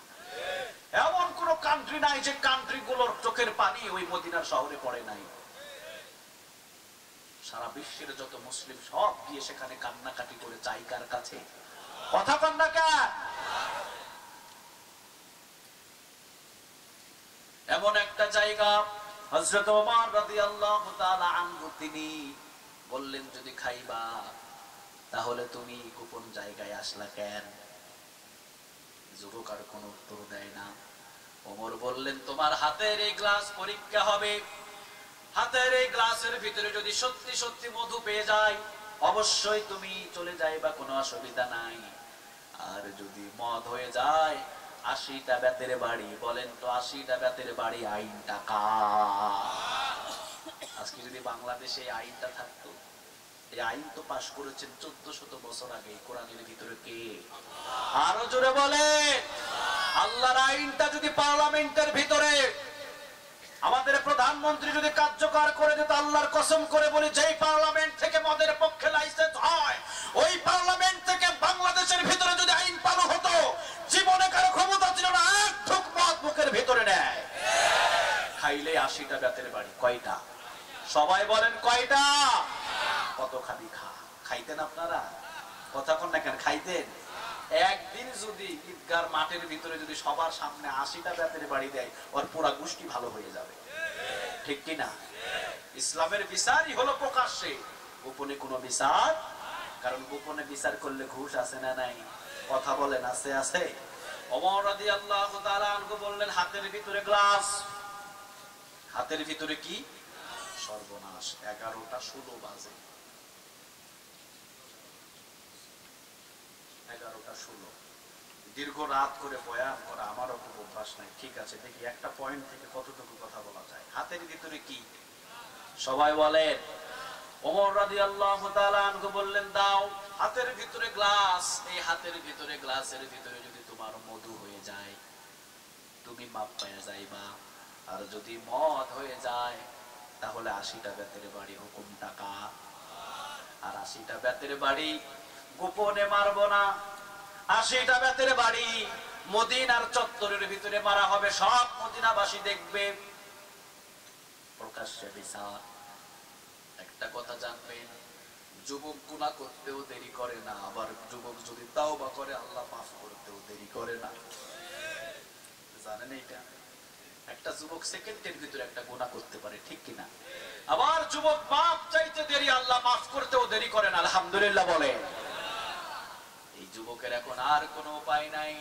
এমন কোন কান্ট্রি নাই যে কান্ট্রি গুলোর চোখের পানি ওই মদিনার শহরে পড়ে নাই। সারা বিশ্বের যত মুসলিম সব গিয়ে সেখানে কান্নাকাটি করে চাই কার কাছে? কথা কান্না কার? এমন একটা জায়গা হযরত ওমর রাদিয়াল্লাহু তাআলা আনহু তিনি বললেন, যদি খাইবা তাহলে তুমি গোপন জায়গায় আসলা কেন? যুবক আর কোন উত্তর দেয় না। ওমর বললেন, তোমার হাতের এই গ্লাস পরীক্ষা হবে, হাতের এই গ্লাসের ভিতরে যদি সত্যি সত্যি মধু পেয়ে যায় অবশ্যই তুমি চলে যাইবা, কোনো অসুবিধা নাই। আর যদি মদ হয়ে যায় 80টা বেতের বাড়ি। বলেন তো 80টা বেতের বাড়ি আইনটা কার? আজকে যদি বাংলাদেশে এই আইনটা থাকতো, এই আইন তো পাশ করেছেন 1400 বছর আগে কোরআনের ভিতরে কে? আরো জোরে বলে। আল্লাহর আইনটা যদি পার্লামেন্টের ভিতরে আমাদের প্রধানমন্ত্রী যদি কার্যকর করে দিত, আল্লাহর কসম করে বলি, যেই পার্লামেন্ট থেকে মদের পক্ষে লাইসেন্স হয় ওই পার্লামেন্ট থেকে বাংলাদেশের ভিতরে যদি আইন পালন হতো, জীবনে কারো ক্ষমতা ছিল না এক ঢোক মদ মুখের ভিতরে নেয়। খাইলে 80টা বেতের বাড়ি। কয়টা? সবাই বলেন কয়টা? কত খাবি খা। খাইতেন আপনারা? কথা কন না কেন? খাইতেন? একদিন যদি ঈদগার মাঠের ভিতরে যদি সবার সামনে 80টা বেতের বাড়ি দেয়, ওর পুরা গোষ্ঠী ভালো হয়ে যাবে, ঠিক কিনা? ইসলামের বিচারই হলো প্রকাশ্যে, গোপনে কোনো বিচার। কারণ গোপনে বিচার করলে ঘুষ আছে না নাই? কথা বলেন আছে? আছে। ওমর রাদিয়াল্লাহু তাআলা আনহু বললেন, হাতের ভিতরে গ্লাস। হাতের ভিতরে কি? সর্বনাশ। 11টা 16 বাজে। 11টা 16। দীর্ঘ রাত করে বয়ান করা আমারও খুব অভ্যাস নাই। ঠিক আছে, দেখি একটা পয়েন্ট থেকে কতটুকু কথা বলা যায়। হাতের ভিতরে কি? সবাই বলেন। ওমর রাদিয়াল্লাহু তাআলা আনহু বললেন, দাও। হাতের ভিতরে গ্লাস। এই হাতের ভিতরে গ্লাসের ভিতরে যদি তোমার মধু হয়ে যায় তুমি মাপ পেয়ে যাইবা। আর যদি মদ হয়ে যায় তাহলে 80টা বেতের বাড়ি হুকুম টাকা। আর 80টা বেতের বাড়ি গোপনে মারবো না, 80টা বেতের বাড়ি মদিনার চত্বরের ভিতরে মারা হবে, সব মদিনাবাসী দেখবে, প্রকাশ্যে বিচার। একটা কথা জানবেন, যুবক গুনাহ করতেও দেরি করে না, আবার যুবক যদি তাওবা করে আল্লাহ মাফ করতেও দেরি করে না। জানেন এটা? একটা যুবক সেকেন্ডের ভিতরে একটা গুনাহ করতে পারে, ঠিক কিনা? আবার যুবক মাফ চাইতে দেরি, আল্লাহ মাফ করতেও দেরি করেন। আলহামদুলিল্লাহ বলে। এই যুবকের এখন আর কোনো উপায় নাই।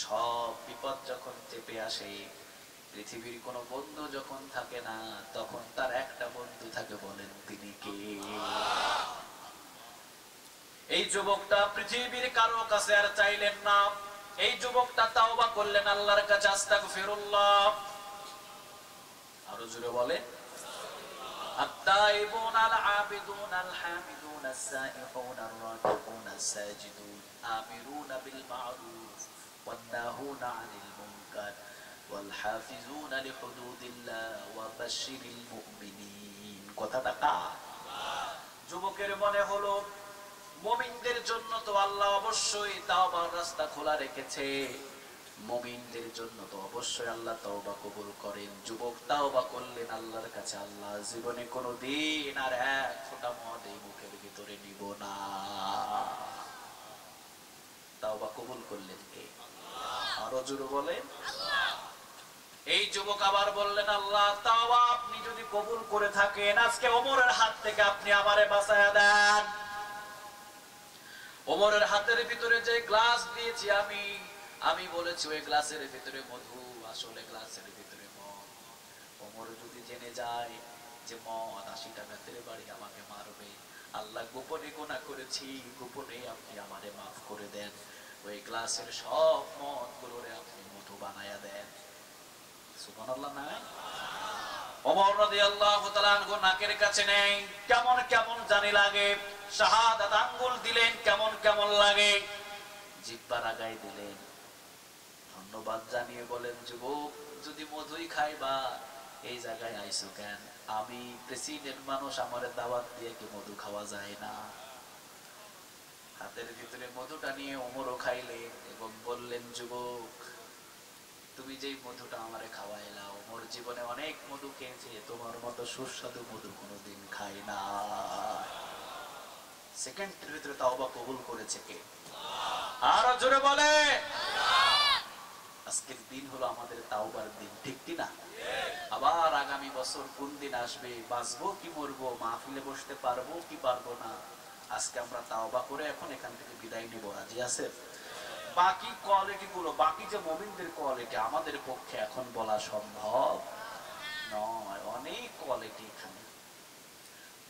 সব বিপদ যখন চেপে আসে, পৃথিবীর কোনো বন্ধু যখন থাকে না, তখন তার একটা বন্ধু থাকে। বলেন তিনি কে? এই যুবকটা পৃথিবীর কারো কাছে আর চাইলেন না। এই যুবকটা তাওবা করলেন আল্লাহর কাছে, আস্তাগফিরুল্লাহ। আরো জোরে বলে। আত-তাইবুন আল-আবিদুন আল-হামিদুন আস-সাইহুন আর-রাকিবুন আস-সাজিদুন আমিরুনা বিল মা'রুফ ওয়ান-নাহুনা আনিল মুনকার ওয়াল-হাফিজুনা লিহুদুদিল্লাহ ওয়া বাশশিরিল মুমিনিন। কথাটা কার? যুবকের মনে হলো মুমিনদের জন্য তো আল্লাহ অবশ্যই তাওবার রাস্তা খোলা রেখেছে, মুমিনদের জন্য তো অবশ্যই আল্লাহ তাওবা কবুল করেন। যুবক তাওবা করলেন আল্লাহর কাছে, আল্লাহ জীবনে কোনোদিন আর এক ফোঁটা মদ এই মুখের ভিতরে নিব না। তাওবা কবুল করলেন কে? আরো জোরে বলেন। এই যুবক আবার বললেন, আল্লাহ তাওবা আপনি যদি কবুল করে থাকেন, আজকে ওমরের হাত থেকে আপনি আমারে বাঁচায়া দেন। ওমরের হাতের ভিতরে যে গ্লাস দিয়েছি আমি বলেছি ওই গ্লাসের ভিতরে মধু, আসলে গ্লাসের ভিতরে মদ। ওমর যদি জেনে যায় যে মদ 80টা বেতের বাড়ি আমাকে মারবে, আল্লাহ গোপনে গুনাহ করেছি, গোপনে আপনি আমারে মাফ করে দেন। ওই গ্লাসের সব মদগুলোরে আপনি মধু বানায়া দেন। সুবহানাল্লাহ না? ওমর রাদিয়াল্লাহু তাআলা আনহু নাকের কাছে নেই, কেমন কেমন জানি লাগে। শাহাদাত আঙ্গুল দিলেন, কেমন কেমন লাগে। জিহ্বার আগায় দিলেন, ধন্যবাদ জানিয়ে বলেন, যুবক যদি মধুই খাইবা এই জায়গায় আইসো কেন? আমি প্রেসিডেন্ট মানুষ, আমার দাওয়াত দিয়ে কি মধু খাওয়া যায় না? হাতের ভিতরে মধুটা নিয়ে ওমরও খাইলেন এবং বললেন, যুবক তুমি যেই মধুটা আমারে খাওয়াইলা, ওমর জীবনে অনেক মধু খেয়েছে, তোমার মতো সুস্বাদু মধু কোনোদিন খাই না। সেকেন্ডের ভিতরে তাওবা কবুল করেছে কে? আরো জোরে বলে। আজকের দিন হলো আমাদের তাওবার দিন, ঠিক কি না? আবার আগামী বছর কোন দিন আসবে, বাঁচবো কি মরবো, মাহফিলে বসতে পারবো কি পারবো না, আজকে আমরা তাওবা করে এখন এখান থেকে বিদায় নিব। রাজি আছে? বাকি কোয়ালিটি গুলো, বাকি যে মুমিনদের কোয়ালিটি আমাদের পক্ষে এখন বলা সম্ভব নয়। অনেক কোয়ালিটি এখানে।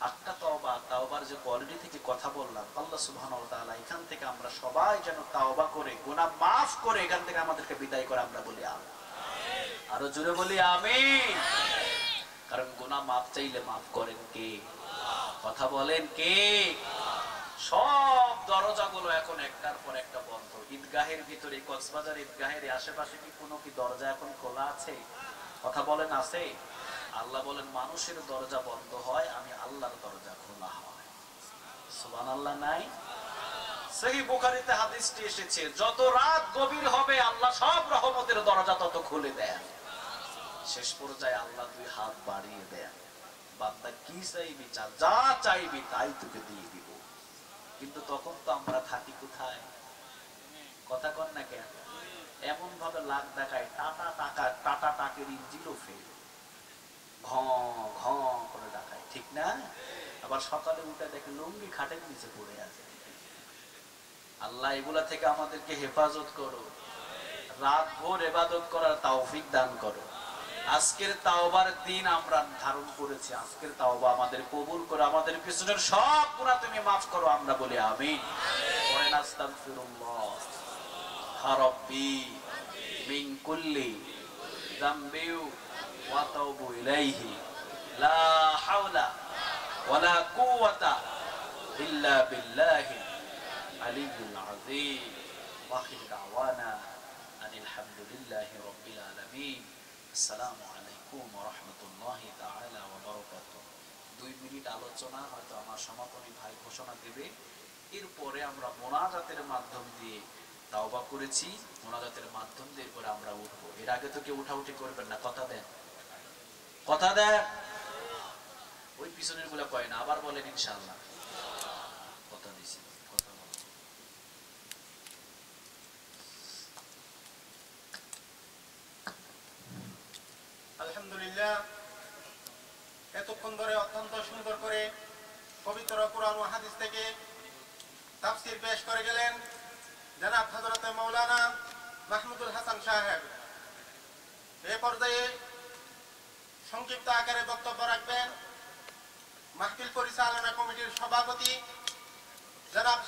আটটা তাওবা, তাওবার যে কোয়ালিটি থেকে কথা বললাম, আল্লাহ সুবহানাহু ওয়া তাআলা এখান থেকে আমরা সবাই যেন তাওবা করে গুনাহ মাফ করে এখান থেকে আমাদেরকে বিদায় করে, আমরা বলি আমিন। আরো জোরে বলি আমিন। কারণ গুনাহ মাফ চাইলে মাফ করেন কে? কথা বলেন কে? সব দরজাগুলো এখন একটার পর একটা বন্ধ। ঈদগাহের ভিতরে, কক্সবাজার ঈদগাহের আশেপাশে কি কোনো কি দরজা এখন খোলা আছে? কথা বলেন আছে? আল্লাহ বলেন, মানুষের দরজা বন্ধ হয়, আমি আল্লাহর দরজা খোলা হয়। সুবহানাল্লাহ নাই? সহিহ বুখারীতে হাদিসটি এসেছে, যত রাত গভীর হবে আল্লাহ সব রহমতের দরজা তত খুলে দেন। শেষ পর্যায়ে আল্লাহ দুই হাত বাড়িয়ে দেন, বান্দা কি চাইবি চা, যা চাইবি তাই তোকে দিয়ে দিব। কিন্তু তখন তো আমরা থাকি কোথায়? কথা কন না কেন? এমন ভাবে লাখ দেখায়, টাটা টাকের ইঞ্জিনও ফেল, ঘ ঘ করে ডাকায়, ঠিক না? আবার সকালে উঠে দেখে লুঙ্গি খাটের নিচে পড়ে আছে। আল্লাহ এগুলা থেকে আমাদেরকে হেফাজত করো, রাত ভোর ইবাদত করার তৌফিক দান করো। আজকের তাওবার দিন আমরা ধারণ করেছি, আজকের তাওবা আমাদের কবুল করে, আমাদের পিছনের সব গুনাহ তুমি মাফ করো, আমরা বলি আমিন। পড়েন আস্তাগফিরুল্লাহ রাব্বি মিন কুল্লি যামবি ওয়া তাওবু ইলাইহি লা হাওলা ওয়ালা কুওয়াতা ইল্লা বিল্লাহি আলিয়্যিল আযীম। ওয়া আখিরু দাওয়ানা আনিল হামদুলিল্লাহি রাব্বিল আলামিন। আসসালামু আলাইকুম ওয়া রাহমাতুল্লাহি তাআলা ওয়া বারাকাতুহু। 2 মিনিট আলোচনা হয়তো আমার সমাপনী ভাই ঘোষণা দেবে। এরপরে আমরা মোনাজাতের মাধ্যম দিয়ে তাওবা করেছি, মোনাজাতের মাধ্যম দিয়ে করে আমরা উঠবো। এর আগে তো কেউ উঠাউঠি করবেন না, কথা দেন, কথা দেন। ওই পিছনের গুলা কয় না, আবার বলেন ইনশাআল্লাহ। কথা দিছি, কথা বলেন। আলহামদুলিল্লাহ, এতক্ষণ ধরে অত্যন্ত সুন্দর করে পবিত্র কুরআন ও হাদিস থেকে তাফসীর পেশ করে গেলেন জনাব হযরত মাওলানা মাহমুদুল হাসান সাহেব। এই পর্যায়ে সংক্ষিপ্ত আকারে বক্তব্য রাখবেন মাহফিল পরিচালনা কমিটির সভাপতি জনাব